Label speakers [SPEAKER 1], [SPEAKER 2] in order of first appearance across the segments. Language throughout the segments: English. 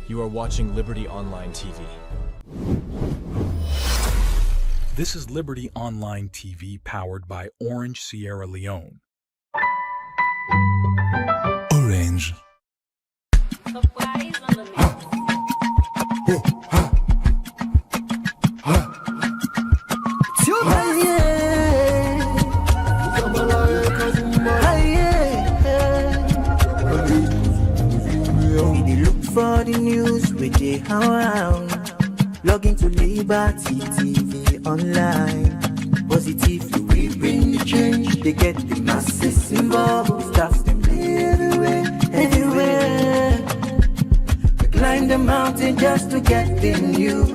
[SPEAKER 1] You are watching Liberty Online TV.
[SPEAKER 2] This is Liberty Online TV powered by Orange Sierra Leone. Orange.
[SPEAKER 3] For the news with the around, log into Liberty TV online. Positively we bring the change. They get the masses involved. Staff them everywhere. We climb the mountain just to get the news.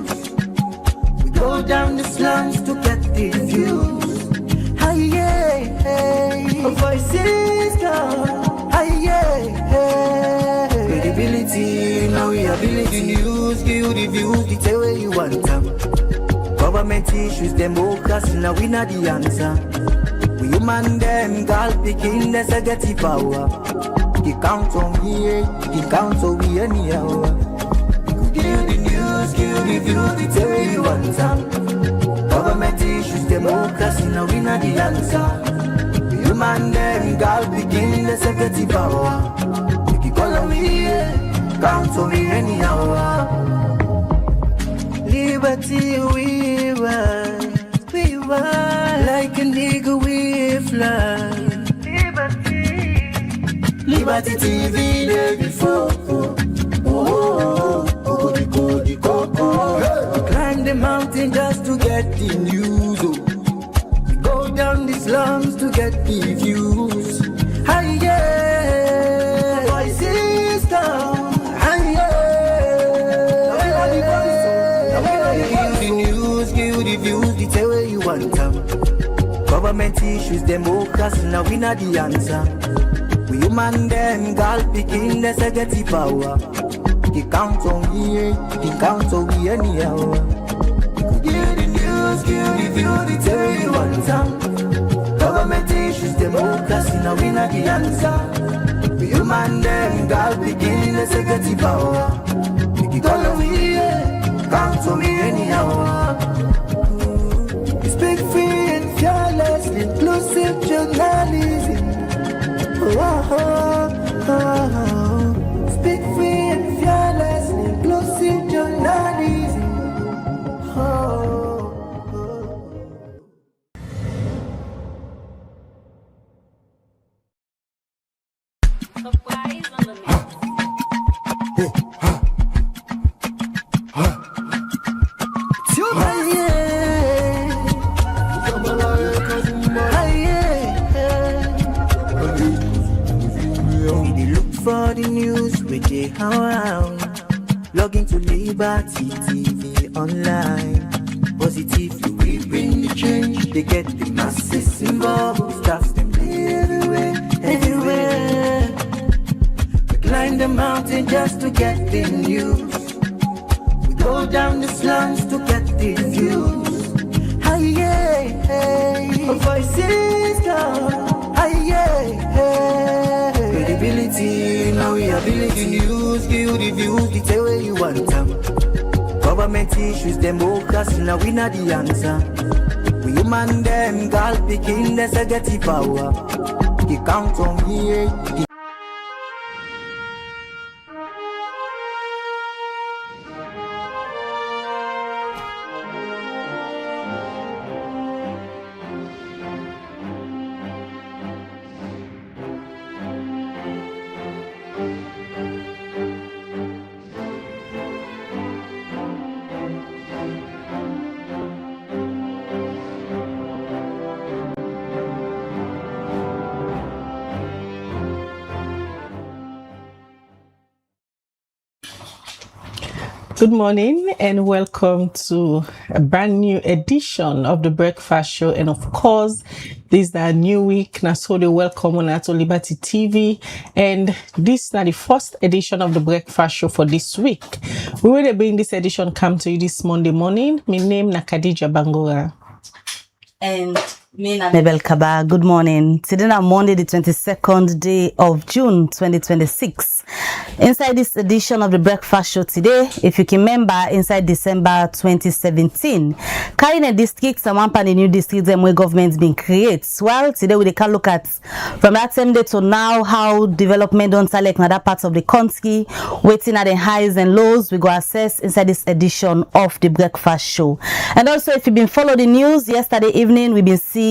[SPEAKER 3] We go down the slums to get the views. Hi yeah, voices come. Hi yeah. Credibility, now we ability news, give you the views, the tell where you want them. Government issues, democracy, now we not the answer. We human them, girl picking, that's a get the power. You count on me, you count on me anyhow. Give you the news, give you the views, the tell where you want them. Government issues, democracy, now we not the answer. We human them, girl picking, that's a get the power. Call on me, count on me anyhow. Liberty we ride, like a nigga we fly. Liberty TV day before. We climb the mountain just to get the news. We go down the slums to get the views. Hi yeah. Government issues, democracy, now we not the answer. We human them, girl picking, that's a get the power. You count on me, you count on me anyhow. Give the news, give the view, the tell you want some. Government issues, democracy, now we not the answer. We human them, girl picking, that's a get the power. You call on me, count on me anyhow. Speak free and fearless, inclusive journalism. Speak free and fearless, inclusive journalism. For the news with the around, log into Liberty TV online. Positively we bring the change. They get the masses involved. Staff them everywhere. We climb the mountain just to get the news. We go down the slums to get the views. Hi yeah, voices come. Hi yeah. Credibility, now we ability news, give you the views, the tell where you want them. Government issues, democracy, now we not the answer. We human them, girl picking, that's a get the power. You count on me,
[SPEAKER 4] Good morning and welcome to a brand new edition of the Breakfast Show. And of course, this is a new week. Now, so they welcome on to Liberty TV. And this is now the first edition of the Breakfast Show for this week. We will bring this edition come to you this Monday morning. My name is Khadija Bangura.
[SPEAKER 5] And Mabel Kaba, good morning. Today on Monday, the 22nd day of June 2026. Inside this edition of the Breakfast Show today, if you can remember, inside December 2017, carrying a district, some the new districts and where government's been created. Well, today we can look at from that same day to now how development don't select in other parts of the country, waiting at the highs and lows. We go assess inside this edition of the Breakfast Show. And also, if you've been following the news, yesterday evening we've been seeing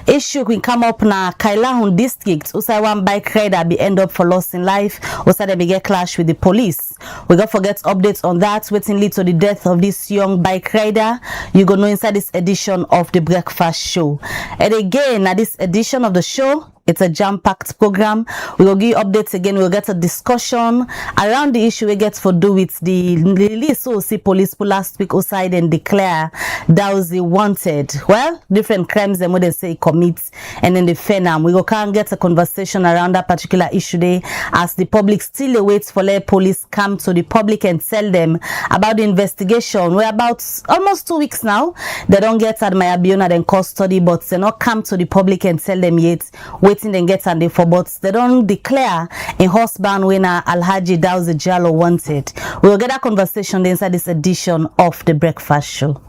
[SPEAKER 5] issue can come up na Kailahun district. Also, one bike rider be end up for loss in life. Also, they get clash with the police. We got forget updates on that. Waiting lead to the death of this young bike rider. You gonna know inside this edition of the Breakfast Show. And again, at this edition of the show, it's a jam-packed program. We will give you updates again. We'll get a discussion around the issue we get for do with the release. So see police last week outside and declare Dowsy wanted. Well, different crimes and what they say commits and then the FENAM. We can't get a conversation around that particular issue there as the public still awaits for let police come to the public and tell them about the investigation. We're about almost 2 weeks now. They don't get Admire Biona in custody, but they not come to the public and tell them yet. Waiting then get and they for but they don't declare a husband when Alhaji Dowsy Jallow wanted. We'll get that conversation inside this edition of the Breakfast Show.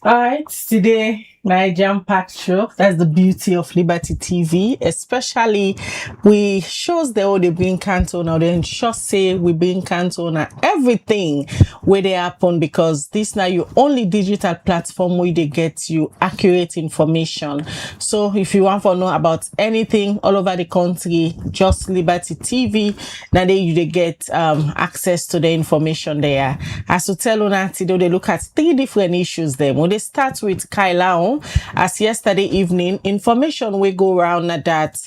[SPEAKER 4] All right, today my jam-packed show. That's the beauty of Liberty TV, especially we shows the old being canceled now. Then just say we being canceled now. Everything where they happen because this now your only digital platform where they get you accurate information. So if you want to know about anything all over the country, just Liberty TV. Now they get access to the information there. As to tell you today they look at 3 different issues there. When they start with Kailahun. As yesterday evening, information will go around that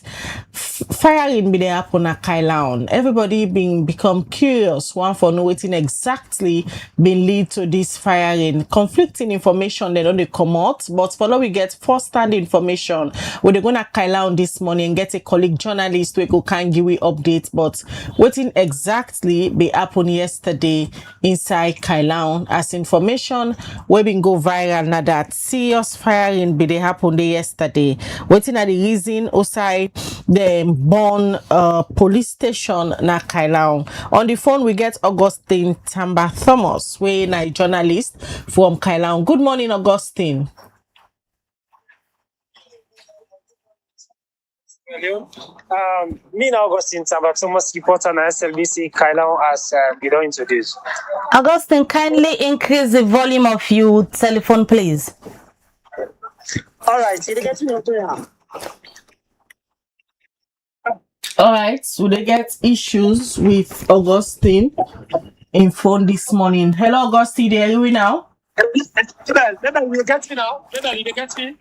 [SPEAKER 4] firing be there happen at Kailahun. Everybody become curious, one for knowing exactly been lead to this firing. Conflicting information they don't come out, but for now we get first-hand information. We're going to Kailahun this morning and get a colleague journalist we can give you updates, but waiting exactly be happen yesterday inside Kailahun as information we been go viral now that serious firing be they happened yesterday. Waiting at the reason outside the Bon police station na Kailahun. On the phone we get Augustine Tamba Thomas, we a journalist from Kailahun. Good morning, Augustine.
[SPEAKER 6] Me and Augustine Tamba Thomas, reporter on SLBC Kailahun as we don't introduce.
[SPEAKER 5] Augustine, kindly increase the volume of your telephone, please.
[SPEAKER 6] All right, so they get me up there.
[SPEAKER 4] All right, so they get issues with Augustine in phone this morning. Hello, Augustine, they hear you now?
[SPEAKER 6] You get me now? You get me?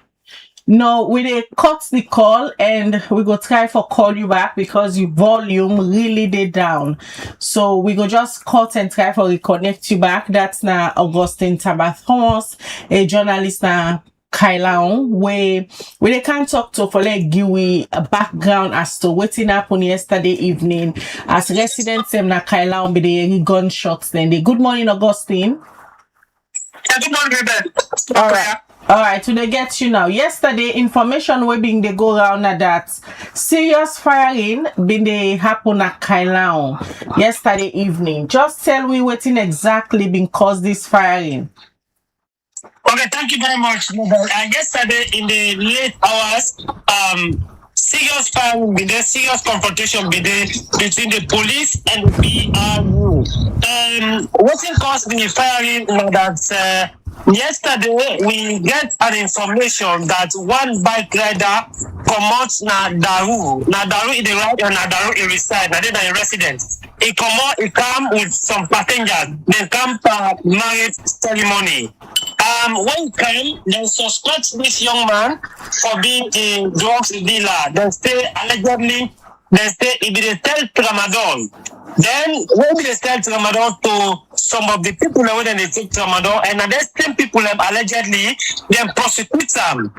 [SPEAKER 4] No, we dey cut the call and we go try for call you back because your volume really did down. So we go just cut and try for reconnect you back. That's now Augustine Tamba Thomas, a journalist now. Kailahun, where they can't talk to for like give we a background as to what happened yesterday evening as residents them na Kailahun be the gunshots then. Good morning, Augustine.
[SPEAKER 6] Yeah, good morning, Ben.
[SPEAKER 4] All right, so they get you now. Yesterday, information we been they go around that serious firing been they happen at Kailahun yesterday evening. Just tell me what exactly been caused this firing.
[SPEAKER 6] Okay, thank you very much. Yesterday in the late hours, serious firing, serious confrontation between the police and the PRU. What caused the firing? That yesterday we get an information that one bike rider comes na Daru. Na Daru is the right and na Daru is reside. Na then a resident. He come with some passengers. They come for marriage ceremony. When come, they suspect this young man for being a drugs dealer. They say allegedly, he be sell tramadol. Then when they sell tramadol to some of the people when they take tramadol, and the same people allegedly then prosecute them.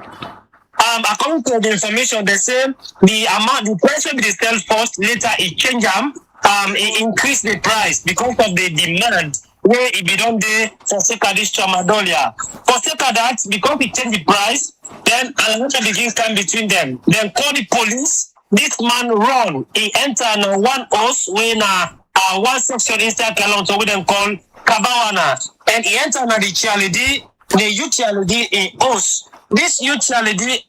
[SPEAKER 6] According to the information, they say the price will be sell first, later it change them. It increase the price because of the demand where it be done there for sake of this tramadolia. For sake of that, because we change the price, then another begin come between them. Then call the police. This man run. He enter na one house where na one section inside Kalon, so we them call Kabawana. And he enter na the charity, the youth charity in house. This youth charity,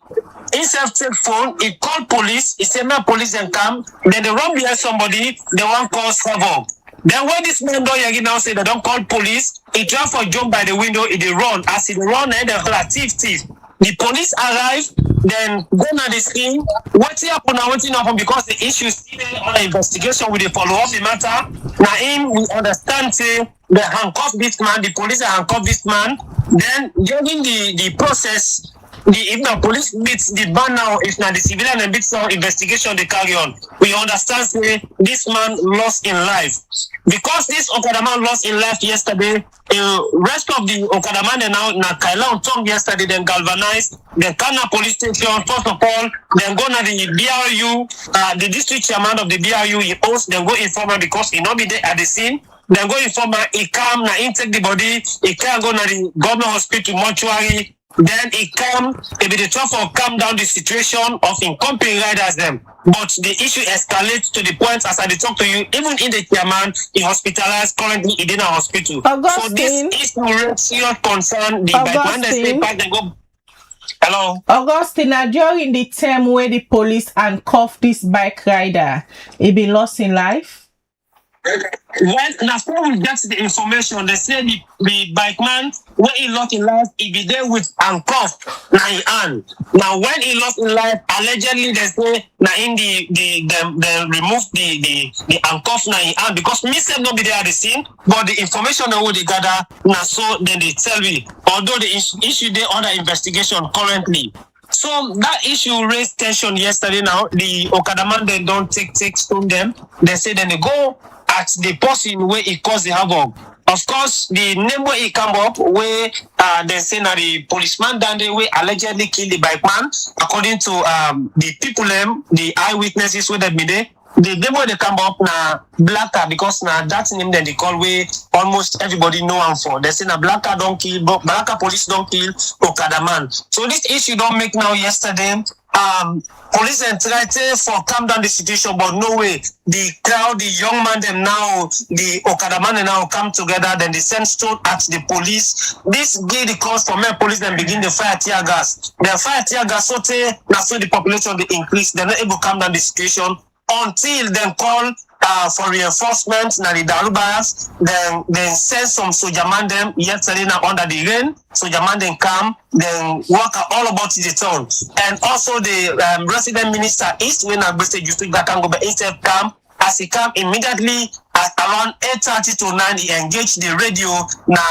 [SPEAKER 6] instead of take phone, he call police. He say na police and come. Then they run behind somebody. They want call Savo. Then when this man don't yagi now say they don't call police, he try for jump by the window, he dey run. As he run, they call a thief. The police arrive, then go on the scene. What happen now? What happen? Because the issue is still on the investigation with the follow up the matter. Now him we understand say they handcuff this man, the police handcuff this man. Then during the process, if the police beats the ban now, if not the civilian and beats now investigation they carry on. We understand say this man lost in life. Because this Okada man lost in life yesterday, the rest of the Okada man they now Kaila on tongue yesterday, then galvanized, then Kana police station, first of all, then go to the BRU, the district chairman of the BRU, he post, then go inform her because he not be there at the scene. Then go inform her, he come, now he take the body, he can't go to the government hospital mortuary. Then he come, he be the try for calm down the situation of incompetent riders them. But the issue escalates to the point as I talk to you, even in the chairman, he hospitalized currently in a hospital.
[SPEAKER 4] Augustine.
[SPEAKER 6] So this is no serious concern. The bike they stay back, they go. Hello.
[SPEAKER 4] Augustine, during the time where the police handcuffed this bike rider, he been lost in life.
[SPEAKER 6] Well, now before we get the information, they say the bike man, when he lost in life, he be there with handcuffed na in hand. Now when he lost in life, allegedly they say na in they removed the handcuff na in hand because me said not be there at the scene, but the information that they gather now so then they tell me. Although the issue they under investigation currently. So that issue raised tension yesterday. Now the Okada man they don't take stone them. They say then they go at the person where he caused the havoc. Of course, the name where he come up where they say that the policeman down there where allegedly killed the bike man, according to the people the eyewitnesses where they be there. The name where they come up na Blacker because na that name that they call where almost everybody know him for. They say na Blacker don't kill, but Blacker police don't kill Okada man. So this issue don't make now yesterday. Police and try to for calm down the situation, but no way. The crowd, the young man, them now, the Okada man now come together, then they send stone at the police. This gave the cause for men police then begin the fire tear gas. The fire tear gas so the population they increase, they're not able to calm down the situation until then call for reinforcements na the Darubas, then send some soldier man them yesterday now under the rain. Soldier man then come, then walk all about the town. And also the resident minister East when I boosted you to that can go but instead come as he come immediately at around 8:30 to 9 he engaged the radio na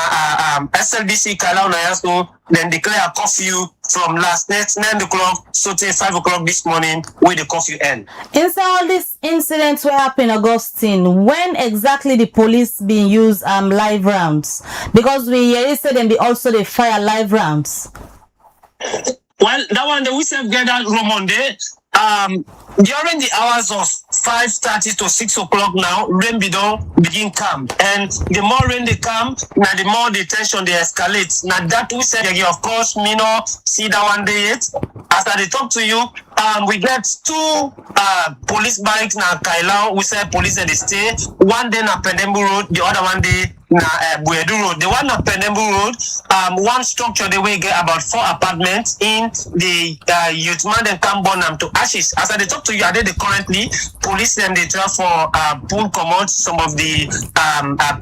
[SPEAKER 6] SLBC Kalau Nayaso, then declare a curfew from last night 9 o'clock so till 5 o'clock this morning where the curfew end.
[SPEAKER 5] Inside all these incidents were happening, Augustine, when exactly the police being used live rounds? Because we said them they also they fire live rounds.
[SPEAKER 6] Well, that one the we have gathered room on there. During the hours of 5:30 to 6 o'clock now, rain begin come. And the more rain they come, now the more the tension they escalate. Now that we said, of course, me no see that one day yet. As I talk to you, we get two police bikes now Kaila, we say police at the stay. One day na Penembu Road, the other one day na Buedu Road. The one na Penembu Road, one structure they will get about 4 apartments in the youth man then come burn them to ashes. As I talk to you, I did currently police them they try for pull command some of the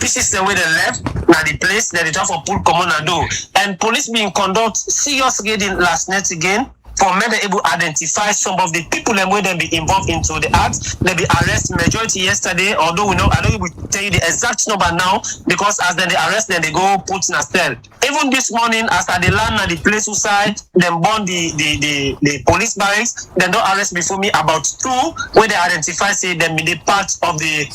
[SPEAKER 6] pieces the way they left now the place they try for pull command and do. And police being conduct serious raiding last night again. For men they able to identify some of the people and where they be involved into the act. They be arrested majority yesterday, although we know I don't able to tell you the exact number now because as then they arrest then they go put in a cell. Even this morning as they land at the place side, then burn the police barracks, then don't arrest before me about 2 where they identify say them be the part of the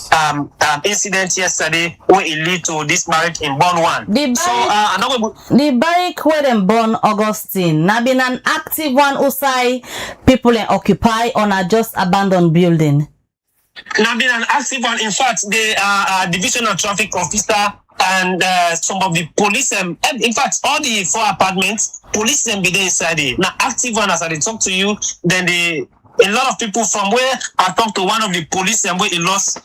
[SPEAKER 6] incident yesterday where it lead to this barrack in Born 1.
[SPEAKER 5] The barrack where them born Augustine now been an active one outside people and occupy on a just abandoned building.
[SPEAKER 6] Now been an active one. In fact, the divisional traffic officer and some of the police, in fact, all the 4 apartments, police be there inside it. Now active one as I talk to you, then a lot of people from where I talked to one of the police and where he lost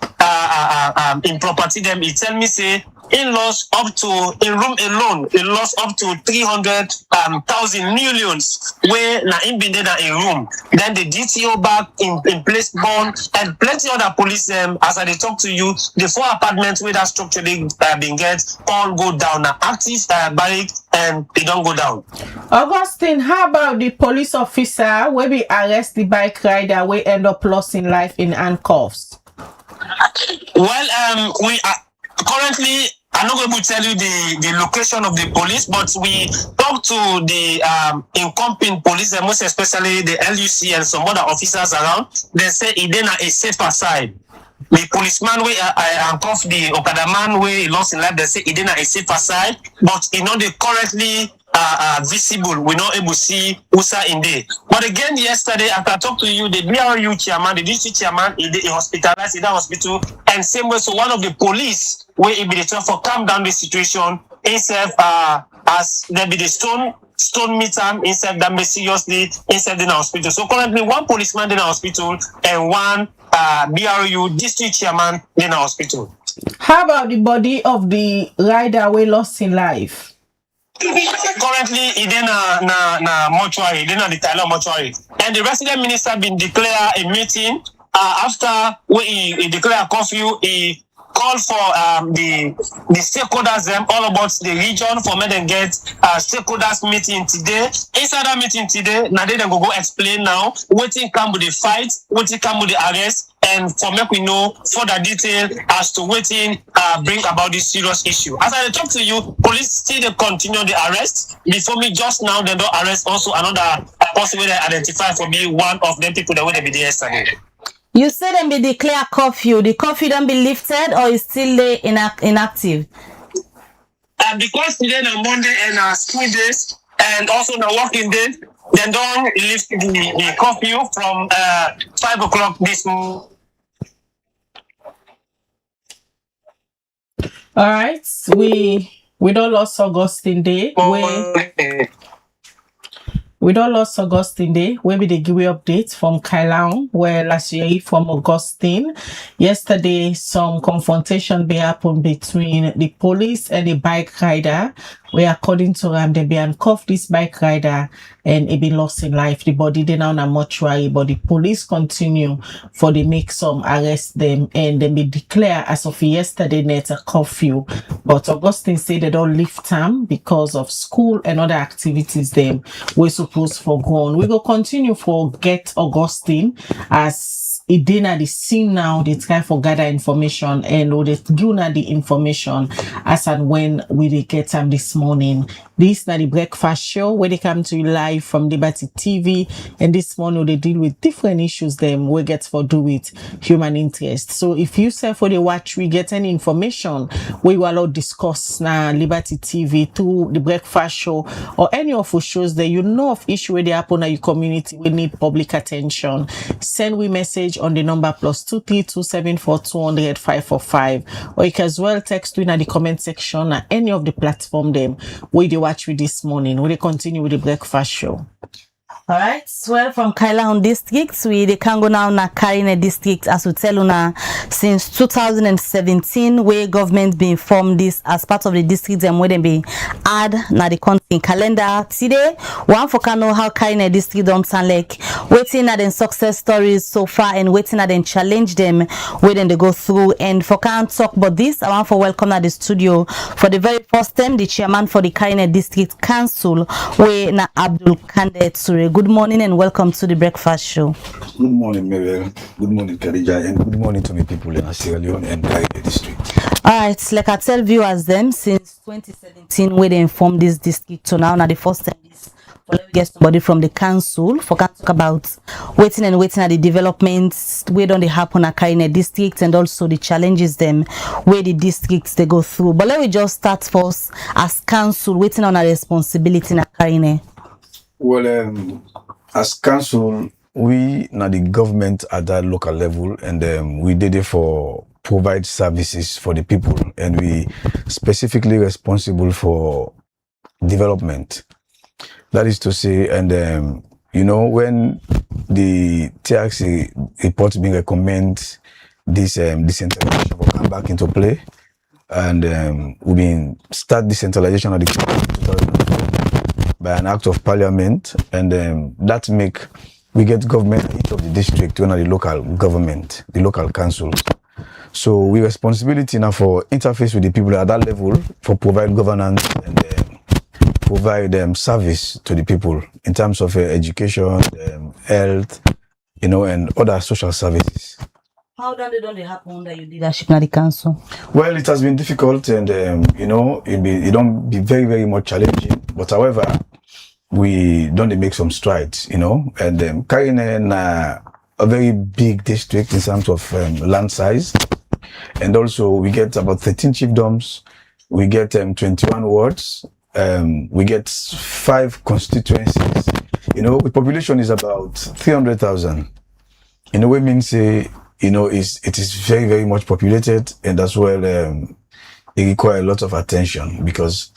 [SPEAKER 6] in property them, he tell me say he lost up to in room alone, he lost up to 300,000 millions where na in been there in room. Then the DTO back in place bond and plenty other police as I talk to you, the 4 apartments where that structure they been get all go down now active barrack and they don't go down.
[SPEAKER 4] Augustine, how about the police officer where we arrest the bike rider we end up losing life in handcuffs?
[SPEAKER 6] Well, we are currently, I'm not going to tell you the location of the police, but we talk to the incumbent police, and most especially the LUC and some other officers around. They say it then a safer side. The policeman where I handcuff the Okada man where he lost in life, they say it then a safer side, but you know they currently visible. We're not able to see USA in there. But again, yesterday, after I talked to you, the BRU chairman, the district chairman, he hospitalized in that hospital, and same way, so one of the police where he be the for calm down the situation, himself as there be the stone meter himself that may seriously inside in the hospital. So currently, one policeman in the hospital and one BRU district chairman in the hospital.
[SPEAKER 4] How about the body of the rider we lost in life?
[SPEAKER 6] Currently, he did na mortuary, he did the Tyler mortuary, and the resident minister been declare a meeting after he declare a curfew. He called for the stakeholders all about the region for me then get stakeholders meeting today. Inside that meeting today, now they go explain now waiting come with the fight, waiting come with the arrest, and for make we know further detail as to waiting bring about this serious issue. As I talk to you, police still they continue the arrest. Before me just now, they don't arrest also another person they identify for me one of them people that would be there yesterday.
[SPEAKER 5] You said them be declare curfew. The curfew don't be lifted or is still inactive?
[SPEAKER 6] Because today on Monday and school days and also the working day, they don't lift the curfew from 5 o'clock this morning.
[SPEAKER 4] All right, we don't lost Augustine Day. We don't lost Augustine Day, where we give you updates from Kailaon, where last year from Augustine. Yesterday, some confrontation be happened between the police and the bike rider, where according to them, they be handcuffed this bike rider and he be lost in life. The body they now in a mortuary, but the police continue for they make some arrest them and they be declare as of yesterday net a curfew. But Augustine say they don't lift them because of school and other activities them we're supposed for go on. We go continue for Get Augustine as it did the scene now. They try for gather information and they give the information as and when we get them this morning. This na the breakfast show where they come to you live from Liberty TV, and this morning they deal with different issues them we get for do with human interest. So if you say for the watch we get any information we will allow discuss na Liberty TV to the breakfast show or any of the shows that you know of issue where they happen in your community we need public attention, send we message on the number +232 742 200 545, or you can as well text in the comment section at any of the platform them where they watch with this morning. We continue with the breakfast show.
[SPEAKER 5] All right, well, from Kailaon district, we can go now na Karine district as we tell you now since 2017 where government been formed this as part of the district and where they be add na the country calendar today. One for can know how Karine district don't sound like waiting at them success stories so far and waiting at them challenge them where then they go through. And for can talk about this, I want to welcome at the studio for the very first time the chairman for the Karine district council where na Abdul Kande Tsure. Good morning and welcome to the breakfast show.
[SPEAKER 7] Good morning, Mabel. Good morning, Khadija, and good morning to my people in Sierra Leone and Karine district.
[SPEAKER 5] All right, like I tell viewers them since 2017 where they informed this district to now the first time this let me get somebody from the council for can talk about waiting at the developments where don't they happen at Karine district and also the challenges them where the districts they go through. But let me just start first as council waiting on a responsibility in Karine.
[SPEAKER 7] Well, as council, we now the government at that local level, and we did it for provide services for the people, and we specifically responsible for development. That is to say, and you know, when the TRC report being recommend this decentralization will come back into play, and we been start decentralization of the 2004 by an act of parliament, and that make we get government in each of the district, one of the local government, the local council. So we responsibility now for interface with the people at that level for provide governance and provide service to the people in terms of education, health, you know, and other social services.
[SPEAKER 5] How done they happen under your leadership in the council?
[SPEAKER 7] Well, it has been difficult, and you know, it don't be very, very much challenging. But however, we don't make some strides, you know, and carrying a very big district in terms of land size, and also we get about 13 chiefdoms, we get 21 wards, we get 5 constituencies. You know, the population is about 300,000. In a way, means you know, it is very, very much populated, and as well, it requires a lot of attention, because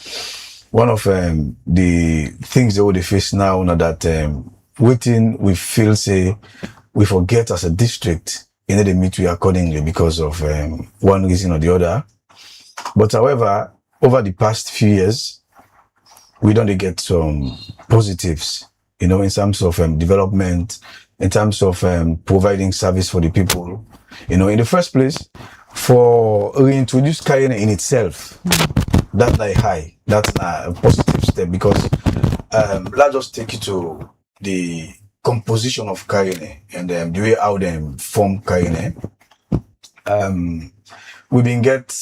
[SPEAKER 7] one of the things that they face now that waiting we feel say we forget as a district, you know, they meet we accordingly because of one reason or the other. But however, over the past few years, we don't get some positives, you know, in terms of development, in terms of providing service for the people. You know, in the first place, for reintroduce Carine in itself, that's like high. That's a positive step, because let's just take you to the composition of Carine and the way how they form Carine. We've been get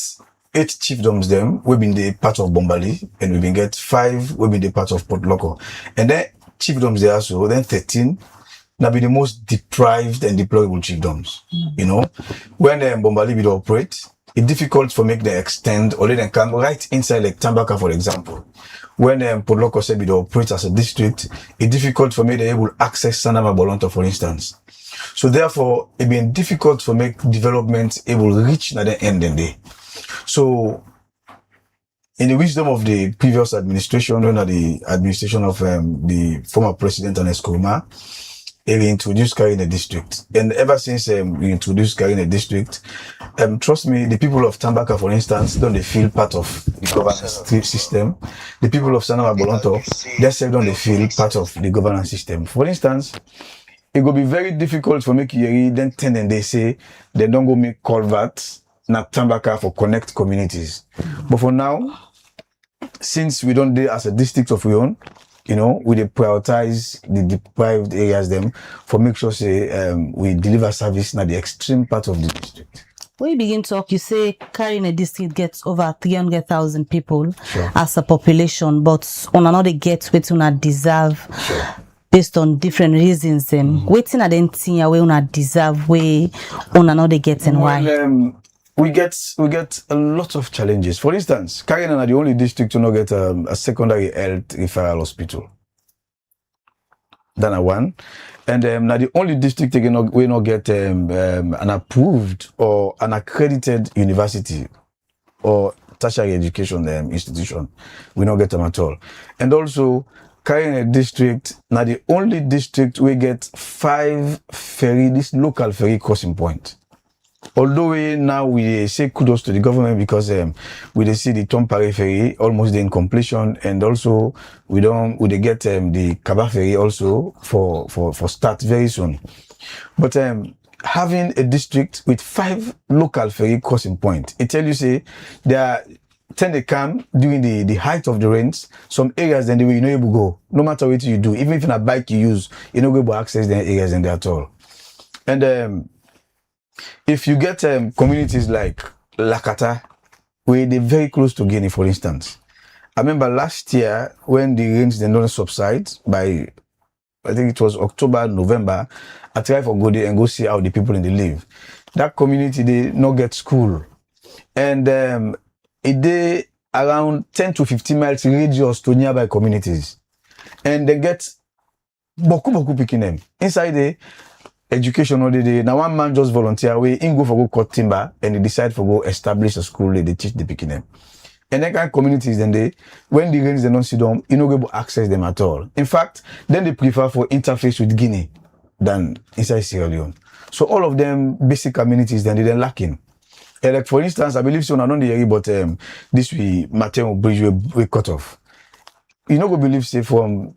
[SPEAKER 7] 8 chiefdoms them, we've been the part of Bombali, and we've been get 5, we've been the part of Port Loko. And then chiefdoms there, so then 13, now be the most deprived and deplorable chiefdoms. You know, when Bombali will operate, it's difficult for make them extend, or they can right inside like Tambaka, for example. When Port Loko said we operate as a district, it's difficult for me to able access Sanama Bolonto, for instance. So therefore, it's been difficult for make development able reach at the end of the day. So, in the wisdom of the previous administration, under the administration of the former president Ernest Koroma, he introduced Carine district. And ever since we introduced Carine district, trust me, the people of Tambaka, for instance, don't they feel part of the governance system. The people of Sanama Bolonto, they don't they feel part of the governance system. For instance, it will be very difficult for me to then tend and they say they don't go make culverts na Tambaka for connect communities. But for now, since we don't do as a district of our own, you know, we prioritize the deprived areas them for make sure say we deliver service na the extreme part of the district.
[SPEAKER 5] When you begin to talk, you say Carine district gets over 300,000 people
[SPEAKER 7] Sure.
[SPEAKER 5] as a population, but on another get what una deserve.
[SPEAKER 7] Sure.
[SPEAKER 5] Based on different reasons, waiting at anything where una deserve, where on another get and why.
[SPEAKER 7] Well, we get a lot of challenges. For instance, Carine are the only district to not get a secondary health referral hospital. That's one. And now the only district we not get an approved or an accredited university or tertiary education institution. We not get them at all. And also, Carine district now the only district we get 5 ferry, this local ferry crossing point. Although we say kudos to the government, because we see the Tom Paré ferry almost in completion, and also we get the Kaba ferry also for start very soon. But having a district with 5 local ferry crossing point, it tell you say there tend to come during the height of the rains. Some areas then the way you know able to go, no matter what you do, even if in a bike you use, you know able to access the areas in there at all. And if you get communities like Lakata, where they're very close to Guinea, for instance. I remember last year when the rains did not subside by, I think it was October, November, I tried for go there and go see how the people in the live. That community, they not get school. And it they around 10 to 15 miles radius to nearby communities. And they get boku picking them. Inside the education all the day. Now one man just volunteer away, in go for go cut timber and he decide for go establish a school they teach the picking them. And then kind of communities then when the rains they don't see them, you know able to access them at all. In fact, then they prefer for interface with Guinea than inside Sierra Leone. So all of them basic communities then they're lacking. And like for instance, I believe so I don't hear but this we Mateo Bridge we cut off. You know go believe say from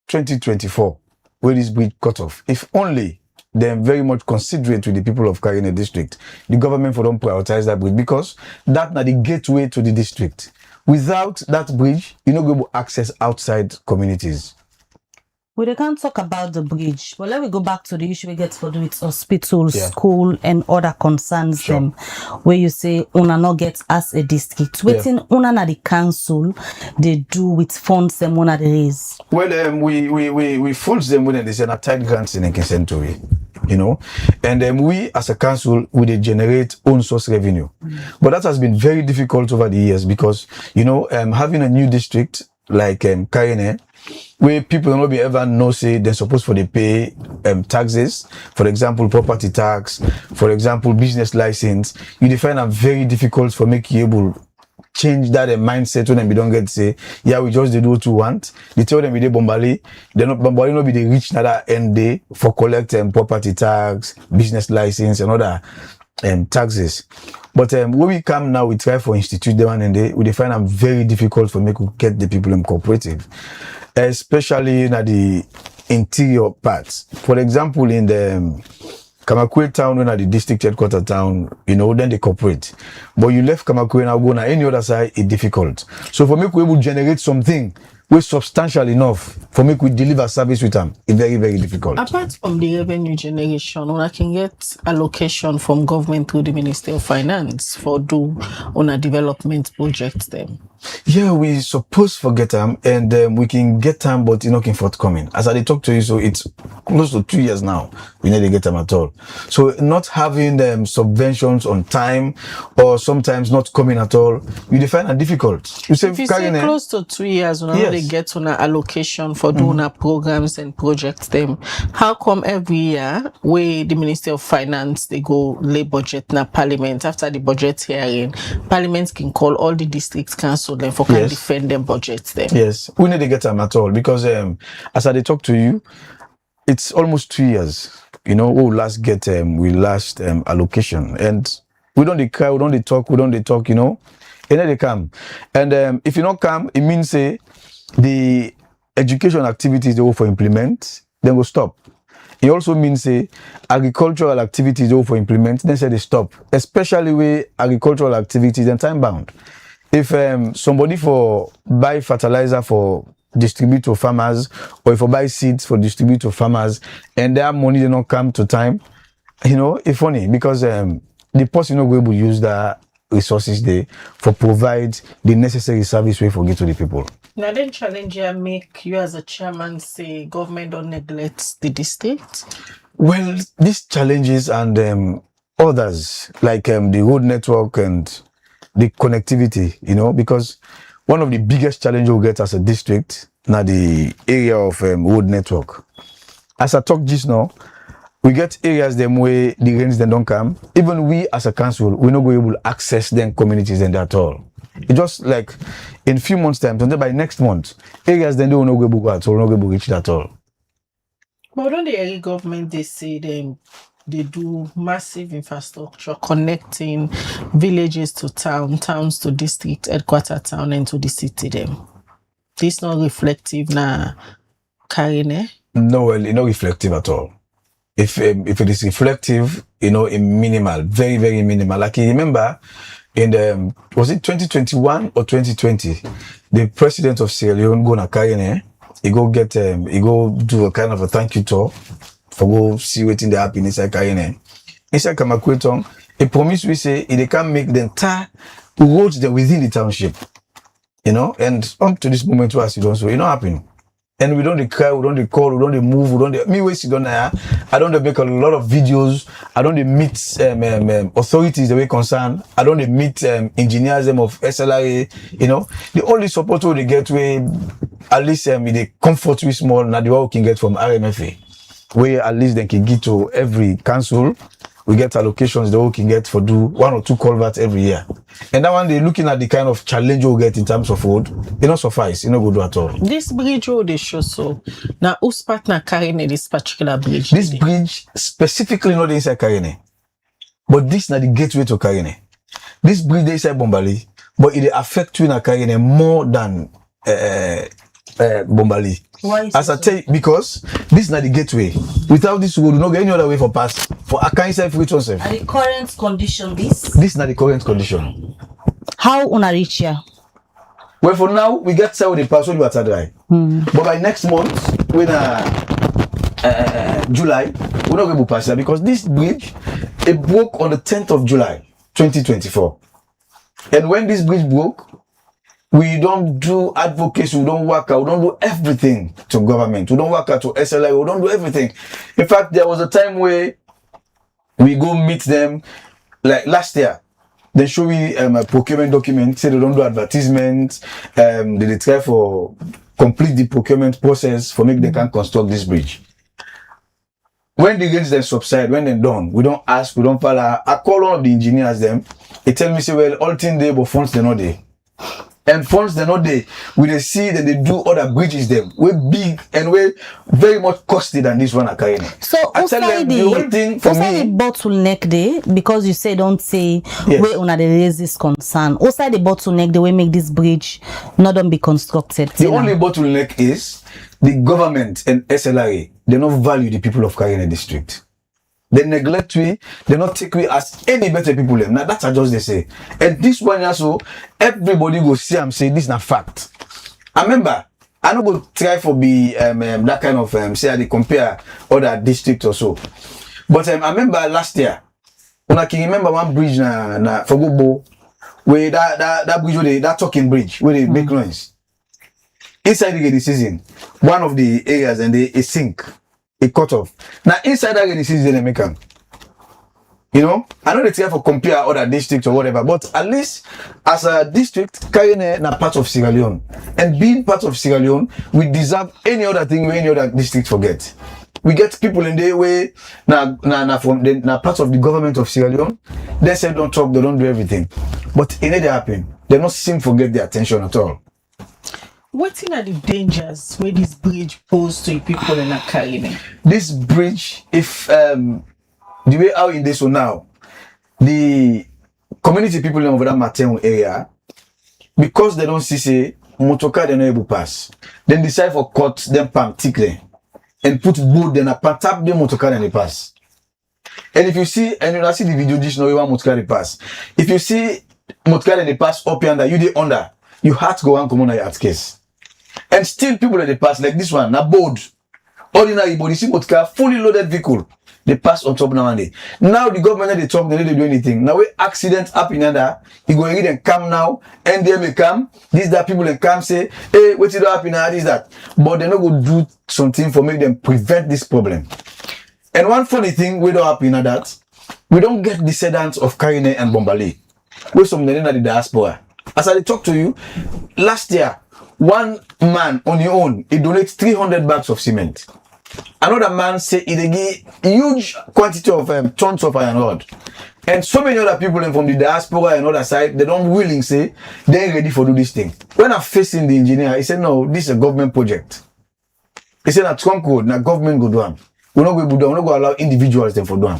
[SPEAKER 7] 2024 where this bridge cut off. If only they're very much considerate to the people of Karine district. The government for them prioritize that bridge because that's not the gateway to the district. Without that bridge, you're not going to access outside communities.
[SPEAKER 5] We can't talk about the bridge, but let me go back to the issue we get to do with hospitals, school, and other concerns them, where you say una not get as a district. Waiting una na the council they do with funds them una they raise.
[SPEAKER 7] Well, we funds them when they send a tight grants in a century, you know, and we as a council we generate own source revenue, but that has been very difficult over the years because you know having a new district like Karine, where people don't be ever know say they're supposed for they pay taxes, for example property tax, for example business license. You define them very difficult for make you able change that mindset when we don't get say yeah we just do what we want. They tell them we dey Bombali, they not Bombali no be they reach another end day for collect property tax, business license and other taxes. But when we come now, we try for institute them and we find them very difficult for me to get the people cooperative, especially in the interior parts. For example, in the Kamakwe town, when at the district headquarter town, you know, then they cooperate. But you left Kamakwe now go on any other side, it's difficult. So for me, we will generate something which substantial enough for me to deliver service with them. It's very, very difficult.
[SPEAKER 4] Apart from the revenue generation, one can get allocation from government through the Ministry of Finance for do on a development projects them.
[SPEAKER 7] Yeah, we supposed to get them and we can get them, but you're not forthcoming. As I talk to you, so it's close to 2 years now. We need to get them at all. So not having subventions on time or sometimes not coming at all, you define it difficult. You say,
[SPEAKER 4] if you say close to 2 years, when they get on an allocation for doing programs and projects them, how come every year where the Ministry of Finance they go lay budget na Parliament after the budget hearing, Parliament can call all the district council them for can defend them budgets them.
[SPEAKER 7] Yes, we need to get them at all because as I talk to you, it's almost 2 years. You know, we last get allocation and we don't cry, we don't talk, you know, and then they come. And if you don't come, it means say the education activities they go for implement, then we'll stop. It also means say agricultural activities they go for implement, then say they stop. Especially with agricultural activities and time bound. If somebody for buy fertilizer for distribute to farmers, or if I buy seeds for distribute to farmers, and their money they not come to time, you know, it's funny because the person not able to use the resources there for provide the necessary service way for get to the people.
[SPEAKER 4] Now then challenge you make you as a chairman say government don't neglect the district?
[SPEAKER 7] Well, these challenges and others like the road network and the connectivity, you know, because one of the biggest challenges we get as a district now the area of road network. As I talk just now, we get areas them where the rains then don't come. Even we as a council, we're not going to be able to access them communities and at all. It just like in few months time, until by next month, areas then don't go able at all, not able to reach it at all.
[SPEAKER 4] But don't the area government they say they do massive infrastructure connecting villages to town, towns to district, headquarter town and to the city them. This not reflective na Karine?
[SPEAKER 7] No, well, it's not reflective at all. If it is reflective, you know, in minimal, very, very minimal. Like you remember in was it 2021 or 2020? The president of Sierra Leone go na Karine, he go do a kind of a thank you tour for go see what in the happen inside Karine. Inside Kamakwe, he promised we say they can make the entire roads there within the township. You know, and up to this moment was it also, you know, happen. And we don't cry, we don't call, we don't move, we don't. Me we sit down there. I don't make a lot of videos. I don't meet authorities the way concerned. I don't meet engineers of SLRA. You know, the only support we get way at least the comfort we small now the one we can get from RMFA, where at least they can get to every council. We get allocations that we can get for do 1 or 2 culverts every year. And that one they're looking at the kind of challenge we get in terms of road, it not suffice, it not good at all.
[SPEAKER 4] This bridge road they show so. Now whose partner carrying this particular bridge?
[SPEAKER 7] This bridge specifically not inside Karine. But this not the gateway to Karine. This bridge is inside Bombali, but it affect you in Karine more than Bombali.
[SPEAKER 4] Why is
[SPEAKER 7] As I
[SPEAKER 4] so?
[SPEAKER 7] tell you, because this is not the gateway. Without this road, we don't get any other way for pass. For Akan side, for each one side.
[SPEAKER 5] At the current condition, this.
[SPEAKER 7] This is not the current condition.
[SPEAKER 5] How una reach here?
[SPEAKER 7] Well, for now, we get side with the pass when you are dry. But by next month, when July, we're not going to pass here because this bridge, it broke on the 10th of July, 2024. And when this bridge broke, we don't do advocacy, we don't work out, we don't do everything to government. We don't work out to SLI, we don't do everything. In fact, there was a time where we go meet them, like last year. They show me a procurement document, say they don't do advertisements, they try for complete the procurement process for make they can construct this bridge. When the rains then subside, when they're done, we don't ask, we don't follow. I call one of the engineers them, they tell me, say, well, all things there, but funds they're not there. And funds they're not there. We they see that they do other bridges them. We're big and we're very much costly than this one at Karine.
[SPEAKER 5] So
[SPEAKER 7] I tell them the whole thing for
[SPEAKER 5] the
[SPEAKER 7] me.
[SPEAKER 5] bottleneck there, because you say don't say
[SPEAKER 7] Yes.
[SPEAKER 5] where una dey raise this concern. Also the bottleneck, the way make this bridge not don't be constructed.
[SPEAKER 7] The only bottleneck is the government and SLRA, they don't value the people of Karine district. They neglect we, they not take we as any better people. Now that's just they say. And this one also, everybody go see and say this is not fact. I remember, I don't go try for be that kind of say they compare other districts or so. But I remember last year, when I can remember one bridge na for Gobo, where that bridge where they, that talking bridge where they make noise. Inside the season, one of the areas and they sink. It cut off. Now inside that the season they make them. You know, I know they try for compare other districts or whatever, but at least as a district, Karine na part of Sierra Leone. And being part of Sierra Leone, we deserve any other thing where any other district forget. We get people in the way na part of the government of Sierra Leone. They say don't talk, they don't do everything. But it never happen. They don't seem to get their attention at all.
[SPEAKER 4] What are the dangers where this bridge pose to people in Karine?
[SPEAKER 7] This bridge, if the way how in this one now, the community people in over that Martin area, because they don't see say motorcar they not able pass, then decide for cut them palm thickly and put board then a tap the motorcar and they pass. And if you see, and you see the video, this no you want motorcar they pass. If you see motorcar and they pass up yonder, you dey under, you have to go and come on your case. And still people that they pass like this one, na board, ordinary body, see motorcar, fully loaded vehicle. They pass on top now and day. Now the government they talk, they don't do anything. Now when accident happen under, you go read and come now, and they may come. These that people and come say, hey, what did happen now? This that, but they not go do something for make them prevent this problem. And one funny thing we don't happen at that, we don't get descendants of Karine and Bombali. We some in the diaspora. As I talk to you, last year, one man on your own, he donates 300 bags of cement. Another man say he give huge quantity of tons of iron rod. And so many other people from the diaspora and other side, they don't willing say they're ready for do this thing. When I'm facing the engineer, he said, no, this is a government project. He said, na trunk road, na government go do them. We're not going to do them. We're not going to allow individuals them for do them.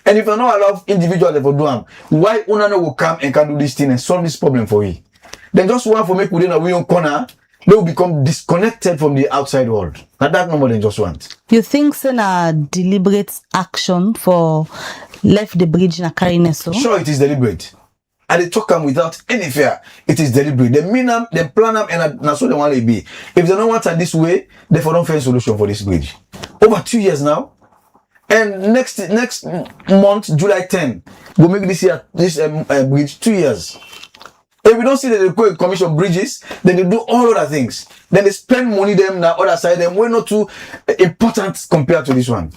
[SPEAKER 7] And if you're not allow individuals them for do them, why una no will come and can do this thing and solve this problem for you? Then just want to make within a way on corner, they will become disconnected from the outside world. Now that no more than just want.
[SPEAKER 5] You think it's a deliberate action for left the bridge na Karine so?
[SPEAKER 7] Sure, it is deliberate. And they talk them without any fear. It is deliberate. They mean them, they plan them, and that's what they want to be. If they don't want it this way, they don't find a solution for this bridge. Over 2 years now. And next month, July 10, we'll make this year, this bridge 2 years. Every we don't see that they go commission bridges, then they do all other things. Then they spend money them now other side them way not too important compared to this one.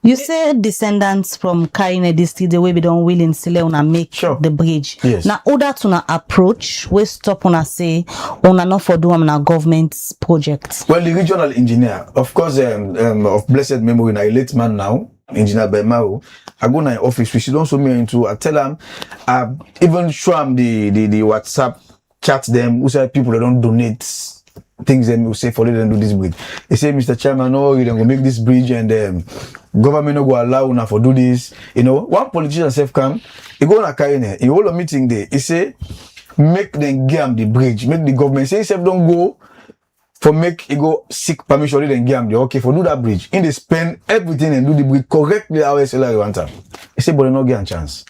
[SPEAKER 5] You say descendants from Karine district, the way we don't willing to let make
[SPEAKER 7] Sure.
[SPEAKER 5] the bridge.
[SPEAKER 7] Yes.
[SPEAKER 5] Now, order to na approach, we stop on say, on not for doing a government project.
[SPEAKER 7] Well, the regional engineer, of course, of blessed memory, a late man now, Engineer Bemao, I go to my office, we should also me into, I tell him, even show him the WhatsApp chat them, who say people that don't donate things, them will say for them do this bridge. They say, Mr. Chairman, no, you don't go make this bridge and government no go allow una for do this. You know, one politician self come, he go on a Karine, he hold a meeting there, he say, make them give the bridge, make the government say, self don't go for make he go seek permission, then give them okay for do that bridge. In they spend everything and do the bridge correctly how SLR want them. He say, but they not get a chance.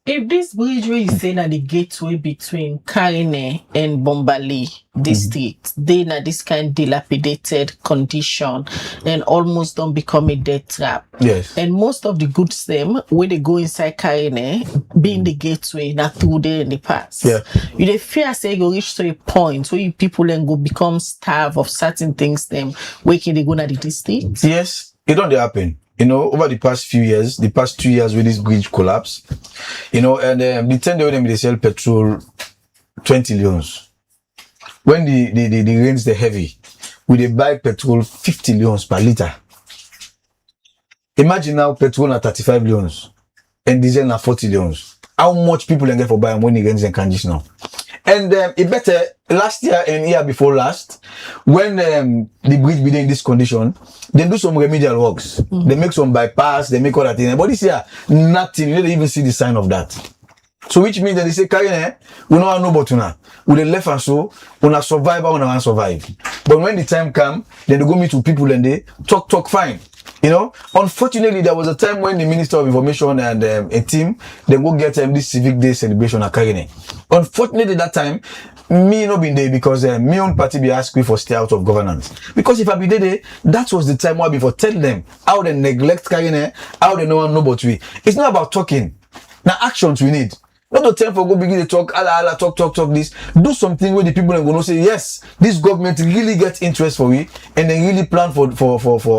[SPEAKER 4] If this bridge where you say na the gateway between Karine and Bombali district, they na this kind of dilapidated condition and almost don't become a death trap.
[SPEAKER 7] Yes.
[SPEAKER 4] And most of the goods them where they go inside Karine, being the gateway, not through there in the past.
[SPEAKER 7] Yeah.
[SPEAKER 4] You dey fear say you reach to a point where you people then go become starved of certain things them where can they go na the district?
[SPEAKER 7] Yes, it don't happen. You know, over the past few years, the past 2 years with this bridge collapse, you know, and the tender when they sell petrol 20 leons. When the rains they heavy, we they buy petrol 50 leons per liter. Imagine now petrol at 35 leons and diesel at 40 leons. How much people can get for buying when it rains and condition now? And it better last year and year before last, when the bridge be in this condition, they do some remedial works. They make some bypass, they make all that thing. But this year, nothing. You don't even see the sign of that. So which means that they say, Karine, we don't know about now. We they left and so, we not survive or we not survive. But when the time come, then they go meet to people and they talk fine. You know, unfortunately, there was a time when the Minister of Information and a team, they go get this Civic Day celebration at Karine. Unfortunately, that time, me not been there because me own party be asked me for stay out of governance. Because if I be there, that was the time where before tell them how they neglect Karine, how they no one know about we. It's not about talking. Now actions we need. Not the time for go begin to talk, talk this. Do something where the people are going to say, yes, this government really gets interest for we, and they really plan for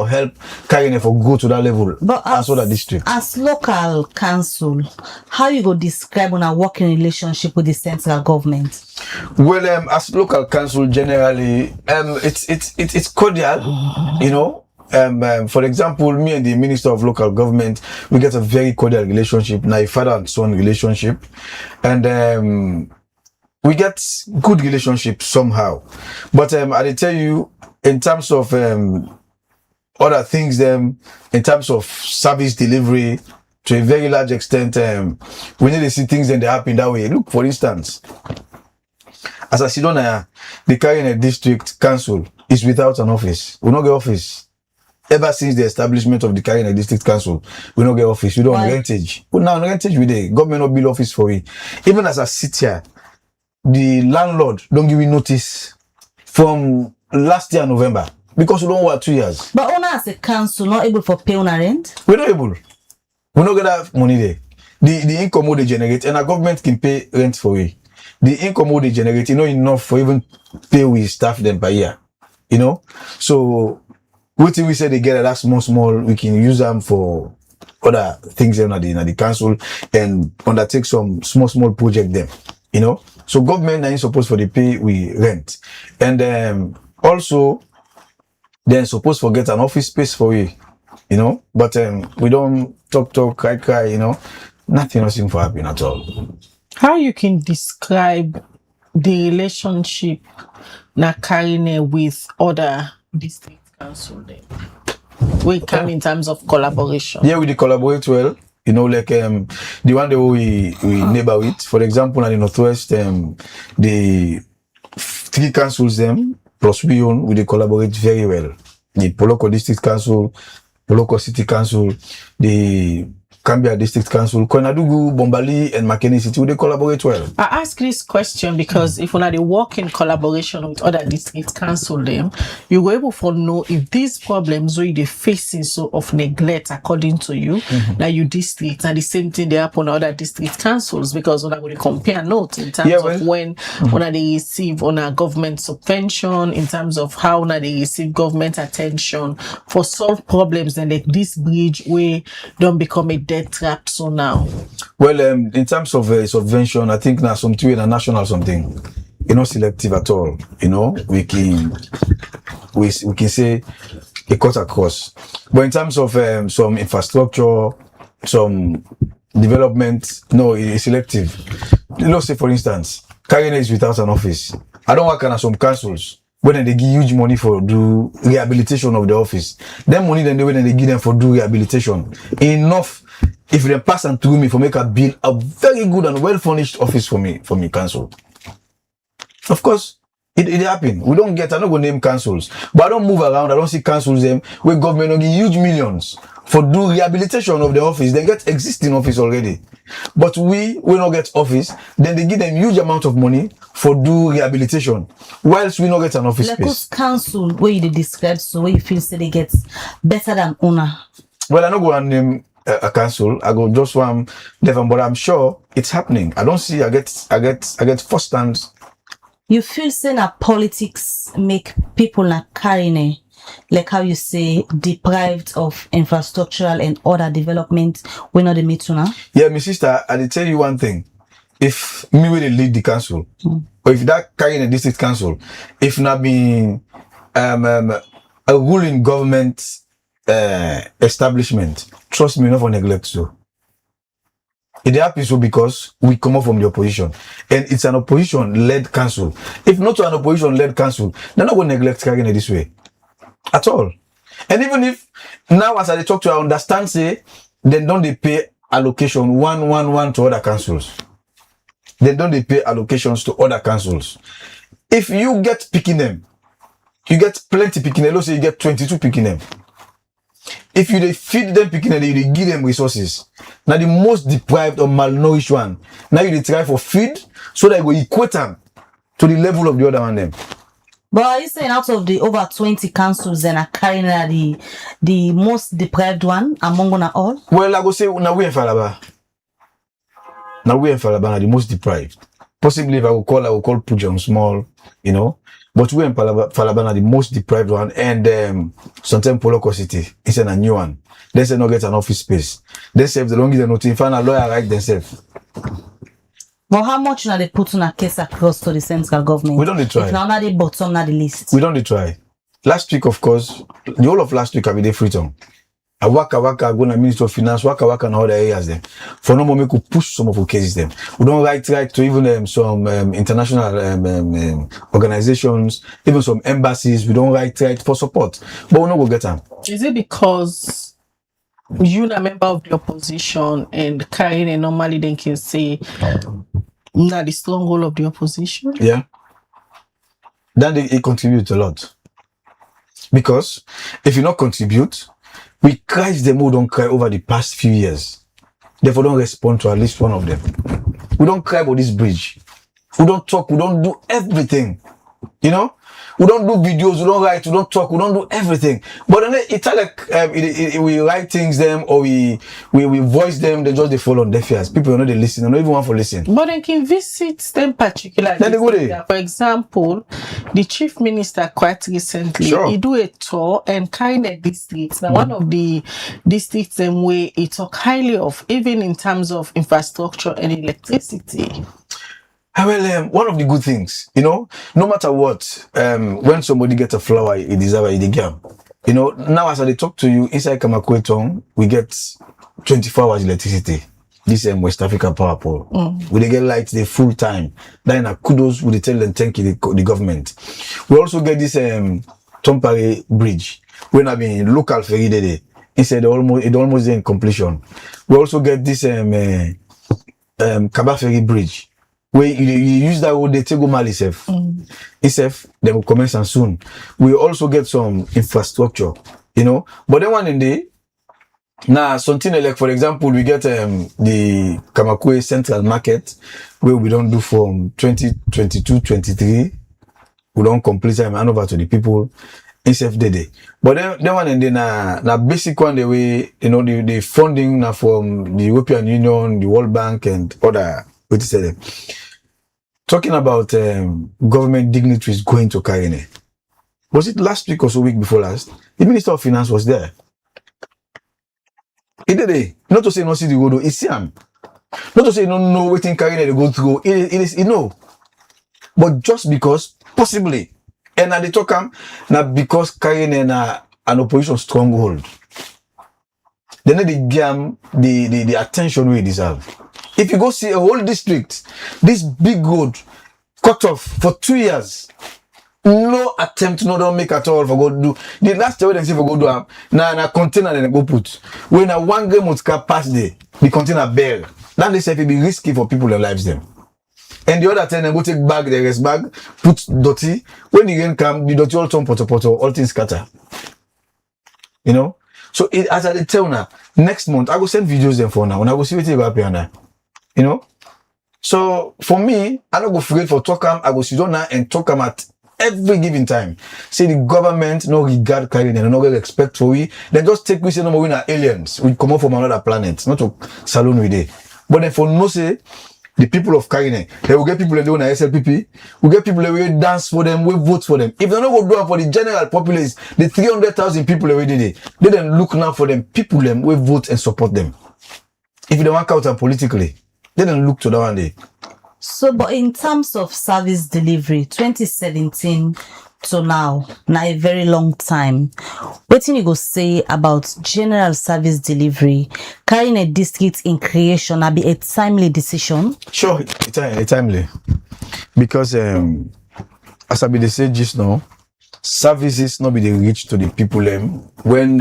[SPEAKER 7] help Karine for go to that level.
[SPEAKER 5] But
[SPEAKER 7] as well as district.
[SPEAKER 5] As local council, how you go describe on a working relationship with the central government?
[SPEAKER 7] Well, as local council generally, it's cordial, you know. For example, me and the Minister of Local Government, we get a very cordial relationship, now a father and son relationship, and we get good relationship somehow. But I tell you, in terms of other things, in terms of service delivery, to a very large extent, we need to see things and they happen that way. Look, for instance, as I sit on the Karine District Council is without an office. We don't get office. Ever since the establishment of the Karine District Council, we don't get office. We don't have rentage. But now rentage we there. Government not build office for it. Even as I sit here, the landlord don't give me notice from last year November because we don't work 2 years.
[SPEAKER 5] But owner as a council not able for pay on a rent?
[SPEAKER 7] We're not able. We don't get that money there. The income what they generate, and our government can pay rent for it. The income what they generate, you know, enough for even pay with staff them per year. You know, so. What we say they get that small, we can use them for other things in the council and undertake some small project them, you know. So government ain't supposed for the pay we rent. And also they're supposed to get an office space for you, you know. But we don't talk, cry, you know. Nothing for happening at all.
[SPEAKER 4] How you can describe the relationship na Karine with other districts? Council then. We come in terms of collaboration.
[SPEAKER 7] Yeah, we collaborate well. You know, like the one that we neighbor with. For example, in the Northwest, the 3 councils them plus we own, we collaborate very well. The Poloko District Council, Poloko City Council, the Cambia District Council, Konadugu, Bombali, and Makeni City, they collaborate well.
[SPEAKER 4] I ask this question because if when they work in collaboration with other district council them, you were able to know if these problems were they facing so of neglect according to you, that you district and the same thing they happen on other district councils, because when I would compare notes in terms of when they receive on a government subvention, in terms of how now they receive government attention for solve problems, and like this bridge where don't become a debt trap so now.
[SPEAKER 7] Well, in terms of subvention, I think now something in a national something, not selective at all. We can say a cut across. But in terms of some infrastructure, some development, no, it's selective. Let's say, for instance, Karine is without an office. I don't work on some councils when they give huge money for do rehabilitation of the office. Then money then when they give them for do rehabilitation. Enough if they pass and through me for make a build a very good and well furnished office for me council. Of course, it happen. We don't get, I'm not going to name councils, but I don't move around. I don't see councils them where government don't give huge millions for do rehabilitation of the office. They get existing office already. But we not get office, then they give them huge amount of money for do rehabilitation, whilst we not get an office space.
[SPEAKER 5] Council where you describe so where you feel say they get better than owner.
[SPEAKER 7] Well, I not go and name a council. I go just one different, but I'm sure it's happening. I don't see. I get first hand.
[SPEAKER 5] You feel say that politics make people not carrying like how you say deprived of infrastructural and other development when not the meet now?
[SPEAKER 7] Yeah, my sister, I tell you one thing. If me will lead the council, or if that carrying a district council, if not being a ruling government establishment, trust me, not for neglect so. It happens so because we come up from the opposition, and it's an opposition-led council. If not an opposition-led council, they're not going to neglect carrying it this way at all. And even if now, as I talk to you, I understand, say, then don't they pay allocation one to other councils? Then don't they pay allocations to other councils? If you get picking them, you get plenty picking them. Let's say you get 22 picking them. If you they feed them picking them, you give them resources. Now the most deprived or malnourished one, now you they try for feed so that you will equate them to the level of the other one them.
[SPEAKER 5] But are you saying out of the over 20 councils then are carrying the most deprived one among them all?
[SPEAKER 7] Well, I go say now we in Falaba. Now we in Falaba are the most deprived. Possibly if I will call Pujan small, But we in Falaba are the most deprived one, and sometimes Poloko City is a new one. They say not get an office space. They say if they don't get a notice, find a lawyer right themselves.
[SPEAKER 5] But how much now they put on a case across to the central government?
[SPEAKER 7] We don't try.
[SPEAKER 5] If now the bottom now the list.
[SPEAKER 7] We don't try. Last week, of course, the whole of last week I be there Freetown. I waka go na Ministry of Finance, waka in other areas them. For no moment we could push some of our cases them. We don't write to even some international organizations, even some embassies. We don't write for support, but we not go get them.
[SPEAKER 4] Is it because you a member of the opposition and Karine normally then can say not the stronghold of the opposition?
[SPEAKER 7] Yeah. Then it contributes a lot. Because if you not contribute, we cry them who don't cry over the past few years. Therefore, don't respond to at least one of them. We don't cry about this bridge. We don't talk. We don't do everything. We don't do videos. We don't write. We don't talk. We don't do everything. But then it's like we write things them or we voice them. They follow on deaf ears. People know they listen. They don't even want to listen.
[SPEAKER 4] But they can visit them particularly.
[SPEAKER 7] Then they go there.
[SPEAKER 4] For example, the chief minister quite recently he do a tour and kind of districts. Now one of the districts them where he talk highly of, even in terms of infrastructure and electricity.
[SPEAKER 7] Well, one of the good things, no matter what, when somebody gets a flower, it deserves it again. Now as I talk to you, inside Kamakweton, we get 24 hours electricity. This West Africa Power Pole. We get light the full time. Then kudos, we tell them thank you the government. We also get this Tompare Bridge. When I mean local ferry day. Instead it almost in completion. We also get this Kaba Ferry Bridge. Where you use that road, they take go Mali safe. Itself, they will commence and soon. We also get some infrastructure, But then one in day, Now, something like, for example, we get the Kamakwe Central Market, where we don't do from 2022-23. We don't complete time hand over to the people in self-day. But then one and then na basic one the way, you know, the funding now from the European Union, the World Bank and other, what you say, talking about government dignitaries going to Karine. Was it last week or so week before last? The Minister of Finance was there. He did it. Not to say no see the road, it's him. Not to say no waiting Karine they go through. It is you know. But just because possibly, and now they talk now because Karine na an opposition stronghold. Then they give the attention we deserve. If you go see a whole district, this big road cut off for 2 years. No attempt, no don't make at all for go do. The last time they say for go do na container they go put. When a 1 gram would car pass the container bare. Now they say it be risky for people their lives them. And the other time they go take bag, the rest bag, put dirty. When the rain come, the dirty all turn poto, all things scatter. You know? So as I tell now, next month I go send videos them for now. When I go see what they go happen now. You know? So for me, I don't go afraid for talk I go sit down now and talk at every given time. Say the government no regard Karine and no respect for we. They just take we say no more we are aliens. We come up from another planet, not to saloon with it. But then for no say the people of Karine, they will get people that do na SLPP, we get people that will dance for them, we vote for them. If they don't go do it for the general populace, the 300,000 people already did, they then look now for them people them we vote and support them. If they want out politically, they then look to that one day.
[SPEAKER 5] So, but in terms of service delivery, 2017 to now a very long time. What you go say about general service delivery, carrying a district in creation, be a timely decision?
[SPEAKER 7] Sure, it's timely. Because as I be say just now, services not be the reach to the people when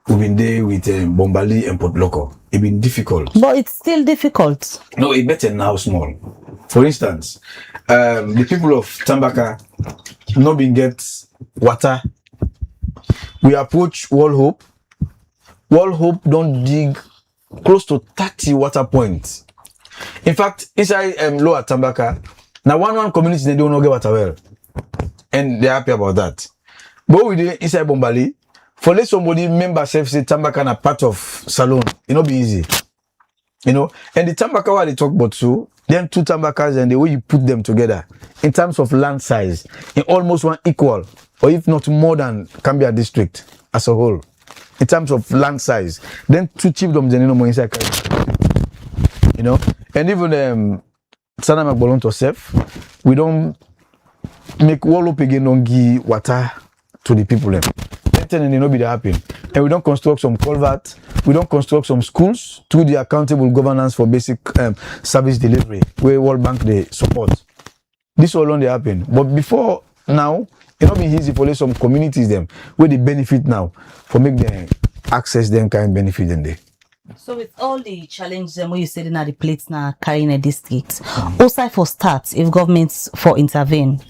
[SPEAKER 7] we've been there with Bombali and Port Loco. It's been difficult.
[SPEAKER 5] But it's still difficult.
[SPEAKER 7] No, it's better now small. For instance, the people of Tambaka not been get water. We approach World Hope. World Hope don't dig close to 30 water points. In fact, inside Lower Tambaka, now one community they don't get water well. And they're happy about that. But we did inside Bombali, for let somebody member self say Tambaka na part of Salon, it not be easy. You know, and the Tambaka what they talk about so, then 2 Tambakas and the way you put them together in terms of land size, in almost one equal, or if not more than Cambia district as a whole, in terms of land size, then 2 chiefdoms and no more inside. You know, and even Sana Magbolonto self, we don't make wall up again, don't give water to the people. And they not be happy. And we don't construct some culverts, we don't construct some schools through the accountable governance for basic service delivery, where World Bank they support. This all only happen. But before now, it not be easy for some communities them where they benefit now for make them access them kind benefit them there.
[SPEAKER 5] So with all the challenges where you said in the plates now carrying a district, also for start if governments for intervene.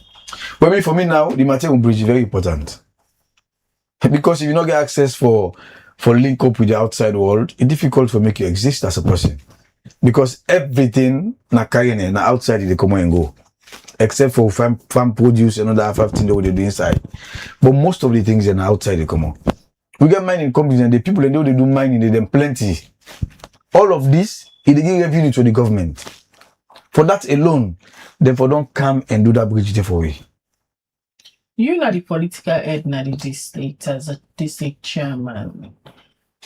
[SPEAKER 7] Well, for me now, the Mateo Bridge is very important. Because if you don't get access for link up with the outside world, it's difficult to make you exist as a person. Because everything na carrying na outside they come and go. Except for farm produce and other 15 that we do inside. But most of the things are outside they come on. We get mining companies and the people they do mining, they them plenty. All of this, they give revenue to the government. For that alone, therefore don't come and do that bridge there for we.
[SPEAKER 4] You know the political head na the district as a district chairman,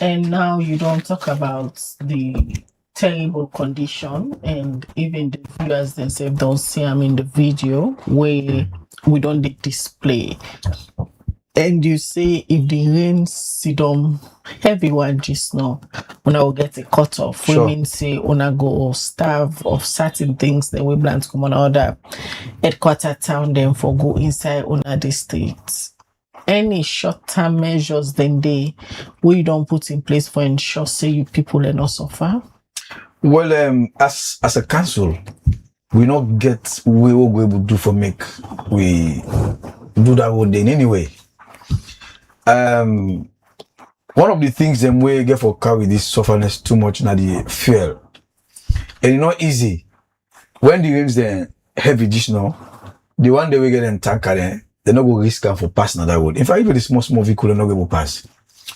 [SPEAKER 4] and now you don't talk about the terrible condition, and even the viewers themselves don't see them in the video where we don't display. And you say if the rain sit on everyone just know when I will get a cut off.
[SPEAKER 7] Sure.
[SPEAKER 4] We mean say una go starve of certain things that we plan to come on other headquarter town then for go inside una district. Any short-term measures then we don't put in place for ensure say you people are not suffer?
[SPEAKER 7] Well, as a council, we not get we will go able to do for make we do that whole day anyway. one of the things them we get for carry this sufferness too much na the fuel. And it's not easy. When the rains the heavy dish now, the one day we get them tanker then, they not go risk them for pass another road. In fact, even the small vehicle they not go pass.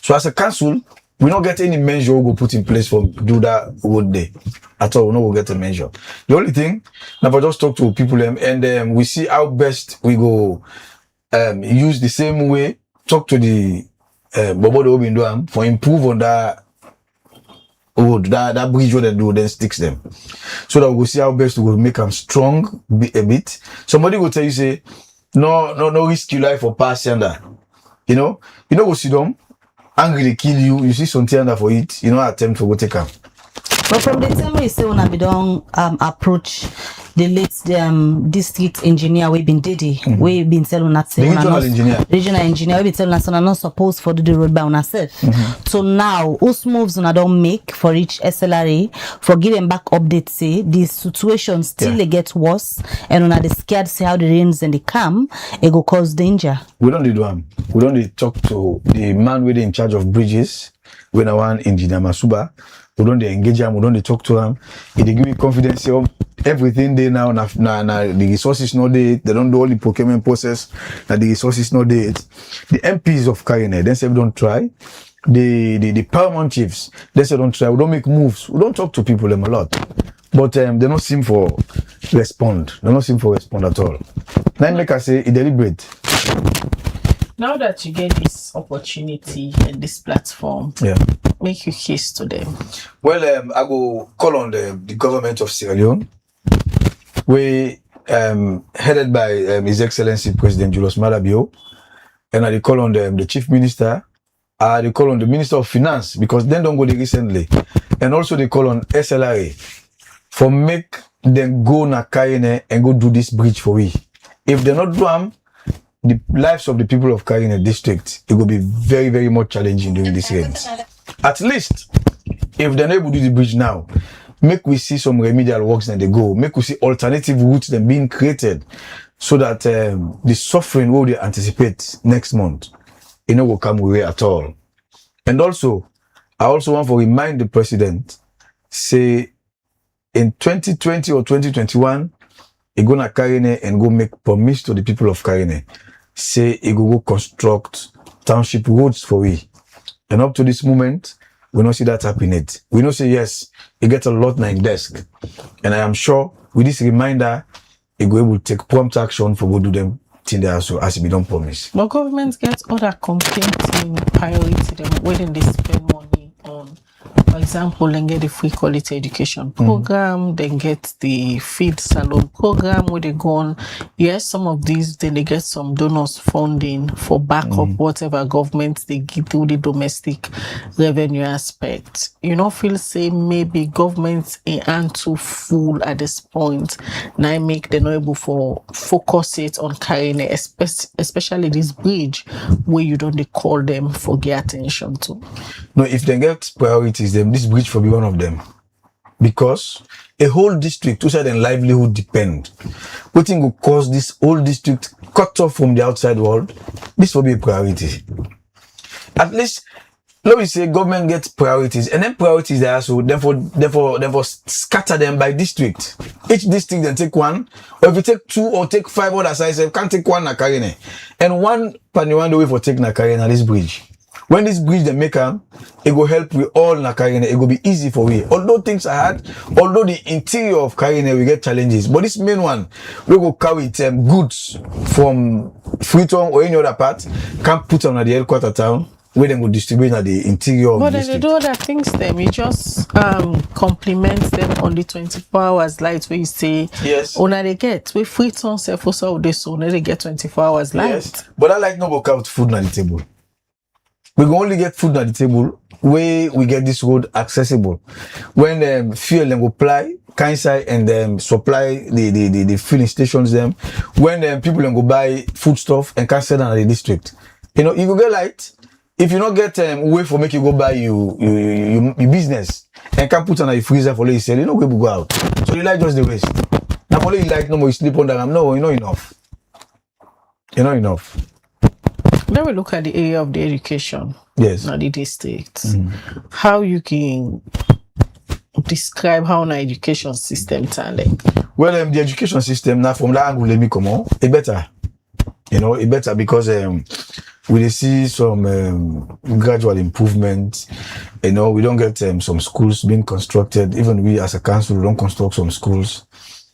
[SPEAKER 7] So as a council, we not get any measure we go put in place for do that road day at all. We not go get a measure. The only thing, now we just talk to people and we see how best we go use the same way. Talk to the Bobo the Obindoam for improve on that road, that bridge where they do then sticks them. So that we will see how best we will make them strong a bit. Somebody will tell you say, no risk your life for pass yonder. You know go see them. Angry they kill you see something under for it, attempt to go take them.
[SPEAKER 5] But from the time we say when we don't approach the late district engineer we been Didi, we been telling us
[SPEAKER 7] the regional engineer
[SPEAKER 5] we been telling us not supposed for do the road by ourselves. So now whose moves on don't make for each SLRA for giving back updates say the situation still get worse and on they scared see how the rains and the come it go cause danger.
[SPEAKER 7] We don't do them. We don't talk to the man with in charge of bridges when I want engineer Masuba. We don't engage him, we don't talk to him. They give me confidence of everything they now the resources not there. They don't do all the procurement process. That the resources not there. The MPs of Karine, they say we don't try. The paramount chiefs, they say don't try. We don't make moves. We don't talk to people them a lot. But they don't seem for respond. They don't seem for respond at all. Now make I say it deliberate.
[SPEAKER 4] Now that you get this opportunity and this platform, make your case to them.
[SPEAKER 7] Well, I go call on the government of Sierra Leone. We headed by His Excellency President Julius Maada Bio, and I call on the Chief Minister. I call on the Minister of Finance because then don't go there recently, and also they call on SLRA for make them go na Karine and go do this bridge for we. If they not do them, the lives of the people of Karine district, it will be very, very much challenging during these rains. At least, if they're not able to do the bridge now, make we see some remedial works and they go. Make we see alternative routes that being created so that the suffering will they anticipate next month, will come away at all. And also, I also want to remind the president, say, in 2020 or 2021, he gonna Karine and go make promise to the people of Karine. Say he go construct township roads for we. And up to this moment, we don't see that happening. We don't say yes, he get a lot in desk. And I am sure with this reminder, he go able to take prompt action for go do them thing there also as we don't promise.
[SPEAKER 4] But governments get other competing priority them when they spend money on. For example, then get the free quality education program, then get the feed salon program where they go on. Yes, some of these, then they get some donors funding for backup, whatever government they give to the domestic revenue aspect. You know, feel say maybe governments aren't too full at this point. Now I make them able for focus it on carrying it, especially this bridge where you don't they call them for get attention to.
[SPEAKER 7] No, if they get priorities, then this bridge will be one of them. Because a whole district, whose and livelihood depend. What thing will cause this whole district cut off from the outside world? This will be a priority. At least, let me say government gets priorities, and then priorities are also therefore scatter them by district. Each district then take one, or if you take two or take five other sides, you can't take one na Karine. And one the way for take na Karine na this bridge. When this bridge they make it go help with all na Karine. It go be easy for we. Although things are hard, although the interior of Karine we get challenges, but this main one we go carry goods from Freetown or any other part, can't put them at the headquarter town where they go distribute at the interior of the district.
[SPEAKER 4] But then they do other things them. You just compliment them on the 24 hours light where you say
[SPEAKER 7] yes.
[SPEAKER 4] Ona they get we Freetown self also this so they get 24 hours light.
[SPEAKER 7] Yes. But I like no go count food on the table. We can only get food at the table where we get this road accessible. When fuel them go apply, Kansai and supply the filling stations them. When people then go buy food stuff and can sell them at the district. You know, you go get light. If you not get way for make you go buy your business and can put on a freezer for you sell, you know where we go out. So you like just the waste. Now only you like no more you sleep on them. No, you know enough. You know enough.
[SPEAKER 4] Then we look at the area of the education.
[SPEAKER 7] Yes.
[SPEAKER 4] not the district. How you can describe how an education system tandem?
[SPEAKER 7] Well, the education system now from that angle, let me come on. It better, it better because we dey see some gradual improvement. We don't get some schools being constructed. Even we as a council, we don't construct some schools.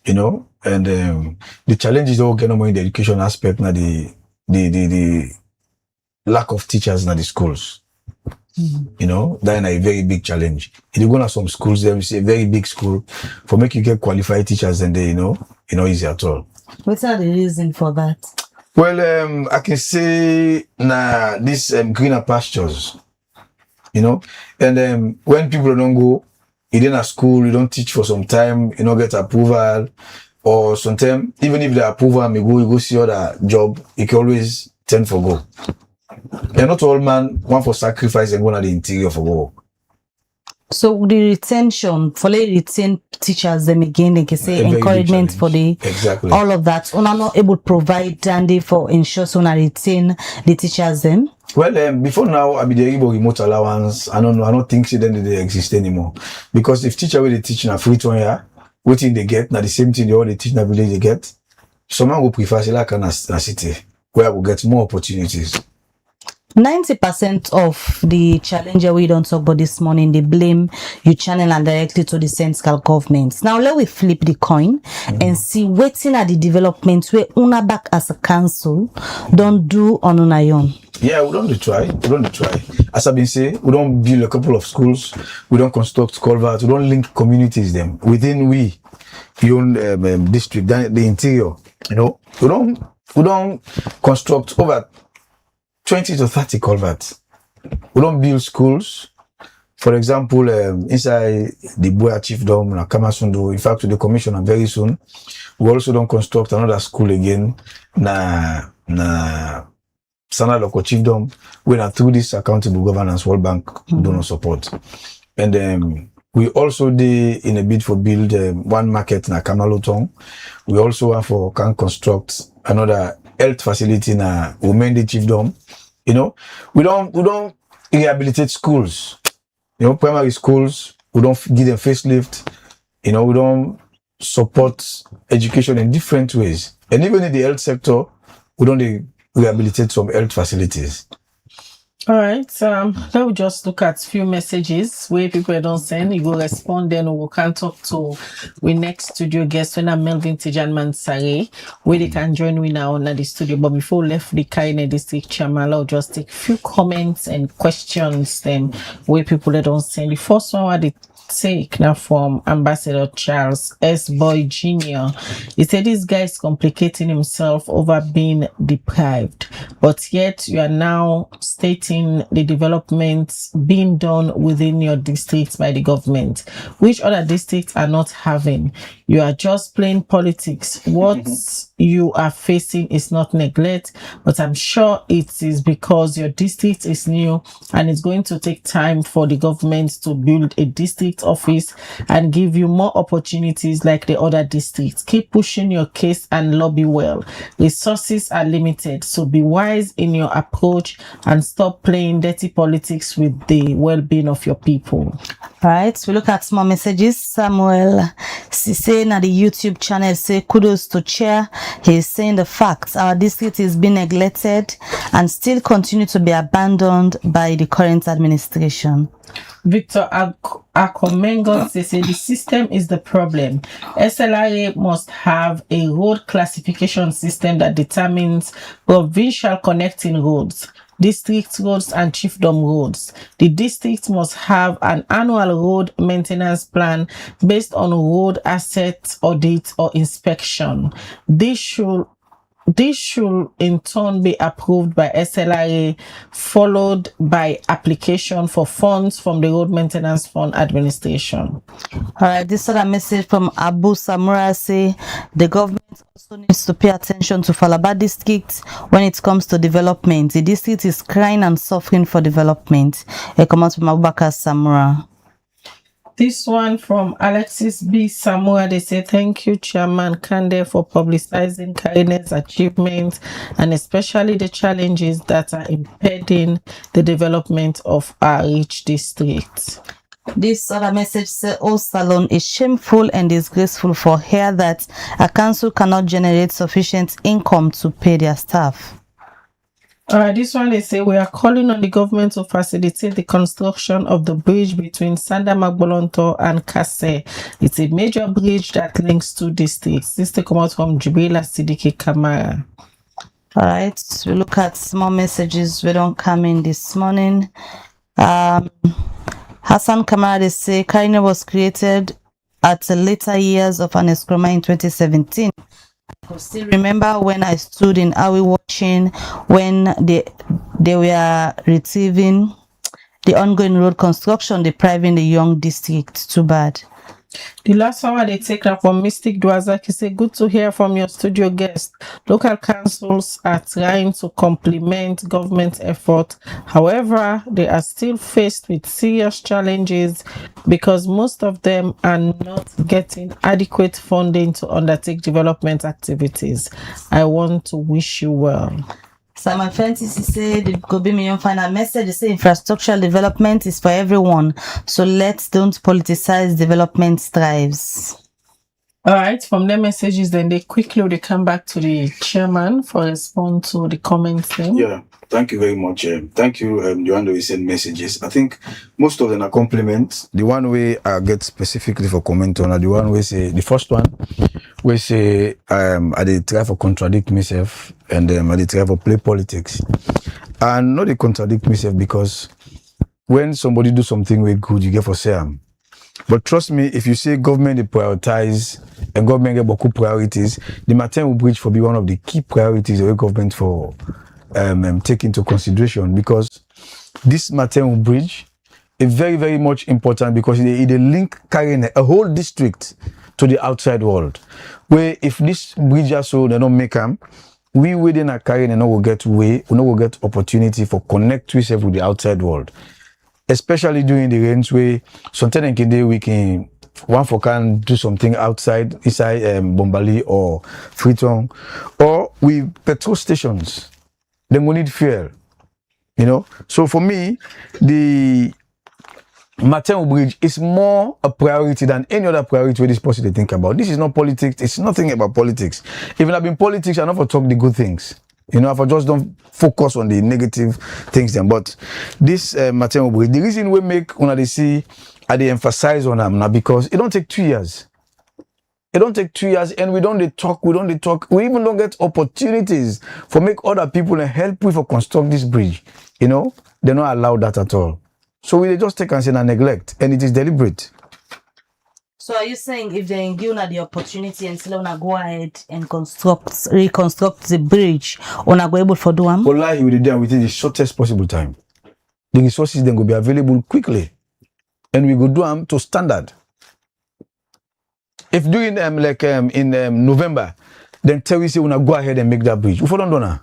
[SPEAKER 7] And the challenges all get more in the education aspect. Now the lack of teachers in the schools. That is a very big challenge. If you go to some schools, there you see a very big school for make you get qualified teachers, and they easy at all.
[SPEAKER 5] What are the reason for that?
[SPEAKER 7] Well, I can say this greener pastures, and when people don't go, you didn't at school, you don't teach for some time, you don't get approval, or sometimes even if the approval may go, you go see other job, you can always tend for go. And not all man want for sacrifice and go to the interior for work.
[SPEAKER 5] So the retention, for the retain teachers, them again, they can say
[SPEAKER 7] A very big
[SPEAKER 5] encouragement for the
[SPEAKER 7] Exactly.
[SPEAKER 5] all of that. Una not able to provide dandy for ensure so na retain the teachers them.
[SPEAKER 7] Well, before now, I be the remote allowance. I don't think they exist anymore. Because if teacher will they teach in a free 1 year, what thing they get, now the same thing they all they teach in a village they get. Someone will prefer like a city where we get more opportunities.
[SPEAKER 5] 90% of the challenge we don't talk about this morning, they blame you channel and directly to the central government. Now let we flip the coin and see waiting at the development where una back as a council don't do on una own.
[SPEAKER 7] Yeah, we don't try. As I've been saying, we don't build a couple of schools. We don't construct culverts. We don't link communities them within we own district, the interior. We don't construct over 20 to 30 culverts. We don't build schools. For example, inside the Buea Chiefdom, Kamasundu, in fact, to the commissioner very soon, we also don't construct another school again. Na Sana Local Chiefdom, when through this accountable governance, World Bank do not support. And we also did in a bid for build one market in Kamalotong. We also can construct another health facility in Umende Chiefdom. We don't rehabilitate schools. Primary schools, we don't give them facelift. We don't support education in different ways. And even in the health sector, we don't rehabilitate some health facilities.
[SPEAKER 4] All right. Let me just look at few messages where people don't send. You go respond, then we can talk to we next studio guest when I'm Melvin Tijan Mansare, where they can join me now on the studio. But before we left the Kaine district chairman, I'll just take few comments and questions then where people that don't send. The first one they take now from Ambassador Charles S. Boy Jr. He said this guy is complicating himself over being deprived, but yet you are now stating the developments being done within your district by the government, which other districts are not having. You are just playing politics. What you are facing is not neglect, but I'm sure it is because your district is new and it's going to take time for the government to build a district office and give you more opportunities like the other districts. Keep pushing your case and lobby well. Resources are limited, so be wise in your approach and stop playing dirty politics with the well-being of your people.
[SPEAKER 5] Right, we look at small messages. Samuel Sise na the YouTube channel say kudos to chair. He is saying the facts. Our district is being neglected and still continue to be abandoned by the current administration.
[SPEAKER 4] Victor Akomengo says the system is the problem. SLRA must have a road classification system that determines provincial connecting roads, district roads and chiefdom roads. The district must have an annual road maintenance plan based on road asset audit or inspection. This should in turn be approved by SLRA, followed by application for funds from the Road Maintenance Fund Administration.
[SPEAKER 5] All right, this other message from Abu Samura say the government also needs to pay attention to Falaba district when it comes to development. The district is crying and suffering for development. A comment from Abubakar Samura.
[SPEAKER 4] This one from Alexis B. Samura. They say, thank you, Chairman Kande, for publicizing Karine's achievements and especially the challenges that are impeding the development of our rich district.
[SPEAKER 5] This other message says, "Oh, Salon is shameful and disgraceful for here that a council cannot generate sufficient income to pay their staff."
[SPEAKER 4] This one they say, we are calling on the government to facilitate the construction of the bridge between Sanda Magbolonto and Kase. It's a major bridge that links two districts. This to come out from Jibrila Sidiki Kamara.
[SPEAKER 5] All right, we look at small messages we don't come in this morning. Hassan Kamara, they say, Karine was created at the later years of an Eskroma in 2017. I could still remember when I stood in Awi watching when they were retrieving the ongoing road construction, depriving the young district. Too bad.
[SPEAKER 4] The last one they take up from Mystic Dwazaki say, good to hear from your studio guest. Local councils are trying to complement government effort. However, they are still faced with serious challenges because most of them are not getting adequate funding to undertake development activities. I want to wish you well.
[SPEAKER 5] Simon Fentis said, "It could be my final message. They say infrastructural development is for everyone, so let's don't politicize development strives."
[SPEAKER 4] All right, from their messages, then they quickly come back to the chairman for response to the comments. Then.
[SPEAKER 7] Yeah, thank you very much. Thank you, the one that we send messages. I think most of them are compliments. The one way I get specifically for comment on, the one we say, the first one, we say, I did try for contradict myself and I did try for play politics. And not they contradict myself because when somebody do something way good, you get for say But trust me, if you say government they prioritize and government get beaucoup priorities, the Matemu Bridge for be one of the key priorities of the government for take into consideration because this Matemu Bridge is very, very much important because it link carrying a whole district to the outside world. Where if this bridge also they don't make them, we within a carrying and will get way, we will get opportunity for connect with the outside world. Especially during the rains where sometimes we can one for can do something outside inside Bombali or Freetown or with petrol stations. Then we need fuel. You know? So for me, the Matemu Bridge is more a priority than any other priority where this person they think about. This is not politics, it's nothing about politics. Even I've been politics, I never talk the good things. You know, if I just don't focus on the negative things then. But this Matemu Bridge, the reason we make when they see I they emphasize on them now because it don't take 2 years. It don't take 2 years and we don't talk. We even don't get opportunities for make other people and help we for construct this bridge. You know, they don't allow that at all. So we just take and say and neglect and it is deliberate.
[SPEAKER 5] So are you saying if they give the opportunity and still wanna go ahead and reconstruct the bridge, wanna go able for do them?
[SPEAKER 7] Wallahi, we did that within the shortest possible time. The resources then will be available quickly, and we go do them to standard. If doing in November, then tell we say wanna go ahead and make that bridge. We don't do that.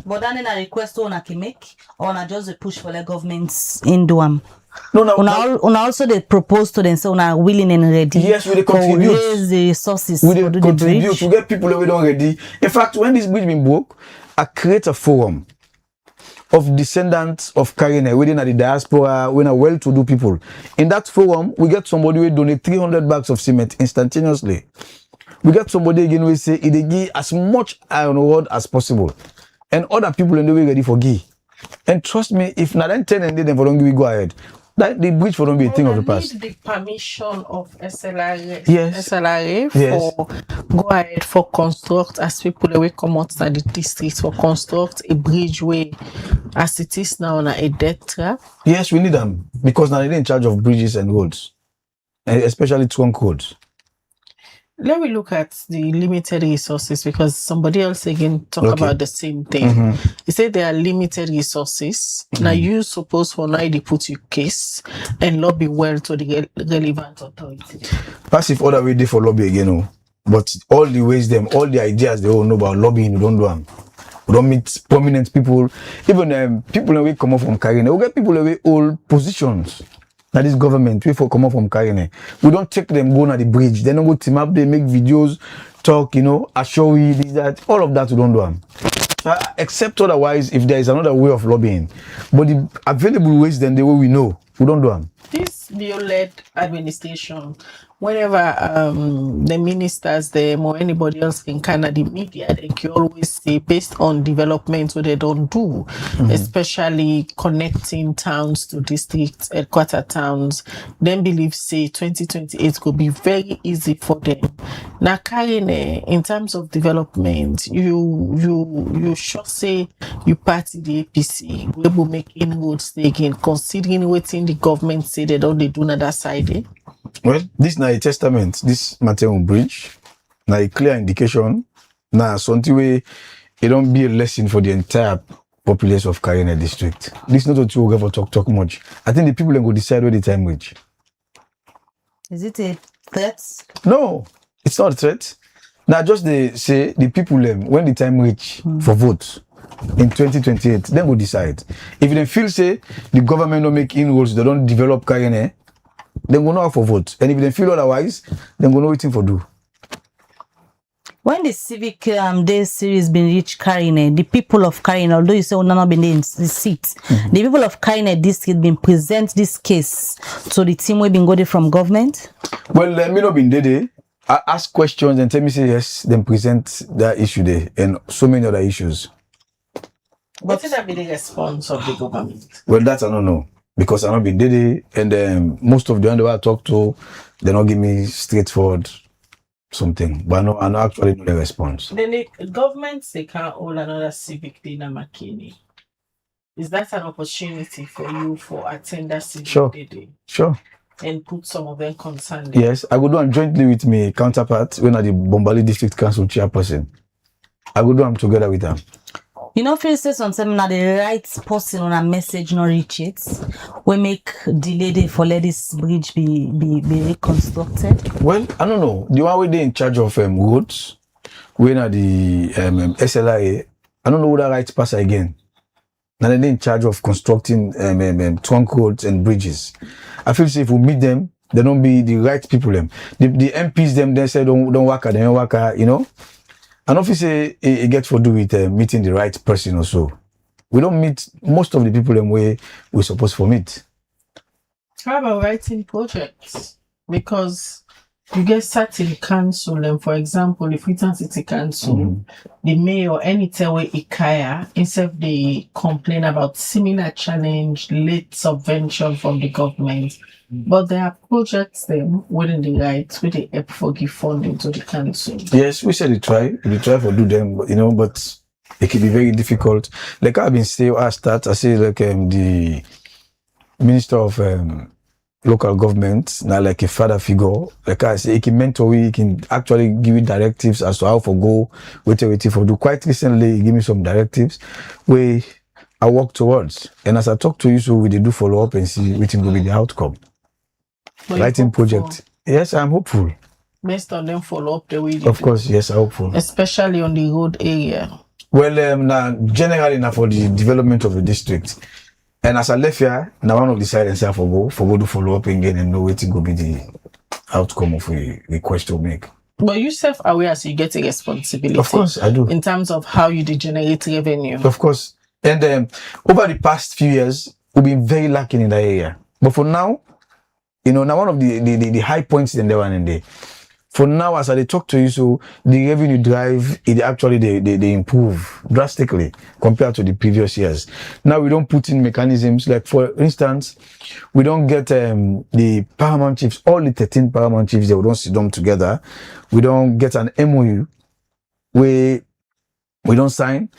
[SPEAKER 5] But then a request wanna make or wanna just push for the governments in Duam.
[SPEAKER 7] No,
[SPEAKER 5] also they propose to them so una willing and ready.
[SPEAKER 7] Yes, we contribute.
[SPEAKER 5] Raise the resources
[SPEAKER 7] we
[SPEAKER 5] to do the bridge.
[SPEAKER 7] To get people who don't ready. In fact, when this bridge been broke, I create a forum of descendants of Karine within the diaspora, when a well-to-do people. In that forum, we get somebody who donate 300 bags of cement instantaneously. We get somebody again who say it give as much iron ore as possible, and other people in the way ready for give. And trust me, if not then 10 and then for don't give we go ahead. That the bridge for don't be a thing of the past.
[SPEAKER 4] Need the permission of SLRA.
[SPEAKER 7] Yes.
[SPEAKER 4] SLRA for go ahead for construct as people away come outside the district for construct a bridge way as it is now on a death trap.
[SPEAKER 7] Yes, we need them because now they're in charge of bridges and roads, especially trunk roads.
[SPEAKER 4] Let me look at the limited resources because somebody else again talk about the same thing. They say there are limited resources. Now you suppose for now they put your case and lobby well to the relevant authority.
[SPEAKER 7] Passive order we did for lobby again, but all the ways them, all the ideas they all know about lobbying, we don't do them. We don't meet prominent people, even people away come up from Karine. We get people away old positions. Now this government, we for come up from Karine. We don't take them go on the bridge. They don't go team up, they make videos, talk, assure we this, that. All of that we don't do them. Except otherwise, if there is another way of lobbying. But the available ways, then the way we know, we don't do them.
[SPEAKER 4] This new-led administration, whenever the ministers them or anybody else in Canada, the media, they can always say based on developments what they don't do, especially connecting towns to districts, headquarter towns, then believe say 2028 could be very easy for them. Now, Karine, in terms of development, you should say you party the APC, we will make inroads again, considering what in the government say they don't they do on that side. Eh?
[SPEAKER 7] Well, this na a testament, this Mateo Bridge, na a clear indication, na something way it don't be a lesson for the entire populace of Karine district. This not what you ever talk much. I think the people then go decide where the time reach.
[SPEAKER 5] Is it a threat?
[SPEAKER 7] No, it's not a threat. Now just they say the people when the time reach for vote in 2028, then go decide. If they feel say the government don't make inroads, they don't develop Karine, then go know for vote. And if they feel otherwise, then go know waiting for do.
[SPEAKER 5] When the civic day series been reached Karine, the people of Karine, although you say we not been in the seat, the people of Karine district been present this case to the team we been got it from government.
[SPEAKER 7] Well, me not been there. I ask questions and tell me say yes, then present that issue there and so many other issues.
[SPEAKER 4] What is that be the response of the government?
[SPEAKER 7] Well, that I don't know because I not been there and most of the one I talk to, they not give me straightforward something, but I don't actually know the response.
[SPEAKER 4] Then the government they can't hold another civic day in Makini. Is that an opportunity for you for attend that civic day?
[SPEAKER 7] Sure.
[SPEAKER 4] And put some of them concerned.
[SPEAKER 7] Yes, I would do them jointly with my counterpart when at the Bombali District Council chairperson. I would do them together with them.
[SPEAKER 5] You know, feel say something na the right person on a message not reach it. We make delay day for let this bridge be reconstructed.
[SPEAKER 7] Well, I don't know. The one way they in charge of roads, when at the SLIA, I don't know who that right pass again. Now they're in charge of constructing trunk roads and bridges. I feel say if we meet them, they don't be the right people. The MPs them they say don't work at them work at, And obviously it gets for do with meeting the right person or so. We don't meet most of the people them way we're supposed to meet.
[SPEAKER 4] How about writing projects? Because you get sat in council, and for example, if Freetown City Council, the mayor, anytime where Ikaya, instead they complain about similar challenge, late subvention from the government, but there are projects them within the rights with the help for give funding to the council.
[SPEAKER 7] Yes, we said we try for do them, but it can be very difficult. Like I've been saying, I say like the minister of local government, now like a father figure, like I say, he can mentor you, he can actually give you directives as to how for go, waiting for do. Quite recently, he gave me some directives where I work towards. And as I talk to you, so we do follow up and see which will be the outcome. Writing project. Yes, I'm hopeful.
[SPEAKER 4] Based on them follow up the way.
[SPEAKER 7] Of course, yes, I'm hopeful.
[SPEAKER 4] Especially on the road area.
[SPEAKER 7] Well, now generally now for the development of the district. And as I left here, now one of the silence here for go to follow up again and know what it will be the outcome of a request to make.
[SPEAKER 4] But you self-aware so you get a responsibility.
[SPEAKER 7] Of course, I do.
[SPEAKER 4] In terms of how you generate revenue.
[SPEAKER 7] Of course. And over the past few years, we've been very lacking in that area. But for now, now one of the high points in there one in there. For now, as I talk to you, so the revenue drive, they improve drastically compared to the previous years. Now we don't put in mechanisms like, for instance, we don't get the paramount chiefs, all the 13 paramount chiefs, they don't sit them together. We don't get an MOU. We don't sign,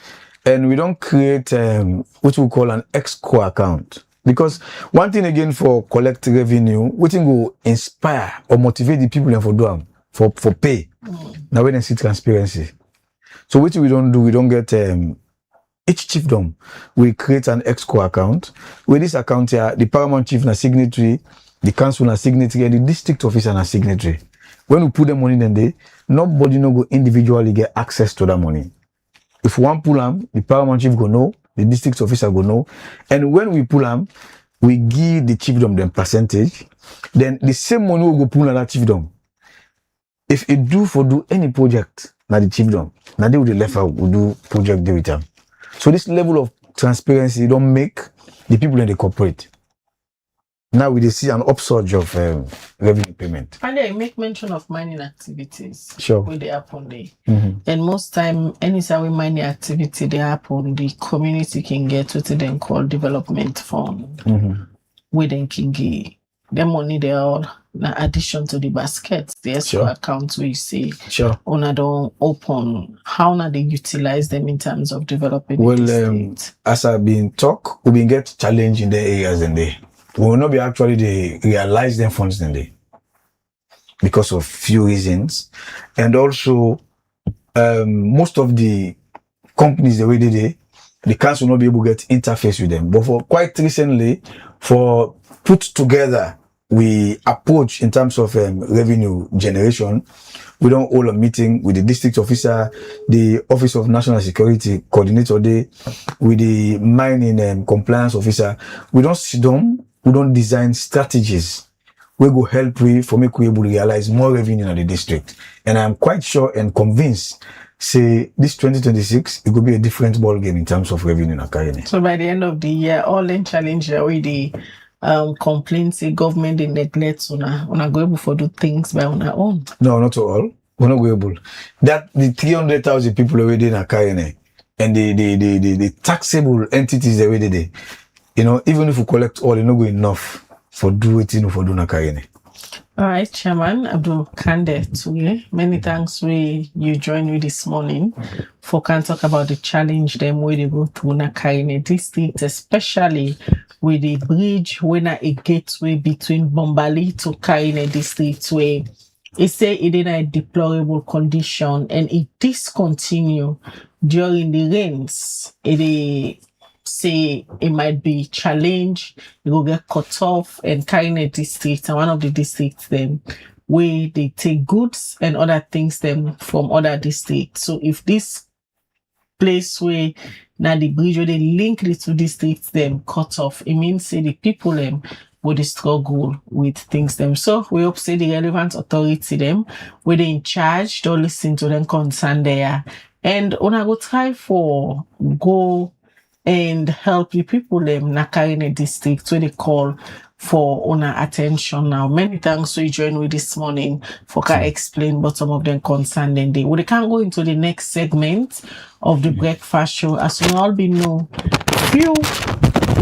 [SPEAKER 7] and we don't create what we call an escrow account. Because one thing again for collect revenue, we think will inspire or motivate the people and for do them. For pay. Now when they see transparency. So what we don't do, we don't get each chiefdom. We create an escrow account. With this account here, the paramount chief na signatory, the council na signatory, and the district officer na signatory. When we put the money in there, nobody no go individually get access to that money. If one pull them, the paramount chief go know, the district officer go know. And when we pull them, we give the chiefdom them percentage, then the same money will go pull on that chiefdom. If it do any project, now the chiefdom, now they will the left out will do project they return. So this level of transparency don't make the people in the corporate. Now we see an upsurge of revenue payment.
[SPEAKER 4] And they make mention of mining activities.
[SPEAKER 7] Sure.
[SPEAKER 4] Where they happen there. And most time, anytime mining activity they happen, the community can get what they call development fund. Where they can get the money they all in addition to the baskets, the escrow accounts we see.
[SPEAKER 7] Sure.
[SPEAKER 4] Una don't open. How now they utilize them in terms of developing the state?
[SPEAKER 7] As I've been talk, we've been get challenged in the areas and they. We will not be actually they realize them funds in there because of few reasons, and also most of the companies the way the council will not be able to get interface with them. But for quite recently, for put together we approach in terms of revenue generation, we don't hold a meeting with the district officer, the Office of National Security Coordinator, with the mining compliance officer. We don't sit down. We don't design strategies. We go help for make we able to realize more revenue in the district. And I'm quite sure and convinced, say this 2026, it could be a different ball game in terms of revenue in Akarene.
[SPEAKER 4] So by the end of the year, all in challenge already complaints the government they neglect una go able for do things by our own.
[SPEAKER 7] No, not all. We're not able. That the 300,000 people already in Akarene and the taxable entities already there. You know, even if we collect all, it's not good enough for do it for do Akarene.
[SPEAKER 4] All right, Chairman Abdul Kande Tuye. Many thanks you joined me this morning for can talk about the challenge them where they go to Akarene district, especially with the bridge when a gateway between Bombali to Akarene district where it say it in a deplorable condition and it discontinue during the rains. It say it might be challenged, it will get cut off, and Akarene district and one of the districts them where they take goods and other things them from other districts. So if this place where now the bridge where they link the two districts them cut off, it means say the people them would struggle with things them. So we hope say the relevant authority them where they in charge, don't listen to them concern there. And una go try for go and help the people in Akarene district where they call for owner attention now. Many thanks for you join with this morning for can explain but some of them concern then they. We can go into the next segment of the breakfast show. As you all be know, few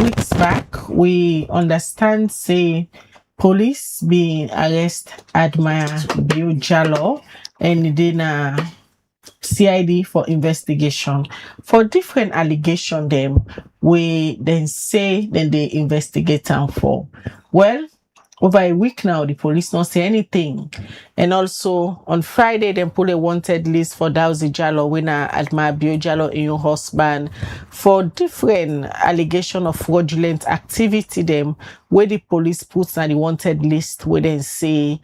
[SPEAKER 4] weeks back we understand say police being arrest Admire Bio Jallow and then CID for investigation for different allegation them we then say then they investigate them for. Well, over a week now the police not say anything, and also on Friday they pull a wanted list for Dawsey Jallow winner Admire Bio Jallow in your husband for different allegation of fraudulent activity them where the police puts on the wanted list where they say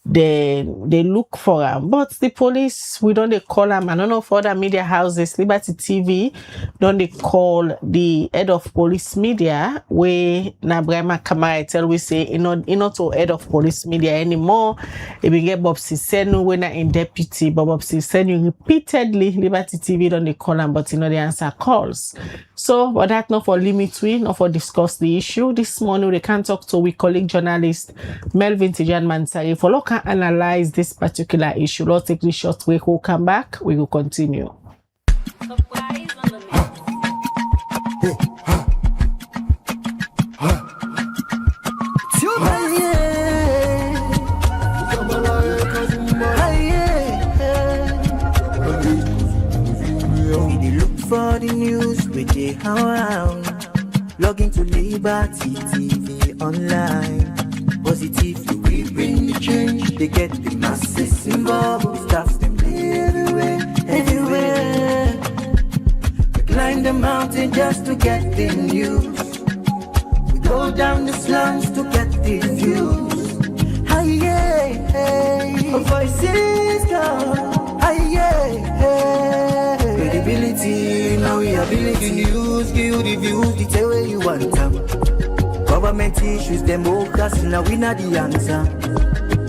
[SPEAKER 4] they look for them, but the police we don't they call them. I don't know for other media houses, Liberty TV don't they call the head of police media where Nabrahima Kamara tell we say he not to head of police media anymore. If we get Bob Sisenu when in deputy, but Bob Sisenu repeatedly Liberty TV don't they call them, but they answer calls. So but that not for limit we not for discuss the issue. This morning we can talk to we colleague journalist Melvin Tijan Mansari for local analyze this particular issue. Let's take this short break. We'll come back. We will continue.
[SPEAKER 3] For the news we get around, log into Liberty TV online. Positively we bring the change. They get the masses involved. Stuff them everywhere. We climb the mountain just to get the news. We go down the slums to get the views. Hi, yeah, hey. Our voices go. Hi, yeah, hey. Credibility, now we ability. News, give you the views, the tell where you want them. Government Government issues, democracy, now we not the answer.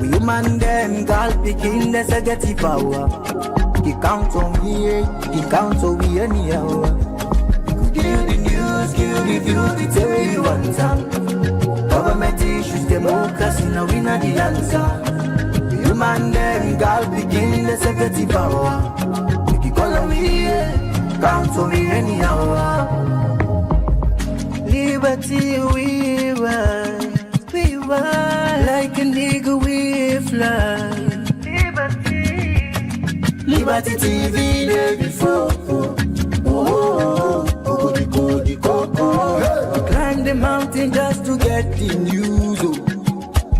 [SPEAKER 3] We human them, girl picking, there's a get the power. He count on me, he count on me anyhow. Give the news, give the views, the tell you one time. Government issues, democracy, now we not the answer. We human them, girl picking, there's a get the power. He call on me, count on me anyhow. Liberty we ride, like a nigga we fly. Liberty TV day before. We climb the mountain just to get the news.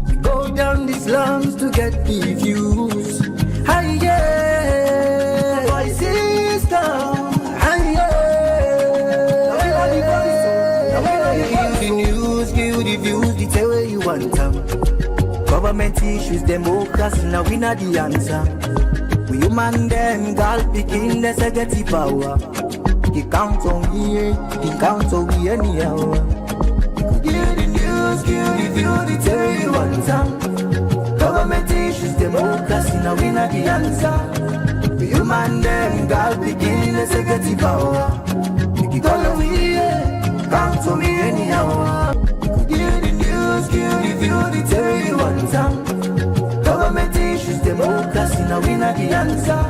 [SPEAKER 3] We go down the slums to get the views. Hi yeah, voices down. Hi yeah, give the news, give the views, the tell where you want them. Government issues, democracy, now we not the answer. We human them, girl picking, there's a get the power. He count on me, he count on me anyhow. Give the news, give the views, the tell you one time. Government issues, democracy, now we not the answer. We human them, girl picking, there's a get the power. He call on me, count on me anyhow. Give the news, give the views, the tell you one time. Government issues, democracy, now we not the answer.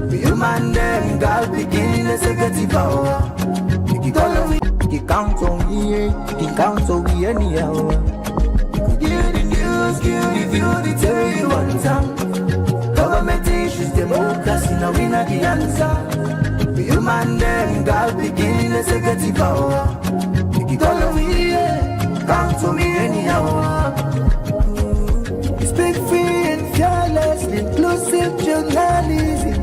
[SPEAKER 3] We human them, girl begin, let's get the power. He call on me, he count on me, he count on me anyhow. Give the news, give the views, the tell you one time. Government issues, democracy, now we not the answer. We human them, girl begin, let's get the power. He call on me, count on me anyhow. Speak free and fearless, inclusive journalism.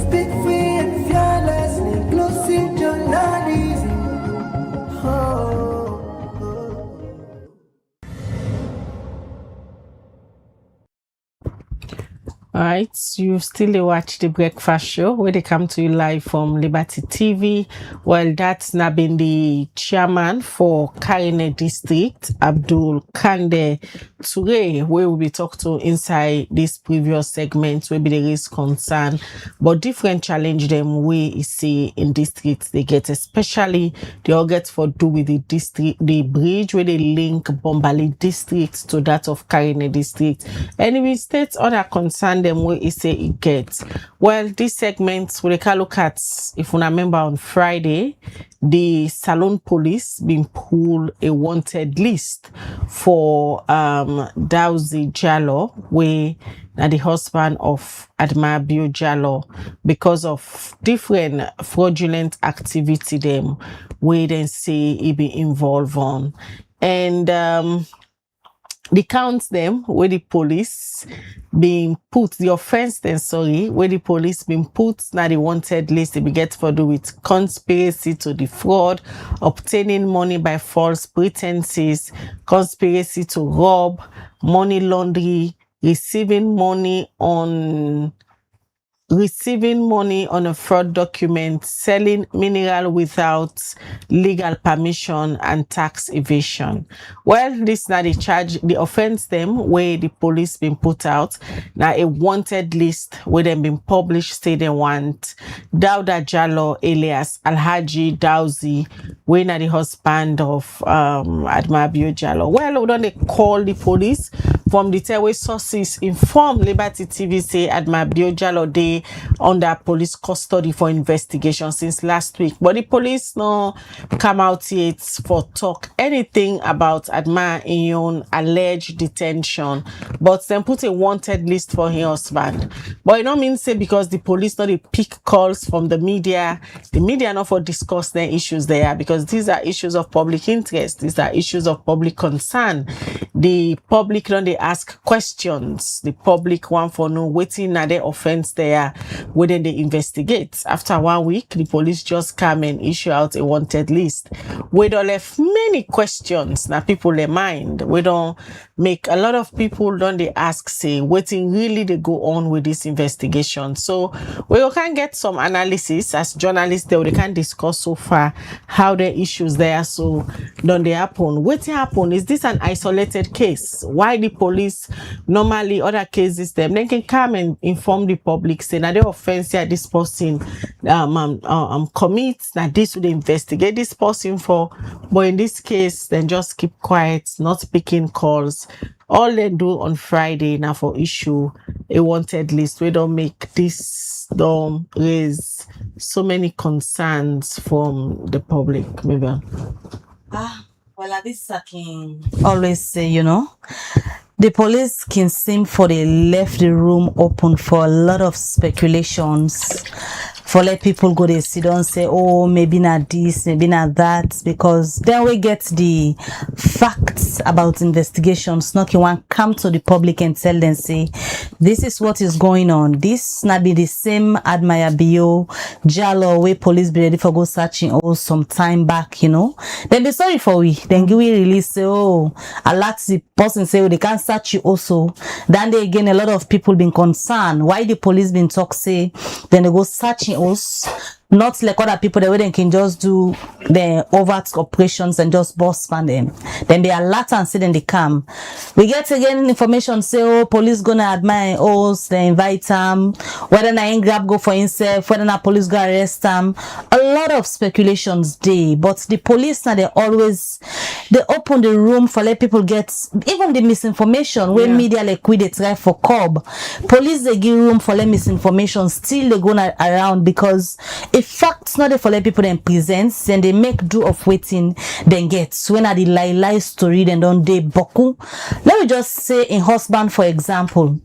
[SPEAKER 3] Speak free and fearless, inclusive journalism.
[SPEAKER 4] Alright, you still watch the Breakfast Show where they come to you live from Liberty TV. Well, that's now been the chairman for Karine District, Abdul Kande Toure, where we'll be talked to inside this previous segment where there is concern, but different challenge them we see in districts they get, especially they all get for do with the district, the bridge where they link Bombali District to that of Karine District. Anyway, states other concern them where it say it gets. Well, this segment we can look at, if you remember on Friday, the Salon police been pulled a wanted list for Dawzi Jallow, where the husband of Adma Bio Jallow, because of different fraudulent activity them where they say he be involved on. And the counts them where the police being put, the offense then, sorry, where the police being put now the wanted list, they be get for do with conspiracy to defraud, obtaining money by false pretenses, conspiracy to rob, money laundering, receiving money on a fraud document, selling mineral without legal permission, and tax evasion. Well, this now the charge, the offense them where the police been put out. Now a wanted list where them been published, say they want Dawda Jallow alias Alhaji Dawzi, where now the husband of Adma Bio Jallow. Well, we don't call the police from the Terway sources inform Liberty TV say Adma Bio Jallow they under police custody for investigation since last week, but the police no come out yet for talk anything about Adma Iyon alleged detention, but then put a wanted list for her husband. But it don't mean say because the police not pick calls from the media not for discuss their issues there, because these are issues of public interest, these are issues of public concern. the public don't they ask questions. The public want for know waiting na their offense there, whether they investigate. After 1 week, the police just come and issue out a wanted list. We don't left many questions now people their mind. We don't make a lot of people don't they ask say waiting really they go on with this investigation. So we can get some analysis as journalists they can discuss so far how the issues there so don't they happen. What happen? Is this an isolated case? Why the police normally other cases them they can come and inform the public say now the offense here this person commit now this would investigate this person for, but in this case then just keep quiet, not picking calls. All they do on Friday now for issue a wanted list. We don't make this, don't raise so many concerns from the public. Maybe.
[SPEAKER 5] Well, at this I can always say, you know, the police can seem for they left the room open for a lot of speculations. For let people go they sit down and say, oh, maybe not this, maybe not that, because then we get the facts about investigations. Not you want come to the public and tell them, say, this is what is going on. This not be the same Admire Bio, Jalo, where police be ready for go searching all some time back, you know. Then be sorry for we. Then we release, say, oh, a lot the person say, oh, they can't search you also. Then they again, a lot of people been concerned. Why the police been talk, say, then they go searching us, not like other people that they can just do the overt operations and just boss fan them. Then they alert and say then they come. We get again information say, oh, police gonna admire us, they invite them, whether na grab go for himself, whether na police go arrest them. A lot of speculations day, but the police now they open the room for let people get even the misinformation when media like we they try for curb. Police they give room for let misinformation still they go around because if facts not for let people then present, then they make do of waiting then get. So when are the lie story then don't they boku. Let me just say in husband for example.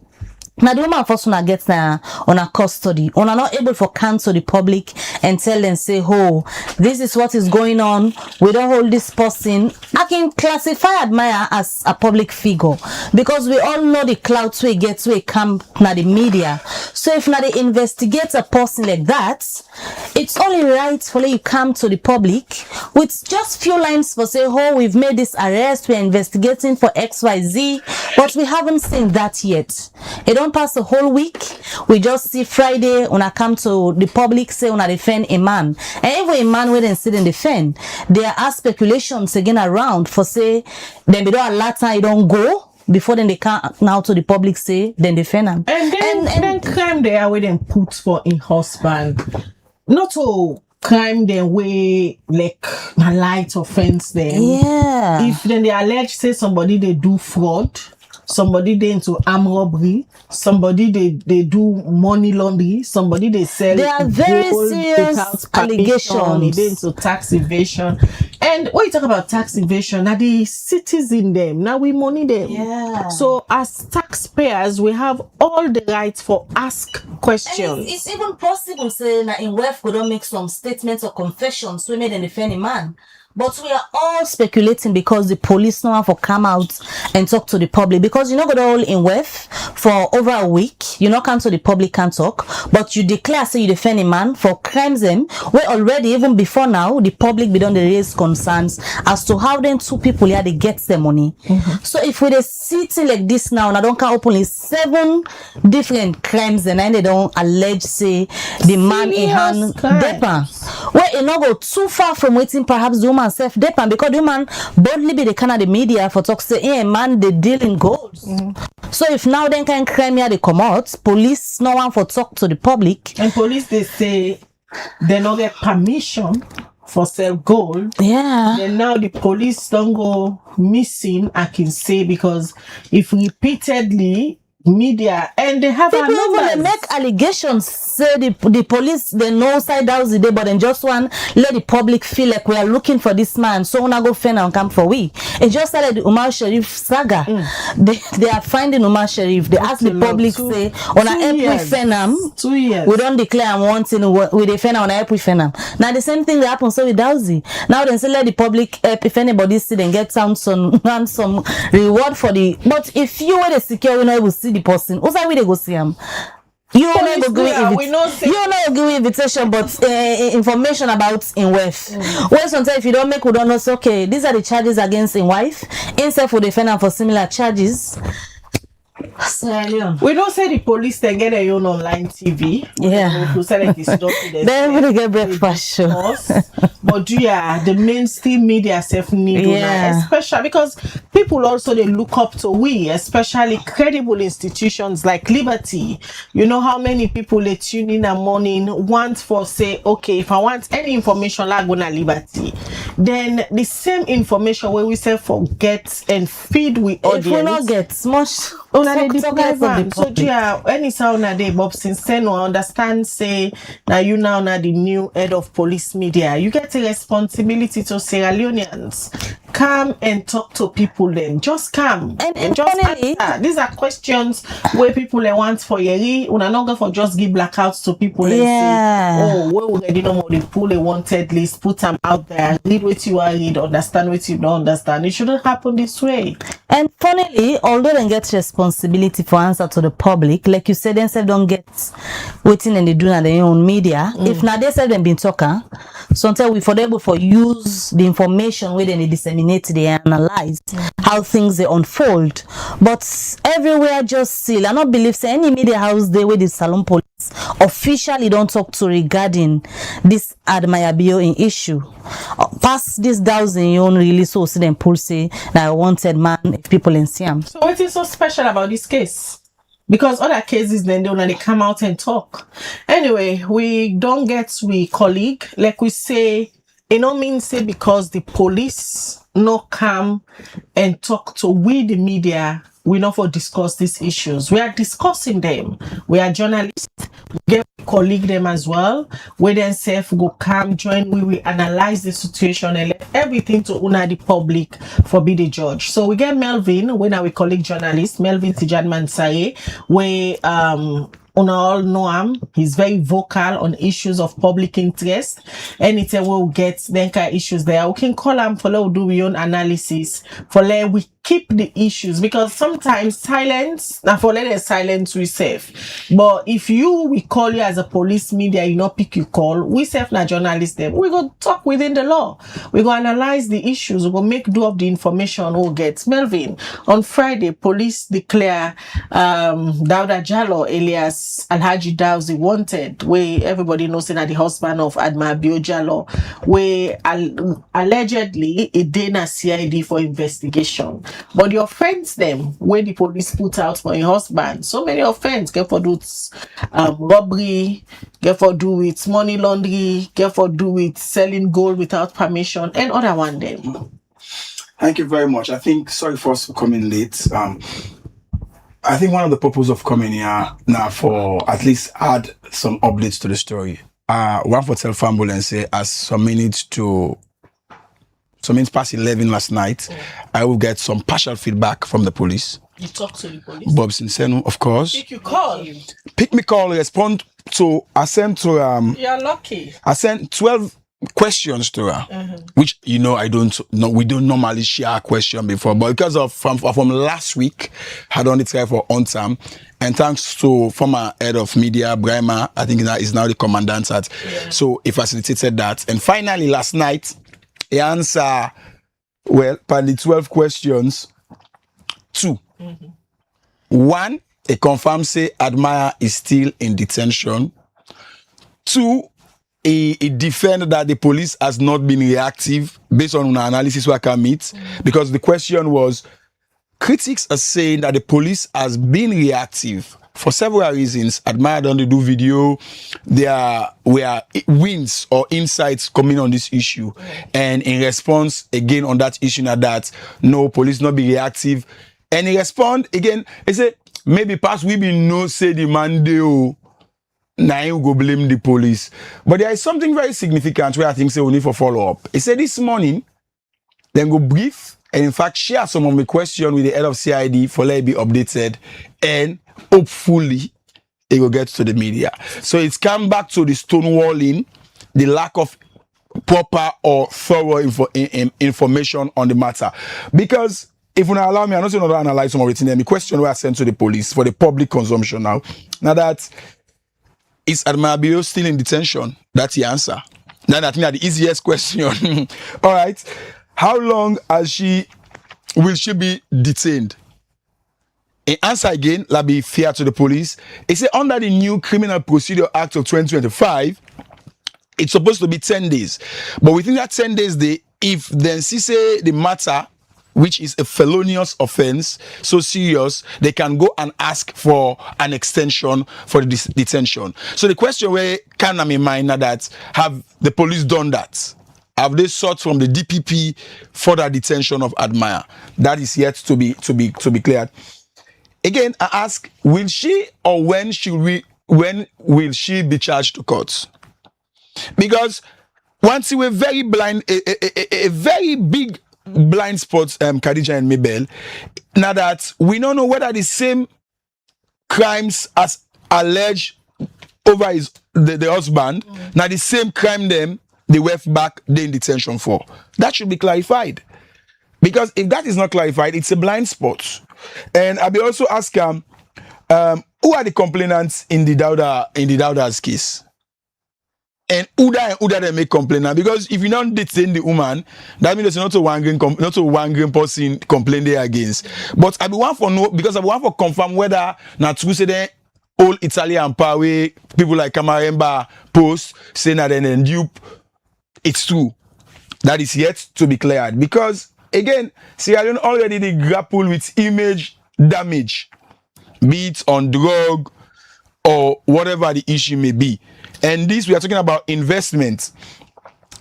[SPEAKER 5] Now the woman first one gets on a custody, on are not able for cancel the public and tell them say, oh, this is what is going on. We don't hold this person. I can classify Admire as a public figure because we all know the clouds we get to come now the media. So if now they investigate a person like that, it's only right for you come to the public with just few lines for say, oh, we've made this arrest, we're investigating for XYZ, but we haven't seen that yet. It don't pass a whole week. We just see Friday when I come to the public say when I defend a man. And every man when they sit and defend, there are speculations again around for say then we don't alert time, you don't go. Before then they come now to the public say then defend them.
[SPEAKER 4] And then crime they are where them put for in husband. Not all crime them way like a light offense them.
[SPEAKER 5] Yeah.
[SPEAKER 4] If then they allege say somebody they do fraud, somebody they into armed robbery, somebody they do money laundering, somebody they sell.
[SPEAKER 5] They are very
[SPEAKER 4] gold
[SPEAKER 5] serious allegations.
[SPEAKER 4] They into tax evasion. And when you talk about tax evasion, now the citizen them, now we money them.
[SPEAKER 5] Yeah.
[SPEAKER 4] So as taxpayers, we have all the rights for ask questions.
[SPEAKER 5] And it's even possible say that in WEF we don't make some statements or confessions we made in defend a man. But we are all speculating because the police now have to come out and talk to the public. Because you know, got all in WEF for over a week. You not come to the public, can't talk. But you declare, say you defend a man for crimes them. Where already, even before now, the public be done the raise concerns as to how then two people here they get their money. So if we sitting like this now, and I don't can openly 7 different crimes and then they don't allege say the man in hand depa. Where it not go too far from waiting perhaps the woman self depend because the woman boldly be the kind of the media for talk say hey man they deal in gold. So if now then can crime here they come out, police no one for talk to the public.
[SPEAKER 4] And police they say they don't get permission for sell gold.
[SPEAKER 5] Yeah.
[SPEAKER 4] Then now the police don't go missing, I can say, because if repeatedly media, and they have our
[SPEAKER 5] People even
[SPEAKER 4] numbers.
[SPEAKER 5] they make allegations, say the police they know side house the day, but then just want let the public feel like we are looking for this man, so when I go find and come for we. It just like the Umar Sharif saga. They are finding Umar Sharif. They ask the public say on a help with Fenam.
[SPEAKER 4] 2 years.
[SPEAKER 5] We don't declare and wanting with the Fenam on a help with Fenam. Now the same thing that happens so with Dowsy. Now they say let the public help if anybody see then get some reward for the. But if you were the secure, we not able to see the person. Also, we they go see him. You not go give invitation, but information about in wife. When sometimes if you don't make, we don't know. So, okay, these are the charges against in wife. Instead for defend for similar charges.
[SPEAKER 4] We don't say the police they get their own online TV.
[SPEAKER 5] Yeah.
[SPEAKER 4] We say like it's documented.
[SPEAKER 5] Then we get breakfast show.
[SPEAKER 4] But the mainstream media self need
[SPEAKER 5] Yeah.
[SPEAKER 4] especially because people also they look up to we, especially credible institutions like Liberty. You know how many people they tune in a morning want for say, okay, if I want any information like go na Liberty, then the same information where we say forget and feed with audience.
[SPEAKER 5] If we not get much.
[SPEAKER 4] So any sound na day Bob since then we understand say now you now the new head of police media. You get a responsibility to Sierra Leoneans. Come and talk to people then. Just come and just
[SPEAKER 5] finally,
[SPEAKER 4] answer. These are questions where people they want for yeri. Una not go for just give blackouts to people and say, oh, we already know they pull a wanted list, put them out there, read what you are read, understand what you don't understand. It shouldn't happen this way.
[SPEAKER 5] And funnily, although they get responsibility for answer to the public, like you said, they say don't get waiting and they do on their own media. If now they said them been talking, sometimes we for able for use the information where they disseminate, they analyze how things they unfold. But everywhere just still, I not believe say any media house they with the Salon police officially don't talk to regarding this Admayabio in issue. Past this thousand you only really so see them pull say that I wanted man if people in Siam.
[SPEAKER 4] So what is so special about this case? Because other cases then they come out and talk. Anyway, we don't get we colleague, like we say, it don't mean say because the police not come and talk to we the media, we not for discuss these issues. We are discussing them. We are journalists. We get colleague them as well. We then say go come join. We will analyze the situation and let everything to una the public for be the judge. So we get Melvin, when our colleague journalist Melvin Tijan Mansaye, we una all know him. He's very vocal on issues of public interest. Anytime we'll get then kind of issues there, we can call him for let do we own analysis for let we keep the issues, because sometimes silence now for let the silence we safe. But if we call you as a police media, you not pick your call, we safe na journalists them. We go talk within the law. We go analyze the issues. We go make do of the information we'll get. Melvin, on Friday, police declare Dauda Jallow alias Alhaji Dawsy wanted, where everybody knows that the husband of Admayabio Jallow, where allegedly a Dana CID for investigation. But your friends them, where the police put out for your husband, so many offense, get for do robbery, get for do with money laundering, get for do with selling gold without permission, and other one them.
[SPEAKER 2] Thank you very much. I think, sorry for us coming late. I think one of the purpose of coming here now for at least add some updates to the story. One for tell Famble and say as some minutes past 11 last night, I will get some partial feedback from the police.
[SPEAKER 4] You talk to the police?
[SPEAKER 2] Bob Sinsenu, of course.
[SPEAKER 4] Pick you call.
[SPEAKER 2] Pick me call, respond to, I sent to,
[SPEAKER 4] You're lucky.
[SPEAKER 2] I sent 12 questions to her, which, you know, we don't normally share a question before, but because of, from last week, I had only tried for on time. And thanks to former head of media, Brahma, I think that is now the commandant at. Yeah. So he facilitated that. And finally, last night, he answered, well, probably 12 questions, 2. One, he confirmed say Admire is still in detention. 2, he defended that the police has not been reactive based on an analysis we can meet, because the question was, critics are saying that the police has been reactive for several reasons. Admire don't do video. There were wins or insights coming on this issue. And in response, again, on that issue, that no, police not be reactive. And he respond again, he said, maybe past we be no say the Monday oh, now you go blame the police. But there is something very significant where I think say we need for follow up. He said this morning, then go brief and in fact share some of my question with the head of CID for let it be updated and hopefully it will get to the media. So it's come back to the stonewalling, the lack of proper or thorough information on the matter. Because if you allow me, I'm not going to analyze some of it in the question where I sent to the police for the public consumption now. Now that is Admiral Bio still in detention? That's the answer. Now that the easiest question. All right. How long will she be detained? In answer again, let be fair to the police. It said under the new Criminal Procedure Act of 2025, it's supposed to be 10 days. But within that 10 days, if then she say the matter, which is a felonious offense, so serious, they can go and ask for an extension for the detention. So the question where can I mind now that have the police done that? Have they sought from the DPP further detention of Admire? That is yet to be cleared. Again, I ask, will she or when will she be charged to court? Because once you were very blind, a very big blind spots, Khadija and Mabel, now that we don't know whether the same crimes as alleged over the husband, now the same crime them, they were back they in detention for. That should be clarified. Because if that is not clarified, it's a blind spot. And I'll be also ask who are the complainants in the Dauda's case? And who they make complaint? Because if you don't detain the woman, that means there's not a one green person complain there against. But I be one for no, because I be one for confirm whether na true say the old Italian power people like Camaremba post saying that then dupe. It's true. That is yet to be cleared. Because again, Sierra Leone already they grapple with image damage, be it on drug or whatever the issue may be. And this, we are talking about investment.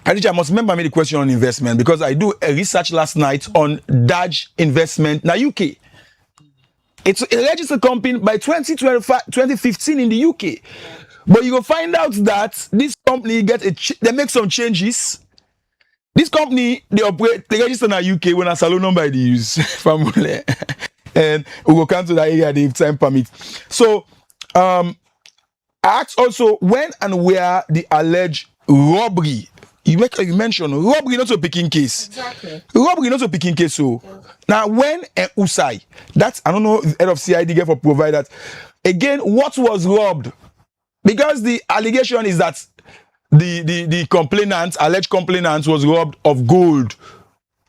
[SPEAKER 2] I must remember me the question on investment because I do a research last night on Daj Investment in the UK. It's a registered company by 2015 in the UK. But you will find out that this company they make some changes. This company, they register in the UK when a salon number they use. And we will come to that area, they have time permit. So, I asked also when and where the alleged robbery. You mention robbery not a picking case. Exactly. Robbery not a picking case. So now when Usai, that's I don't know if head of CID get for provide that. Again, what was robbed? Because the allegation is that the complainant, alleged complainant, was robbed of gold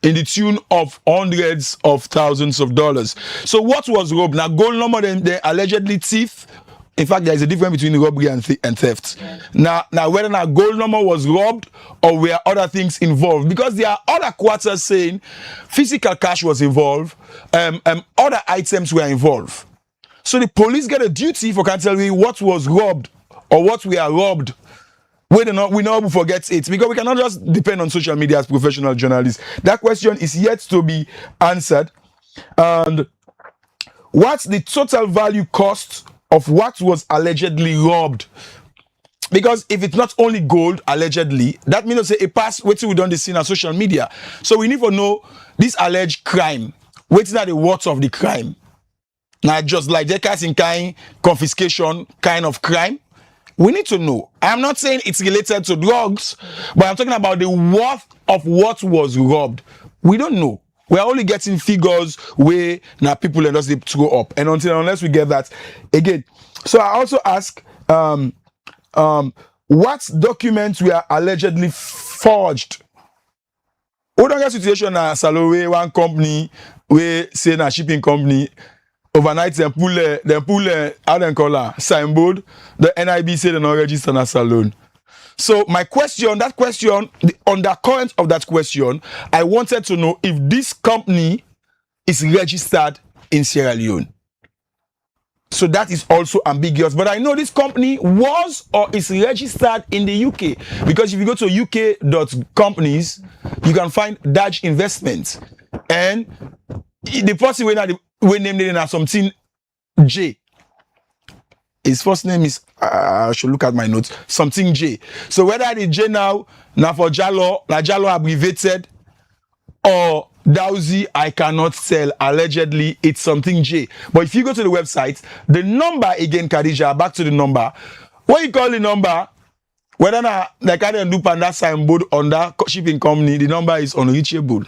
[SPEAKER 2] in the tune of hundreds of thousands of dollars. So what was robbed? Now gold number they allegedly thief. In fact, there is a difference between robbery and theft. Yeah. Now, whether or gold number was robbed or were other things involved, because there are other quarters saying physical cash was involved, other items were involved. So the police get a duty for can tell me what was robbed or what we are robbed. We not forget it because we cannot just depend on social media as professional journalists. That question is yet to be answered. And what's the total value cost of what was allegedly robbed? Because if it's not only gold, allegedly, that means say a past what we don't see on social media. So we need to know this alleged crime. What's not the worth of the crime? Now, just like the in kind confiscation kind of crime, we need to know. I'm not saying it's related to drugs, but I'm talking about the worth of what was robbed. We don't know. We're only getting figures where now people let us throw up. And unless we get that again. So I also ask what documents were allegedly forged. We don't get situation na Salowe, one company, we say na shipping company, overnight they pull how they call her signboard. The NIB say they not register na salon. So my question, the undercurrent of that question, I wanted to know if this company is registered in Sierra Leone. So that is also ambiguous. But I know this company was or is registered in the UK. Because if you go to uk.companies, you can find Daj Investments. And the person we named it as something J. His first name is, I should look at my notes, something J. So whether the J now for Jalo, Jalo abbreviated, or Dowsy, I cannot tell. Allegedly, it's something J. But if you go to the website, the number again, Khadija, back to the number. What you call the number? Whether like I didn't do Panda signboard on that shipping company, the number is unreachable.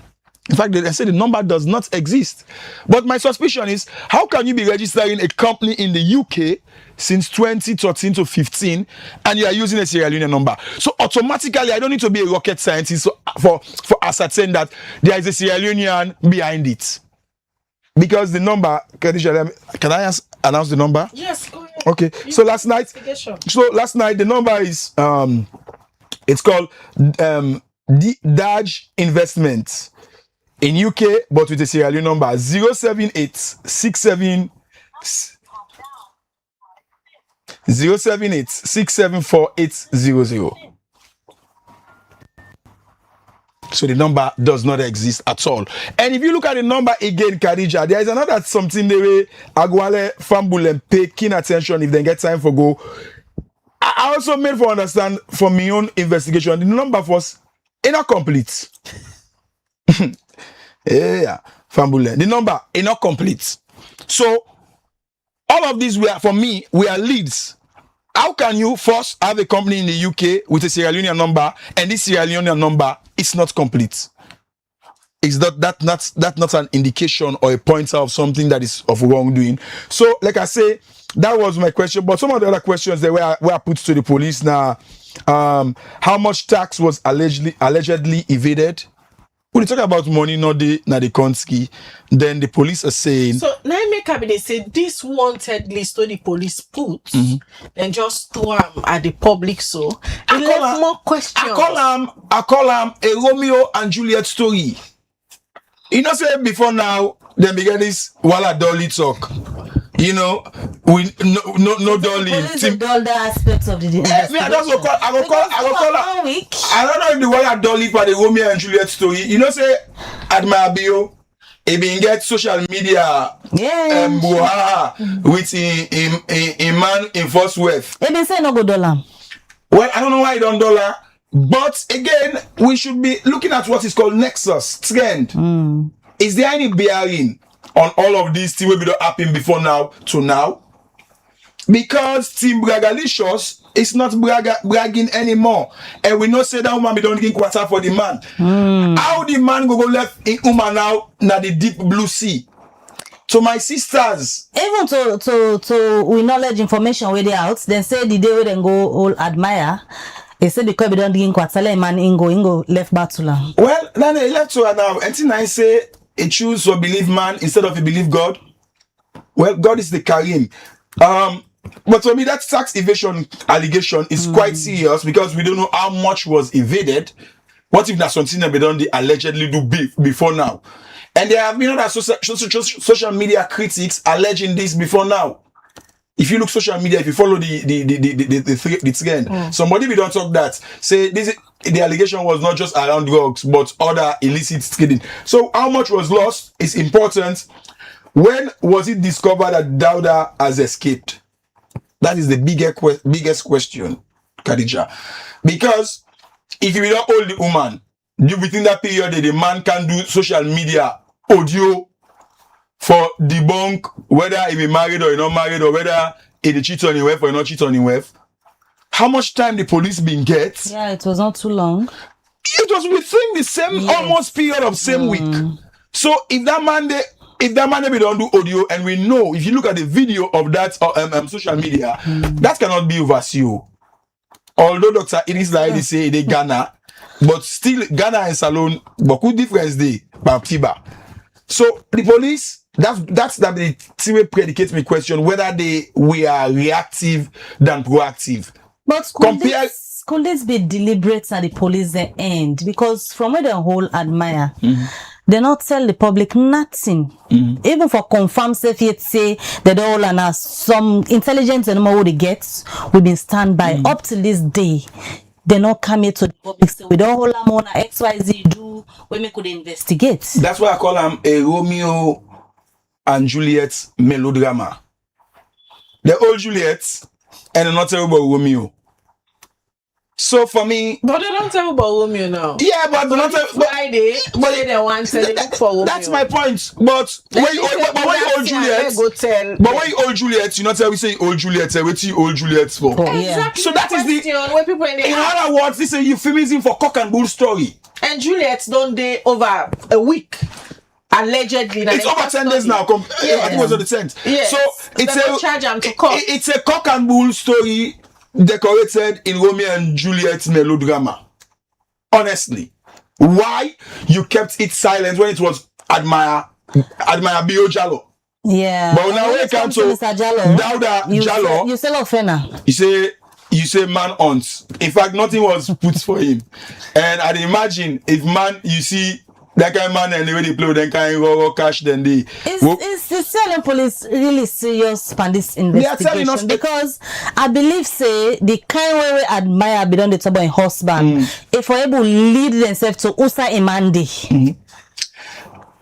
[SPEAKER 2] In fact, they say the number does not exist. But my suspicion is, how can you be registering a company in the UK since 2013 to 15 and you are using a Sierra Leone number? So automatically, I don't need to be a rocket scientist for ascertain that there is a Sierra Leonean behind it. Because the number, can I announce the number?
[SPEAKER 4] Yes, go ahead.
[SPEAKER 2] Okay. So last night, the number is it's called Daj Investments in UK, but with a Sierra Leone number 078674800. So the number does not exist at all. And if you look at the number again, Khadija, there is another something the way Agwale Fambulem pay keen attention if they get time for go. I also made for understand from my own investigation, the number was incomplete. Yeah, Fambulem. The number not complete. So all of these were, for me, we are leads. How can you first have a company in the UK with a Sierra Leonean number and this Sierra Leonean number is not complete? Is that not an indication or a pointer of something that is of wrongdoing? So, like I say, that was my question. But some of the other questions that were put to the police now. How much tax was allegedly evaded? When you talk about money, not the Konski, then the police are saying. So now make up they say this wanted list to the police put and just throw them at the public. So I left more questions. I call them a Romeo and Juliet story. You know, say before now, then begin this Walla Dolly talk. You know, we no Dolly.
[SPEAKER 5] All the aspects of the investigation.
[SPEAKER 2] I will call I don't know if the Walla Dolly for the Romeo and Juliet story. You know, say at my bio, it been get social media with a man in first wave.
[SPEAKER 5] It been say no go dollar.
[SPEAKER 2] Well, I don't know why it don't dollar. But again, we should be looking at what is called nexus trend. Is there any bearing on all of these things will be happen before now to now? Because Team Bragalicious is not bragging anymore. And we know say that woman be don't give quarter for the man. How the man go left in woman now the deep blue sea? To my sisters.
[SPEAKER 5] Even to we knowledge information where they out, then say the day where they go all admire. They said because we don't give quarter man ingo left Batula.
[SPEAKER 2] Well, then they left to her now. And I say a choose or believe man instead of a believe God. Well, God is the Karim. But for me, that tax evasion allegation is quite serious because we don't know how much was evaded. What if that's something that we don't allegedly do before now? And there have been other social media critics alleging this before now. If you look social media, if you follow the trend, somebody we don't talk that say the allegation was not just around drugs but other illicit trading. So how much was lost is important. When was it discovered that Dauda has escaped? That is the biggest question, Khadija. Because if you don't hold the woman, within that period, the man can do social media audio for debunk whether he be married or he not married or whether he cheat on his wife or he not cheat on his wife. How much time the police been get?
[SPEAKER 5] Yeah, it was not too long.
[SPEAKER 2] It was within the same almost period of same week. So if that man we don't do audio, and we know if you look at the video of that social media, that cannot be overseen. Although Dr. Idris Laidi say they Ghana, but still Ghana and Salone, beaucoup difference there, Tiba. So the police, that's the thing predicate me question whether we are reactive than proactive.
[SPEAKER 5] But could this be deliberate at the police end? Because from where the whole admire, they not tell the public nothing. Even for confirmed safe yet say that all and us some intelligence and more they get, we've been stand by up till this day. They not come here to the public say we don't hold them on XYZ do when we could investigate.
[SPEAKER 2] That's why I call them a Romeo and Juliet melodrama. the old Juliet, and the not terrible Romeo. So for me,
[SPEAKER 4] But they don't tell about Romeo now.
[SPEAKER 2] yeah, but the not
[SPEAKER 4] Friday, but they want to look for Romeo.
[SPEAKER 2] that's my point. But when you old Juliet,
[SPEAKER 4] go tell.
[SPEAKER 2] but when you old Juliet, you not tell we say old Juliet, what you old Juliet for?
[SPEAKER 4] Exactly.
[SPEAKER 2] So that is the
[SPEAKER 4] question where people in the
[SPEAKER 2] in other words, this is a euphemism for cock and bull story.
[SPEAKER 4] and Juliet don't day over a week. Allegedly,
[SPEAKER 2] It's over 10 days now. I think it was on the 10th.
[SPEAKER 4] Yes.
[SPEAKER 2] So it's
[SPEAKER 4] They will charge them to court.
[SPEAKER 2] it's a cock and bull story decorated in Romeo and Juliet melodrama. Honestly, why you kept it silent when it was Admire Bio Jallo?
[SPEAKER 5] Yeah.
[SPEAKER 2] But now when it comes to
[SPEAKER 5] Mr. Jallo,
[SPEAKER 2] Dauda
[SPEAKER 5] you
[SPEAKER 2] Jallo,
[SPEAKER 5] say offender.
[SPEAKER 2] you say man hunts. In fact, nothing was put for him. And I'd imagine if man, you see that kind of man and the way they play, then kind of raw cash, then they.
[SPEAKER 5] Is the Salem police really serious on this investigation?
[SPEAKER 2] telling us
[SPEAKER 5] because I believe say the kind way we admire beyond the trouble in husband, if we're able to lead themselves to Usa Imandi.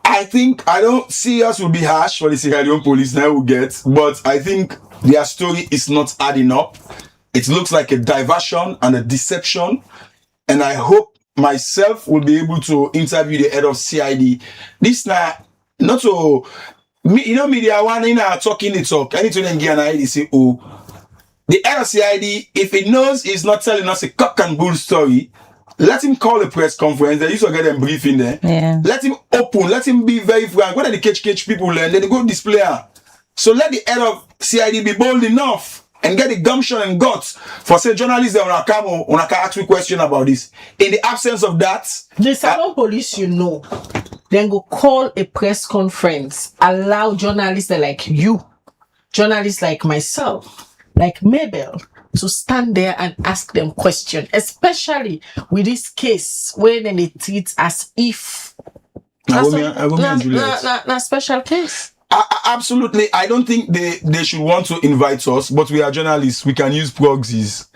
[SPEAKER 2] I don't see us will be harsh for the Sierra Leone police now will get, but I think their story is not adding up. It looks like a diversion and a deception, and I hope myself will be able to interview the head of CID. This now not so me, you know, media one in talking the talk. Anything then get an idea say, oh, the head of CID, if it knows he's not telling us a cock and bull story, let him call a press conference. They used to get them briefing there.
[SPEAKER 5] Yeah.
[SPEAKER 2] Let him open. Let him be very frank. When they catch people learn, then they go display her. So let the head of CID be bold enough and get the gumption and guts for say journalists that wanna come ask me question about this. In the absence of that,
[SPEAKER 4] The Salon police, then go call a press conference, allow journalists like you, journalists like myself, like Mabel, to stand there and ask them questions, especially with this case where then they treat as if
[SPEAKER 2] Romeo and Juliet.
[SPEAKER 4] na special case.
[SPEAKER 2] Absolutely. I don't think they should want to invite us, but we are journalists. We can use proxies.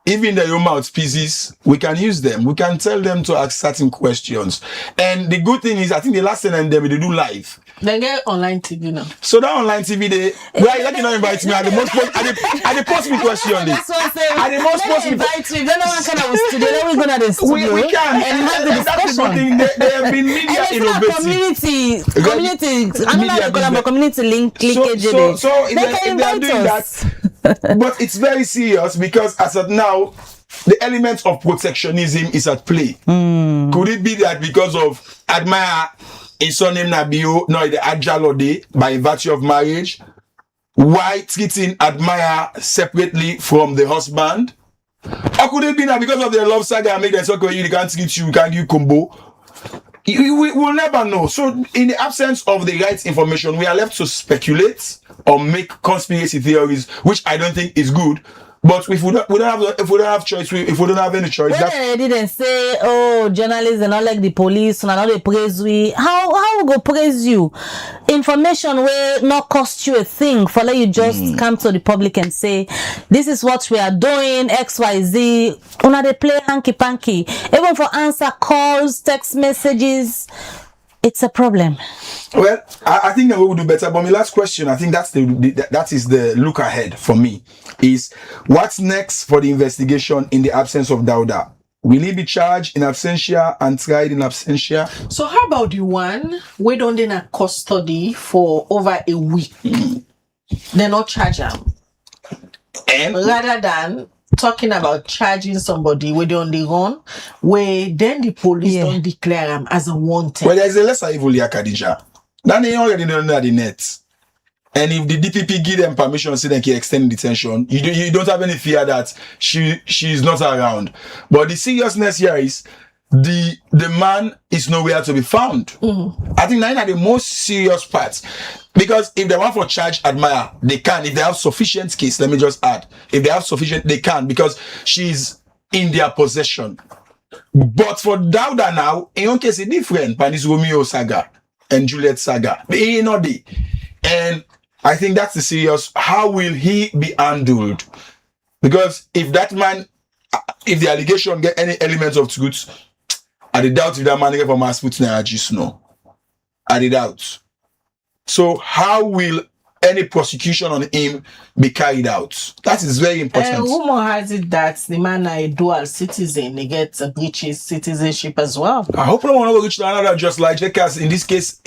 [SPEAKER 2] Even the your mouthpieces, we can use them. We can tell them to ask certain questions. And the good thing is, I think the last thing they do live.
[SPEAKER 4] They get online TV now.
[SPEAKER 2] So that online TV, right? Let you not invite me. At the most post, at the post me question.
[SPEAKER 5] That's what I'm saying.
[SPEAKER 2] At the most post me.
[SPEAKER 5] Invite you. Then no one can have a studio. Then we go to the studio.
[SPEAKER 2] We can.
[SPEAKER 5] and have the
[SPEAKER 2] That's the good
[SPEAKER 5] discussion.
[SPEAKER 2] thing. They have been media
[SPEAKER 5] And it's not
[SPEAKER 2] innovative.
[SPEAKER 5] community. I don't know how to call them, but community linkage.
[SPEAKER 2] So if
[SPEAKER 5] they
[SPEAKER 2] they
[SPEAKER 5] can
[SPEAKER 2] are
[SPEAKER 5] invite
[SPEAKER 2] doing
[SPEAKER 5] us.
[SPEAKER 2] that, but it's very serious because as of now, the element of protectionism is at play. Could it be that because of Admire in son name Nabio, no, the Ajalode by virtue of marriage, why treating Admire separately from the husband? Or could it be that because of the love saga and make them talk about you can't treat you can't give combo? We will never know. So in the absence of the right information, we are left to speculate or make conspiracy theories, which I don't think is good. But if we don't have choice, if we don't have any choice,
[SPEAKER 5] When they didn't say, oh, journalists are not like the police, and not they praise we. How we go praise you? Information will not cost you a thing for let you just come to the public and say, this is what we are doing, XYZ. Una they play hanky panky. Even for answer calls, text messages, it's a problem.
[SPEAKER 2] well, I think that we will do better. But my last question, I think that is the look ahead for me, is what's next for the investigation in the absence of Dauda? Will he be charged in absentia and tried in absentia?
[SPEAKER 4] So how about the one we don't in a custody for over a week? They not charge them.
[SPEAKER 2] And
[SPEAKER 4] Rather than talking about charging somebody where they on the run, where then the police don't declare them as a wanted.
[SPEAKER 2] well, there's a lesser evil here, Khadija. That they already know under the net. And if the DPP give them permission, say they can extend detention, you don't have any fear that she's not around. But the seriousness here is the man is nowhere to be found. I think that are the most serious parts. Because if they want for charge Admire, they can. If they have sufficient case, let me just add. If they have sufficient, they can, because she's in their possession. But for Dauda now, in one case, it's different. But this Romeo saga and Juliet saga. They not the. And I think that's the serious. How will he be handled? Because if that man, if the allegation get any elements of truth, I doubt if that man get from us put in just no. I doubt. So how will any prosecution on him be carried out. That is very important.
[SPEAKER 4] Rumor has it that the man is a dual citizen. He gets a British citizenship as well.
[SPEAKER 2] I hope no one will reach to another just like because in this case,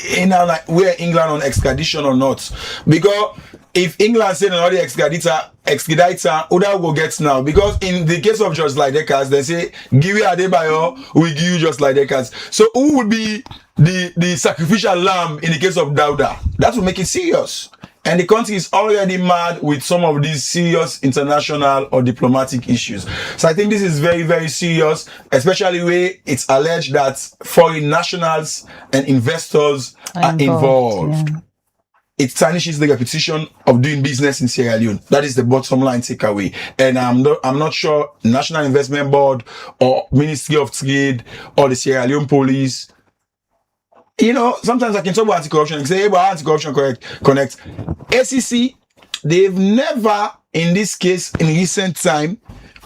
[SPEAKER 2] we're England on extradition or not. Because if England say another extraditor, Oda will get now. Because in the case of just like Decas, they say, give you Adebayo, we give you just like Decas. So who would be the sacrificial lamb in the case of Dauda? That will make it serious. And the country is already mad with some of these serious international or diplomatic issues. So I think this is very, very serious, especially where it's alleged that foreign nationals and investors are involved.
[SPEAKER 5] Yeah.
[SPEAKER 2] It tarnishes the reputation of doing business in Sierra Leone. That is the bottom line takeaway. And I'm not sure National Investment Board or Ministry of Trade or the Sierra Leone Police. You know, sometimes I can talk about anti-corruption and say, hey, but anti-corruption connect. ACC, they've never, in this case, in recent time,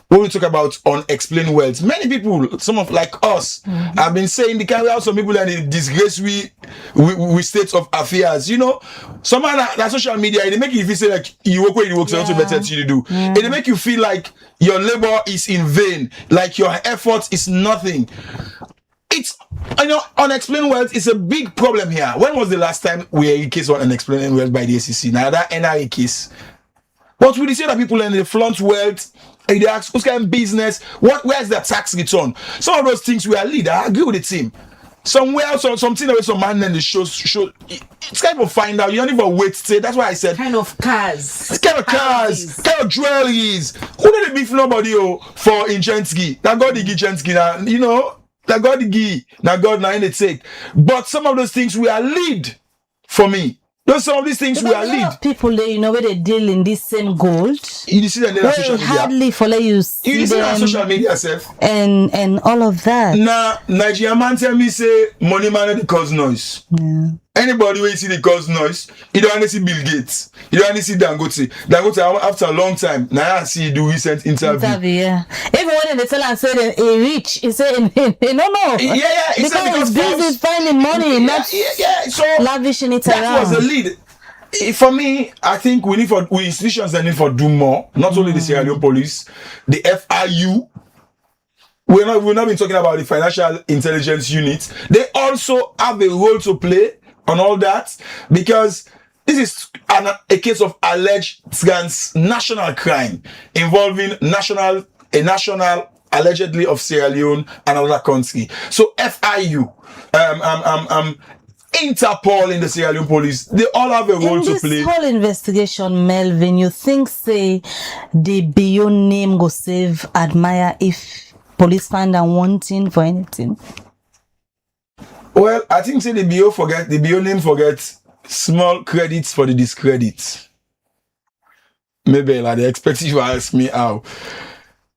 [SPEAKER 2] when we talk about unexplained wealth, many people, some of like us, have been saying the carry out some people that in disgrace with states of affairs. You know, someone that social media, they make you feel say like you work where you work, so also better to do. They make you feel like your labor is in vain, like your effort is nothing. It's, you know, unexplained wealth is a big problem here. When was the last time we had a case of unexplained wealth by the SEC? Now that NRA case. But we see that people in the flaunt wealth, they ask who's kind of business, where's the tax return? Some of those things we are lead. I agree with the team. Somewhere, something that some man in the show, it's kind of find out. You don't even wait to say. That's why I said
[SPEAKER 4] Kind of cars.
[SPEAKER 2] it's kind of cars, kind of jewelries. Who did it beef nobody for in Chensky? That God the Chensky now, you know. That God the gi, now God now in the take. But some of those things we are lead for me. Some of these things we are
[SPEAKER 5] a lot
[SPEAKER 2] lead.
[SPEAKER 5] of people, you know, where they deal in this same gold.
[SPEAKER 2] You see that on social
[SPEAKER 5] Well,
[SPEAKER 2] media.
[SPEAKER 5] hardly follow you see
[SPEAKER 2] You see that on
[SPEAKER 5] them
[SPEAKER 2] social media, self.
[SPEAKER 5] and all of that.
[SPEAKER 2] Now, Nigerian man tell me say money man the cause noise.
[SPEAKER 5] Yeah.
[SPEAKER 2] Anybody when you see the cause noise, you don't only see Bill Gates, you don't only see Dangote. Dangote after a long time, now I see the recent interview.
[SPEAKER 5] Yeah. Even when they tell and say he rich, he say no.
[SPEAKER 2] Yeah, he said
[SPEAKER 5] because
[SPEAKER 2] because
[SPEAKER 5] he's busy finding money, not
[SPEAKER 2] So
[SPEAKER 5] lavishing it
[SPEAKER 2] that
[SPEAKER 5] around.
[SPEAKER 2] was the lead. For me, I think we institutions that need for do more. Not only the Sierra Leone Police, the FIU. We're not been talking about the Financial Intelligence Unit. They also have a role to play on all that because this is a case of alleged national crime involving a national allegedly of Sierra Leone and another country. So FIU, Interpol in the Sierra Leone Police, they all have a role to play.
[SPEAKER 5] In this whole investigation, Melvin, you think say the BO name go save Admire if police find them wanting for anything?
[SPEAKER 2] Well, I think say the BO name forget small credits for the discredit. Maybe like they expect you to ask me how.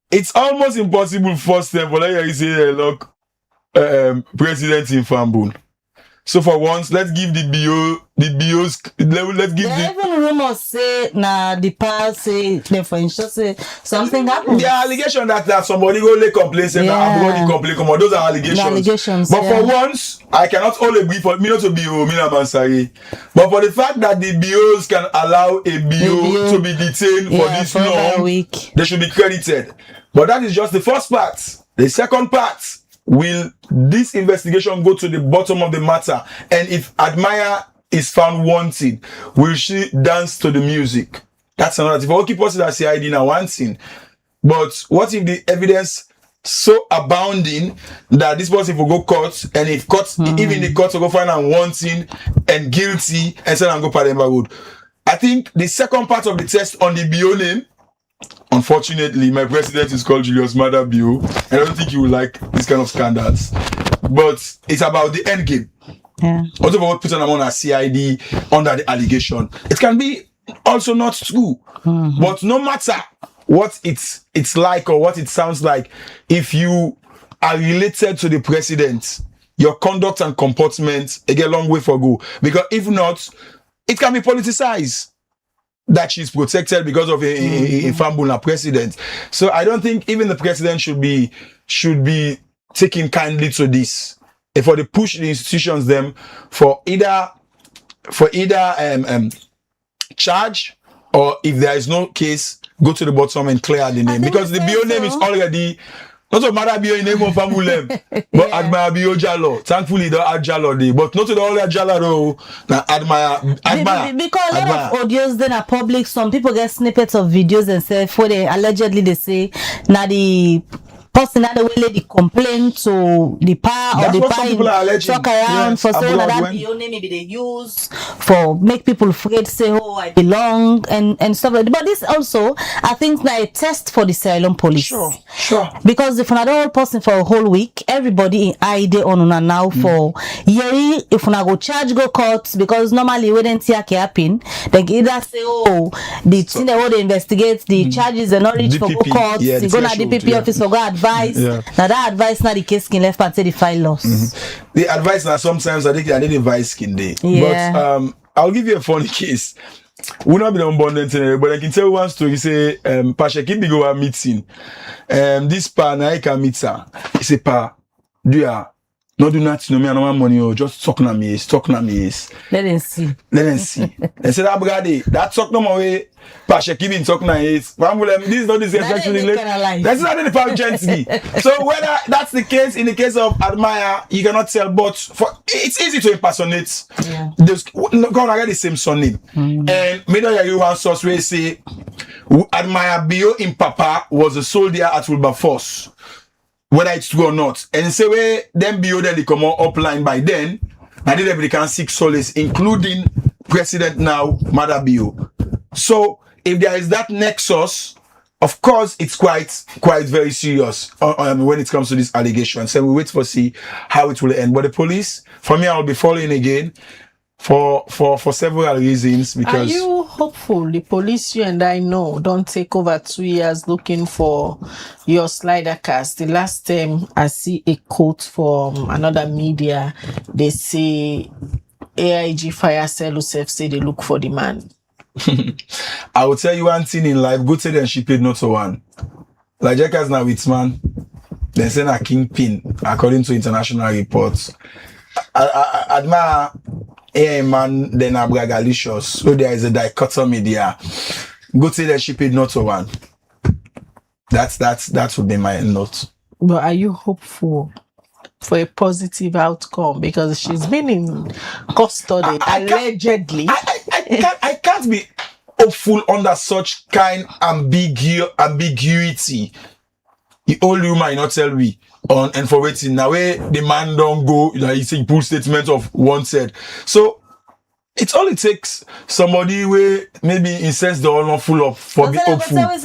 [SPEAKER 2] It's almost impossible first step for like you say look president in Fambun. So for once, let's give let's give
[SPEAKER 5] There even rumors say the past say them for instance say something happened.
[SPEAKER 2] the allegation that somebody go lay complaint say that everybody complain come on. Those are allegations.
[SPEAKER 5] The allegations,
[SPEAKER 2] But for once, I cannot only agree for me not to BO, me not Mansari. But for the fact that the BOs can allow a BO to be detained for this
[SPEAKER 5] for about a
[SPEAKER 2] long,
[SPEAKER 5] week.
[SPEAKER 2] they should be credited. But that is just the first part. The second part, will this investigation go to the bottom of the matter? And if Admire is found wanting, will she dance to the music? That's another thing. For keep us that CID now one thing. But what if the evidence so abounding that this person will go court, and if court, even the court will go find am wanting and guilty and send and go Pademba Road? I think the second part of the test on the BO name, unfortunately, my president is called Julius Maada BO, and I don't think you will like this kind of scandals. But it's about the end game.
[SPEAKER 5] Yeah.
[SPEAKER 2] Also, for what put on a CID under the allegation, it can be also not true. But no matter what it's like or what it sounds like, if you are related to the president, your conduct and comportment, they get a long way for go. Because if not, it can be politicized that she's protected because of a Fambula president. So I don't think even the president should be taking kindly to this. And for the push the institutions them for either charge, or if there is no case, go to the bottom and clear the name, because the BO name is already. Not to matter BO name of Famulem, but admire BO Jalo. Thankfully, the add Jalo day, but not to the only Jalo though. Now admire.
[SPEAKER 5] Because a lot of audios then are public. Some people get snippets of videos and say, for they allegedly they say, now the person that the way they complain to the power or the power talk around for saying that BO name maybe they use for make people afraid to say, oh, I belong and stuff like that. But this also, I think, like a test for the Sierra Leone police.
[SPEAKER 2] Sure.
[SPEAKER 5] Because if another whole person for a whole week, everybody in ID on una now for yearly, if una go charge go court, because normally when NTR happen, they either say, oh, the thing they investigate, the charges are not reach for go court, you go to the DPP office for go advice. Now that advice not the case can left part say the file loss.
[SPEAKER 2] The advice now sometimes I think I need advice can day.
[SPEAKER 5] Yeah.
[SPEAKER 2] But I'll give you a funny case. We'll not be abundant in it, but I can tell you one story. Say, Pasha Kimbi go a meeting. This pa na I can meet her. He say, pa, do ya not do nothing, no me no money, or just talk na me,
[SPEAKER 5] Let them see.
[SPEAKER 2] And say that brother, that talk no more way. Pasha Kimbi talk na is. This is not this especially. That's not the power gently. So whether that's the case in the case of Admire, you cannot tell, but it's easy to impersonate.
[SPEAKER 5] Yeah.
[SPEAKER 2] There's gonna get the same surname. And maybe you one source where say Admire Bio in Papa was a soldier at Wilberforce, whether it's true or not. And say where then Bio then they come on upline by then, and then everybody can seek solace, including President now, Mother Bio. So if there is that nexus, of course it's quite very serious when it comes to this allegation. So we wait for see how it will end. But the police, for me, I'll be following again for several reasons. Because
[SPEAKER 4] are you hopeful the police you and I know don't take over 2 years looking for your slider cast? The last time I see a quote from another media, they say AIG Fire Cell Usef say they look for the man.
[SPEAKER 2] I will tell you one thing in life, good say she paid not to one. Like Jackass now with man, they say a kingpin, according to international reports. I admire a man, then a bragalicious. So there is a dichotomy there. Good say that she paid not to one. That would be my note.
[SPEAKER 4] But are you hopeful for a positive outcome? Because she's been in custody, allegedly.
[SPEAKER 2] I can't be hopeful under such kind ambiguity. The old woman not tell me on and for waiting now where the man don't go, he say pull statement of one said. So it only takes somebody where maybe incense the not full of for be hopeful.
[SPEAKER 5] I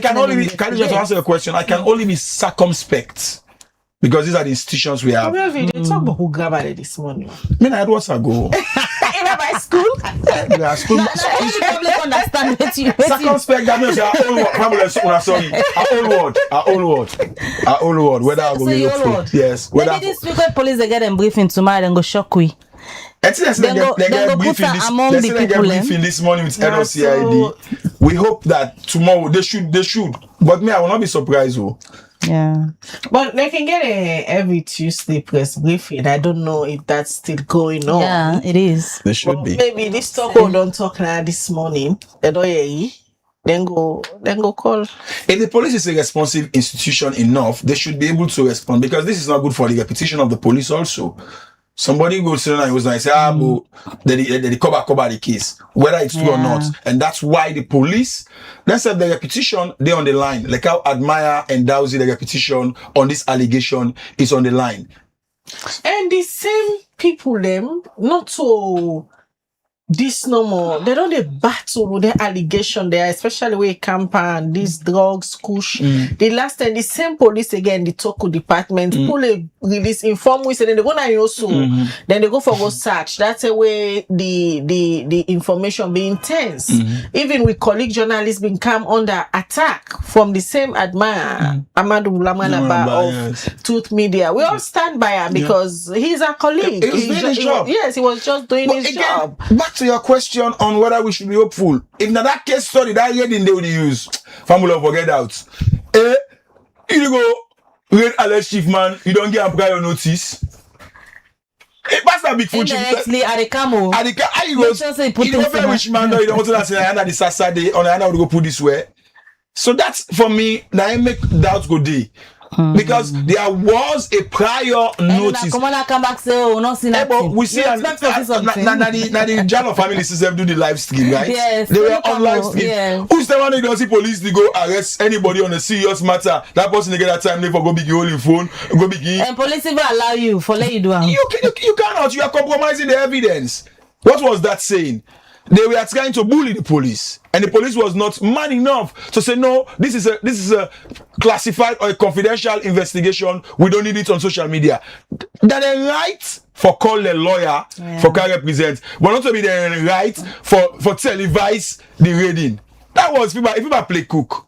[SPEAKER 2] can only be, can you just answer the question? I can only be circumspect. Because these are the institutions we have.
[SPEAKER 4] They talk about who grabbed this morning.
[SPEAKER 2] I had what's ago.
[SPEAKER 4] In my school?
[SPEAKER 2] Yeah, school.
[SPEAKER 5] Public understand what you
[SPEAKER 2] circumspect, that means our own word. Whether I go be hopeful. Yes.
[SPEAKER 5] Maybe this week when police they get them briefing tomorrow and go shock we.
[SPEAKER 2] They get briefing this morning with head of CID. We hope that tomorrow they should. But me, I will not be surprised though.
[SPEAKER 5] Yeah,
[SPEAKER 4] but they can get a every Tuesday press briefing. I don't know if that's still going on.
[SPEAKER 5] Yeah, it is.
[SPEAKER 2] They should be.
[SPEAKER 4] Maybe this talk don't talk now this morning. They don't hear. Then go call.
[SPEAKER 2] If the police is a responsive institution enough, they should be able to respond, because this is not good for the reputation of the police also. Somebody goes to and was like, say, they cover the case, whether it's true or not. And that's why the police, let's say the repetition, they're on the line. Like how Admire and Dowsy, the repetition on this allegation is on the line.
[SPEAKER 4] And the same people, them, not so this no more. They don't battle with the allegation there, especially with campaign, these drugs, kush. The last time, the same police again, the Toko department, pull a release, inform we say, then they go now also, then they go for go search. That's the way the information be intense. Even with colleague journalists being come under attack from the same Admire, Amadou Lamanaba of Truth Media. We all stand by him because he's a colleague.
[SPEAKER 2] He was doing his job.
[SPEAKER 4] Yes, he was just doing his job.
[SPEAKER 2] Back to your question on whether we should be hopeful. If now that case study, that heading they would use, family forget out. You go read alleged chief man, you don't get a prior notice. That's a big food.
[SPEAKER 5] Indirectly, at the camo.
[SPEAKER 2] And I
[SPEAKER 5] Make
[SPEAKER 2] goes,
[SPEAKER 5] sure say
[SPEAKER 2] you
[SPEAKER 5] put
[SPEAKER 2] know,
[SPEAKER 5] this
[SPEAKER 2] very
[SPEAKER 5] in
[SPEAKER 2] rich
[SPEAKER 5] a-
[SPEAKER 2] man, you don't want to say, I under the Saturday, on I would go put this way. So that's for me, now I make doubts go day. Because there was a prior notice.
[SPEAKER 5] Come on, come back, say, oh, not seen
[SPEAKER 2] Eh, but
[SPEAKER 5] nothing.
[SPEAKER 2] we see
[SPEAKER 5] You
[SPEAKER 2] and
[SPEAKER 5] expect to see something.
[SPEAKER 2] the Jalo family system do the live stream, right?
[SPEAKER 5] Yes,
[SPEAKER 2] They were
[SPEAKER 5] they
[SPEAKER 2] on
[SPEAKER 5] come
[SPEAKER 2] live
[SPEAKER 5] out,
[SPEAKER 2] stream.
[SPEAKER 5] yeah.
[SPEAKER 2] Who's the one that don't see police they go arrest anybody on a serious matter? That person they get that time they for go big holding phone, go big
[SPEAKER 5] And police even allow you for let you do it.
[SPEAKER 2] you cannot, you are compromising the evidence. What was that saying? They were trying to bully the police, and the police was not man enough to say no. This is a classified or a confidential investigation. We don't need it on social media. That a right for call a lawyer for can represent, but not to be the right for televise the raiding. That was if people play cook.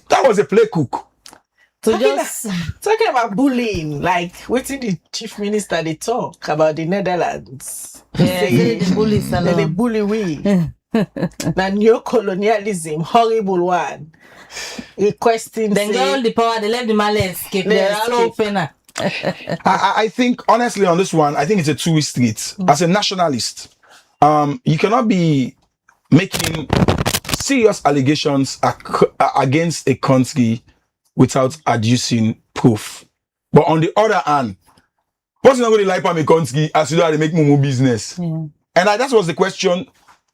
[SPEAKER 2] That was a play cook.
[SPEAKER 5] To just
[SPEAKER 4] Talking about bullying, like waiting the chief minister they talk about the Netherlands.
[SPEAKER 5] say the police
[SPEAKER 4] Then they
[SPEAKER 5] alone.
[SPEAKER 4] bully we. The neo-colonialism, horrible one. Requesting
[SPEAKER 5] Then get all the power, they let the man escape.
[SPEAKER 4] They
[SPEAKER 5] They're all
[SPEAKER 4] escape.
[SPEAKER 5] open.
[SPEAKER 2] I think honestly on this one, I think it's a two-way street. As a nationalist, you cannot be making serious allegations against a country without adducing proof. But on the other hand, what's not going to like a country as you know how they make mumu business? And that was the question.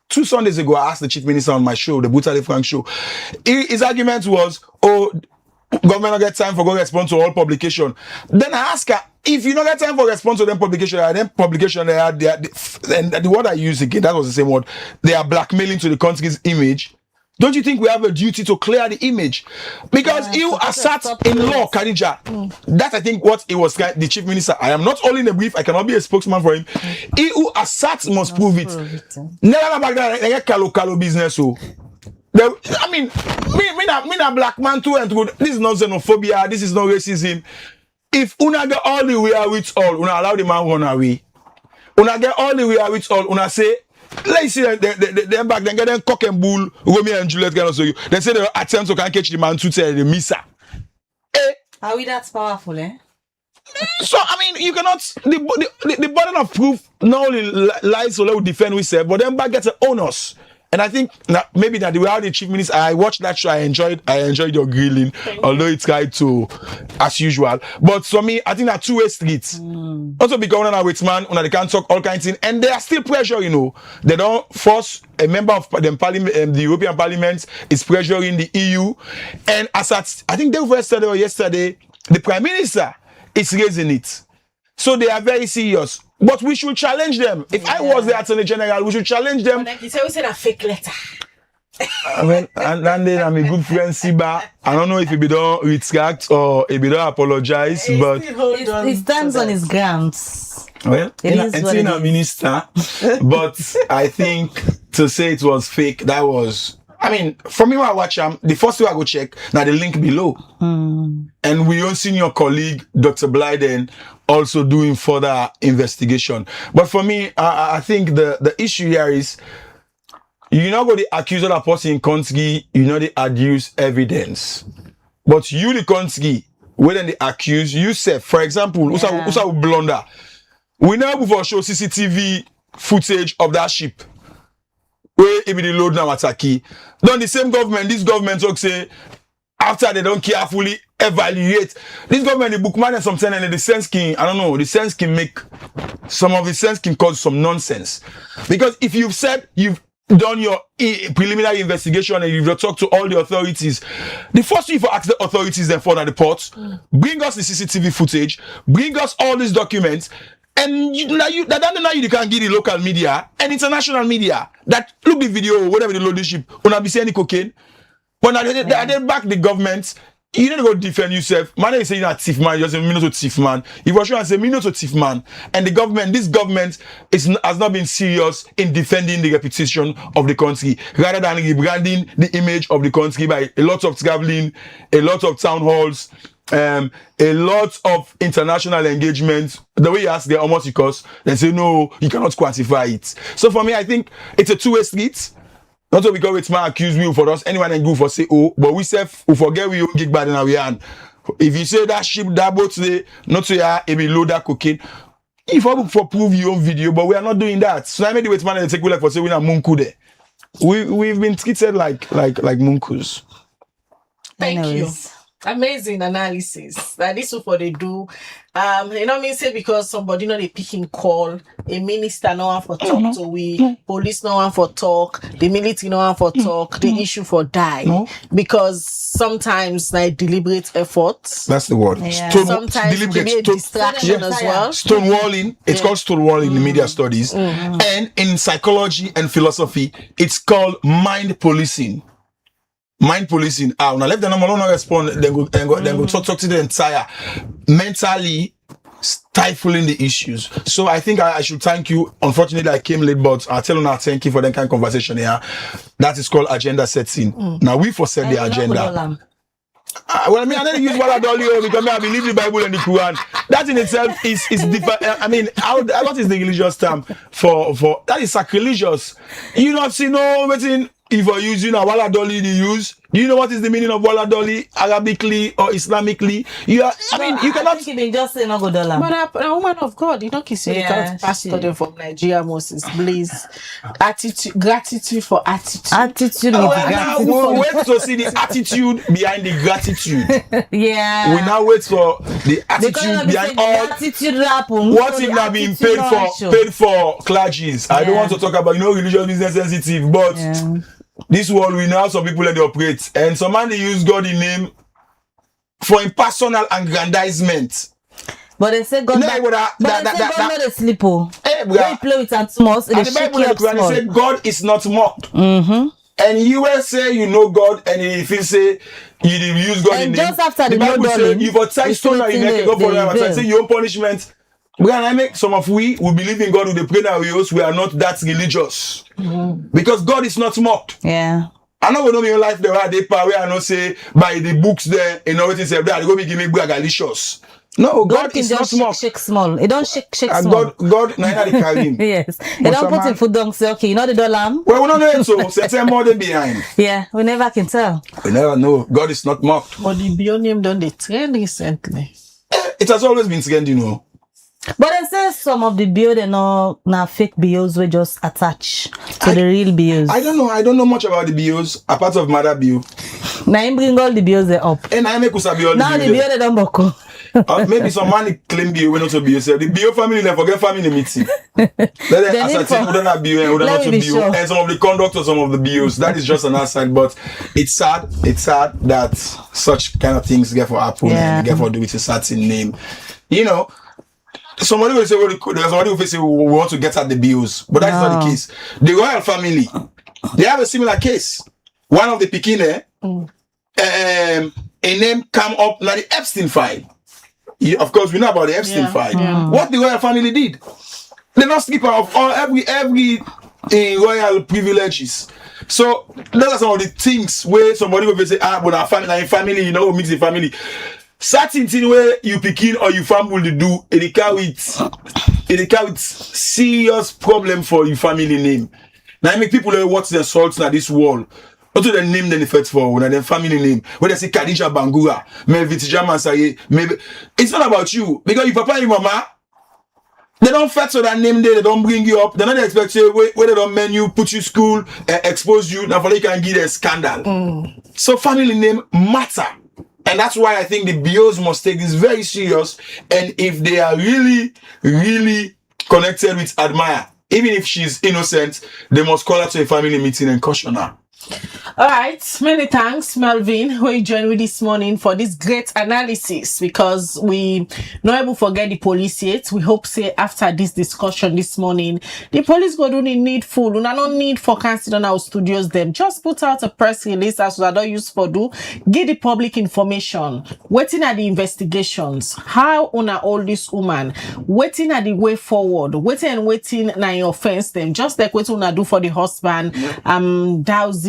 [SPEAKER 2] 2 Sundays ago, I asked the chief minister on my show, the Butale Frank show. His argument was, oh, government not get time for go respond to all publication. Then I ask her, if you don't get time for response to them publication, they are and the word I used again, that was the same word. They are blackmailing to the country's image. Don't you think we have a duty to clear the image? Because you are sat in law, Khadija. That's I think what it was. The chief minister. I am not only in the brief. I cannot be a spokesman for him. He who are sat must prove it. Never back that they get kalo business. So, I mean, me na black man too and good. This is not xenophobia. This is not racism. If una get all the way with all, una allow the man run away. Una get all the way with all, una say. Let's see them back then get them cock and bull Romeo and Juliet kind of so you they say they attempt to can catch the man to tell the missa.
[SPEAKER 5] Are we that powerful, eh?
[SPEAKER 2] So I mean you cannot the burden of proof not only lies so let we defend we say but then back get to own us. And I think maybe that the way how the chief minister I watched that show I enjoyed your grilling although it's kind to as usual. But for me I think that two-way streets. Also because on with man they can talk all kinds of things and there are still pressure, you know. They don't force a member of the parliament, the European Parliament is pressuring the EU. And as at I think they were yesterday or yesterday, the Prime Minister is raising it. So they are very serious. But we should challenge them. If I was the Attorney General, we should challenge them.
[SPEAKER 4] Like you say, we said a fake letter.
[SPEAKER 2] Well, and then I'm a good friend, Siba. I don't know if he don't retract or if he don't apologize, but
[SPEAKER 5] He stands on his grounds.
[SPEAKER 2] well,
[SPEAKER 5] It is what it
[SPEAKER 2] a
[SPEAKER 5] is.
[SPEAKER 2] minister. But I think to say it was fake, that was. I mean, for me, when I watch him, the first thing I go check now the link below, and we all seen your colleague Dr. Blyden also doing further investigation. But for me, I think the issue here is. You not go the accuse of that person in country, you know they adduce evidence. But you the country, when they accuse you say, for example, Usa blunder. We now go for show CCTV footage of that ship. Where it be the load now attacky. Then the same government, this government talk say after they don't carefully evaluate. This government the bookman and something and the sense can I don't know, the sense can make some of the sense can cause some nonsense. Because if you've said you've done your preliminary investigation and you've talked to all the authorities, the first thing for ask the authorities then for the port, bring us the CCTV footage, bring us all these documents, and you can give the local media and international media that look the video, whatever the load ship, when I be saying cocaine, when I back the government. You need to go defend yourself. Man is saying that thief man, you just say me not a thief man. If I should say me not a thief man, and this government has not been serious in defending the reputation of the country, rather than rebranding the image of the country by a lot of traveling, a lot of town halls, a lot of international engagements. The way you ask the almost because they say no, you cannot quantify it. So for me, I think it's a two-way street. Not so because it's my accuse we for us, anyone and go for say oh, but we say we forget we gig bad in our hand. If you say that ship, that boat today, not to ya, it be load that cocaine. if I for prove your own video, but we are not doing that. So I made the wait man and take like for saying we are munku there. We've been treated like munkus.
[SPEAKER 4] Thank
[SPEAKER 5] Anyways.
[SPEAKER 4] you. Amazing analysis. That this is what they do. Me say because somebody they picking call, a minister no one for talk to we, police no one for talk, the military no one for talk, the issue for die.
[SPEAKER 2] No.
[SPEAKER 4] Because sometimes like deliberate efforts.
[SPEAKER 2] That's the word.
[SPEAKER 5] Yeah.
[SPEAKER 4] Sometimes it can be a distraction as well.
[SPEAKER 2] Stonewalling. It's called stonewalling in media studies, and in psychology and philosophy, it's called mind policing. Mind policing. Now let them not respond. Then go talk to the entire mentally stifling the issues. So I think I should thank you. Unfortunately, I came late, but I'll tell you now. Thank you for that kind of conversation here. That is called agenda setting. Now we for set the agenda. Well, I mean, I didn't use Waladoli because I believe the Bible and the Quran. That in itself is different. I mean, what is the religious term for that is sacrilegious. You not see no waiting. If you're using a Waladoli, do you know what is the meaning of Waladoli Arabically or Islamically? You cannot.
[SPEAKER 5] I think they just say no go dollar.
[SPEAKER 4] But a woman of God, kiss you
[SPEAKER 5] Yeah,
[SPEAKER 4] pastor them from Nigeria, Moses, please. Gratitude for attitude.
[SPEAKER 5] Attitude
[SPEAKER 2] Now
[SPEAKER 5] with gratitude.
[SPEAKER 2] we'll wait to see the attitude behind the gratitude.
[SPEAKER 5] Yeah.
[SPEAKER 2] We now wait for the attitude behind all.
[SPEAKER 5] Gratitude happen.
[SPEAKER 2] What if not being paid for clergies? I don't want to talk about religious business sensitive, but this world we know some people let they operate, and some man they use God in name for impersonal aggrandizement.
[SPEAKER 5] But they say God.
[SPEAKER 2] No,
[SPEAKER 5] God not a sleep.
[SPEAKER 2] Hey,
[SPEAKER 5] When you play with Atmos,
[SPEAKER 2] and
[SPEAKER 5] they
[SPEAKER 2] the
[SPEAKER 5] shake
[SPEAKER 2] Bible
[SPEAKER 5] you
[SPEAKER 2] and
[SPEAKER 5] up
[SPEAKER 2] the Quran
[SPEAKER 5] small.
[SPEAKER 2] say God is not mocked. And you will say you know God, and if you say you use God
[SPEAKER 5] And
[SPEAKER 2] in name,
[SPEAKER 5] just after the
[SPEAKER 2] Bible say
[SPEAKER 5] no-darling,
[SPEAKER 2] if a text
[SPEAKER 5] it's
[SPEAKER 2] stone in neck, go for
[SPEAKER 5] the
[SPEAKER 2] them and
[SPEAKER 5] veil.
[SPEAKER 2] say your own punishment. We can make some of we believe in God with the prayer we are not that religious because God is not mocked.
[SPEAKER 5] Yeah.
[SPEAKER 2] I know we know in life there are they power and not say by the books there and everything say that they go give me galicious. No, God
[SPEAKER 5] can
[SPEAKER 2] is not
[SPEAKER 5] just
[SPEAKER 2] mocked.
[SPEAKER 5] shake small. It don't shake small.
[SPEAKER 2] God neither the carry him.
[SPEAKER 5] Yes. They don't put in food down say, okay, you know the dollar?
[SPEAKER 2] Well, we don't know it, so certain more than behind.
[SPEAKER 5] Yeah, we never can tell.
[SPEAKER 2] We never know. God is not mocked.
[SPEAKER 4] But the bionium done the trend recently.
[SPEAKER 2] It has always been trend, you know.
[SPEAKER 5] But they say some of the bio they know now fake bios we just attach to the real bios.
[SPEAKER 2] I don't know. I don't know much about the bios apart of Mother bio.
[SPEAKER 5] Now him bring all the bios they up.
[SPEAKER 2] And I make us bio all
[SPEAKER 5] Now the bio they don't boko.
[SPEAKER 2] maybe some man claim bio when not to bio. So the bio family they forget family meeting. Let them ascertain who don't have bio and who don't not to bio. Sure. And some of the conductors, some of the bios. That is just an aside. But it's sad. It's sad that such kind of things get for happen and get for do with a certain name. You know. Somebody will say, somebody will say, we want to get at the bills, but that's not the case. The royal family, they have a similar case. One of the Pekine, a name come up now the Epstein file. Of course, we know about the Epstein file. Yeah. What the royal family did, they not skip out of all every royal privileges. So those are some of the things where somebody will say, but our family, you know, mix the family. Certain thing where you picking or you family will do, it carry with serious problem for your family name. Now I make people watch their salts in this wall. What do they name them first for? When their family name, when they say Khadija Bangura, maybe Mansaye, maybe it's not about you because your papa and your mama, they don't fetch so that name there, they don't bring you up, they don't expect you where they don't menu, put you school, expose you, now for they can give a scandal. So family name matter. And that's why I think the BOs must take this very serious. And if they are really, really connected with Admire, even if she's innocent, they must call her to a family meeting and caution her.
[SPEAKER 4] All right, many thanks, Melvin, who you joined with this morning for this great analysis, because we not able to forget the police yet. We hope say after this discussion this morning, the police go do the needful. We don't need for canceling on our studios them. Just put out a press release as we don't use for do. Give the public information. Waiting at the investigations. How una all this woman. Waiting at the way forward. Waiting na your offense them. Just like what una do for the husband,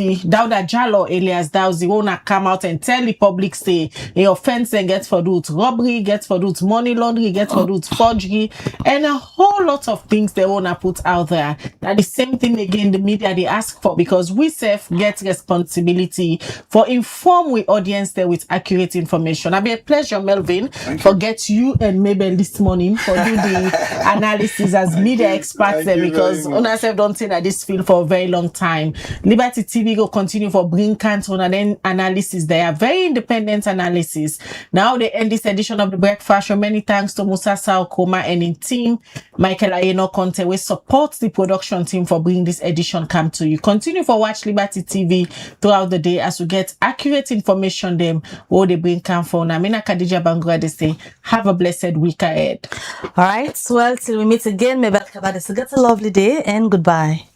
[SPEAKER 4] Dauda that Jalo Elias Dawsi wanna come out and tell the public say a offense and get for do robbery, get for do money laundering, get for do forgery, and a whole lot of things they wanna put out there. That the same thing again the media they ask for, because we self get responsibility for inform we audience there with accurate information. It'll be a pleasure, Melvin, for get you and Mabel this morning for do the analysis as media experts there, because on ourselves don't say that this field for a very long time. Liberty TV will continue for bring Canton and then analysis. They are very independent analysis. Now they end this edition of the Breakfast Show. Many thanks to Musa Saokoma and in team Michael Ayeno Conte. We support the production team for bringing this edition come to you. Continue for watch Liberty TV throughout the day as we get accurate information them what they bring come for. Namina Khadija Bangura they say have a blessed week ahead.
[SPEAKER 5] All right, well, till we meet again, maybe get a lovely day and goodbye.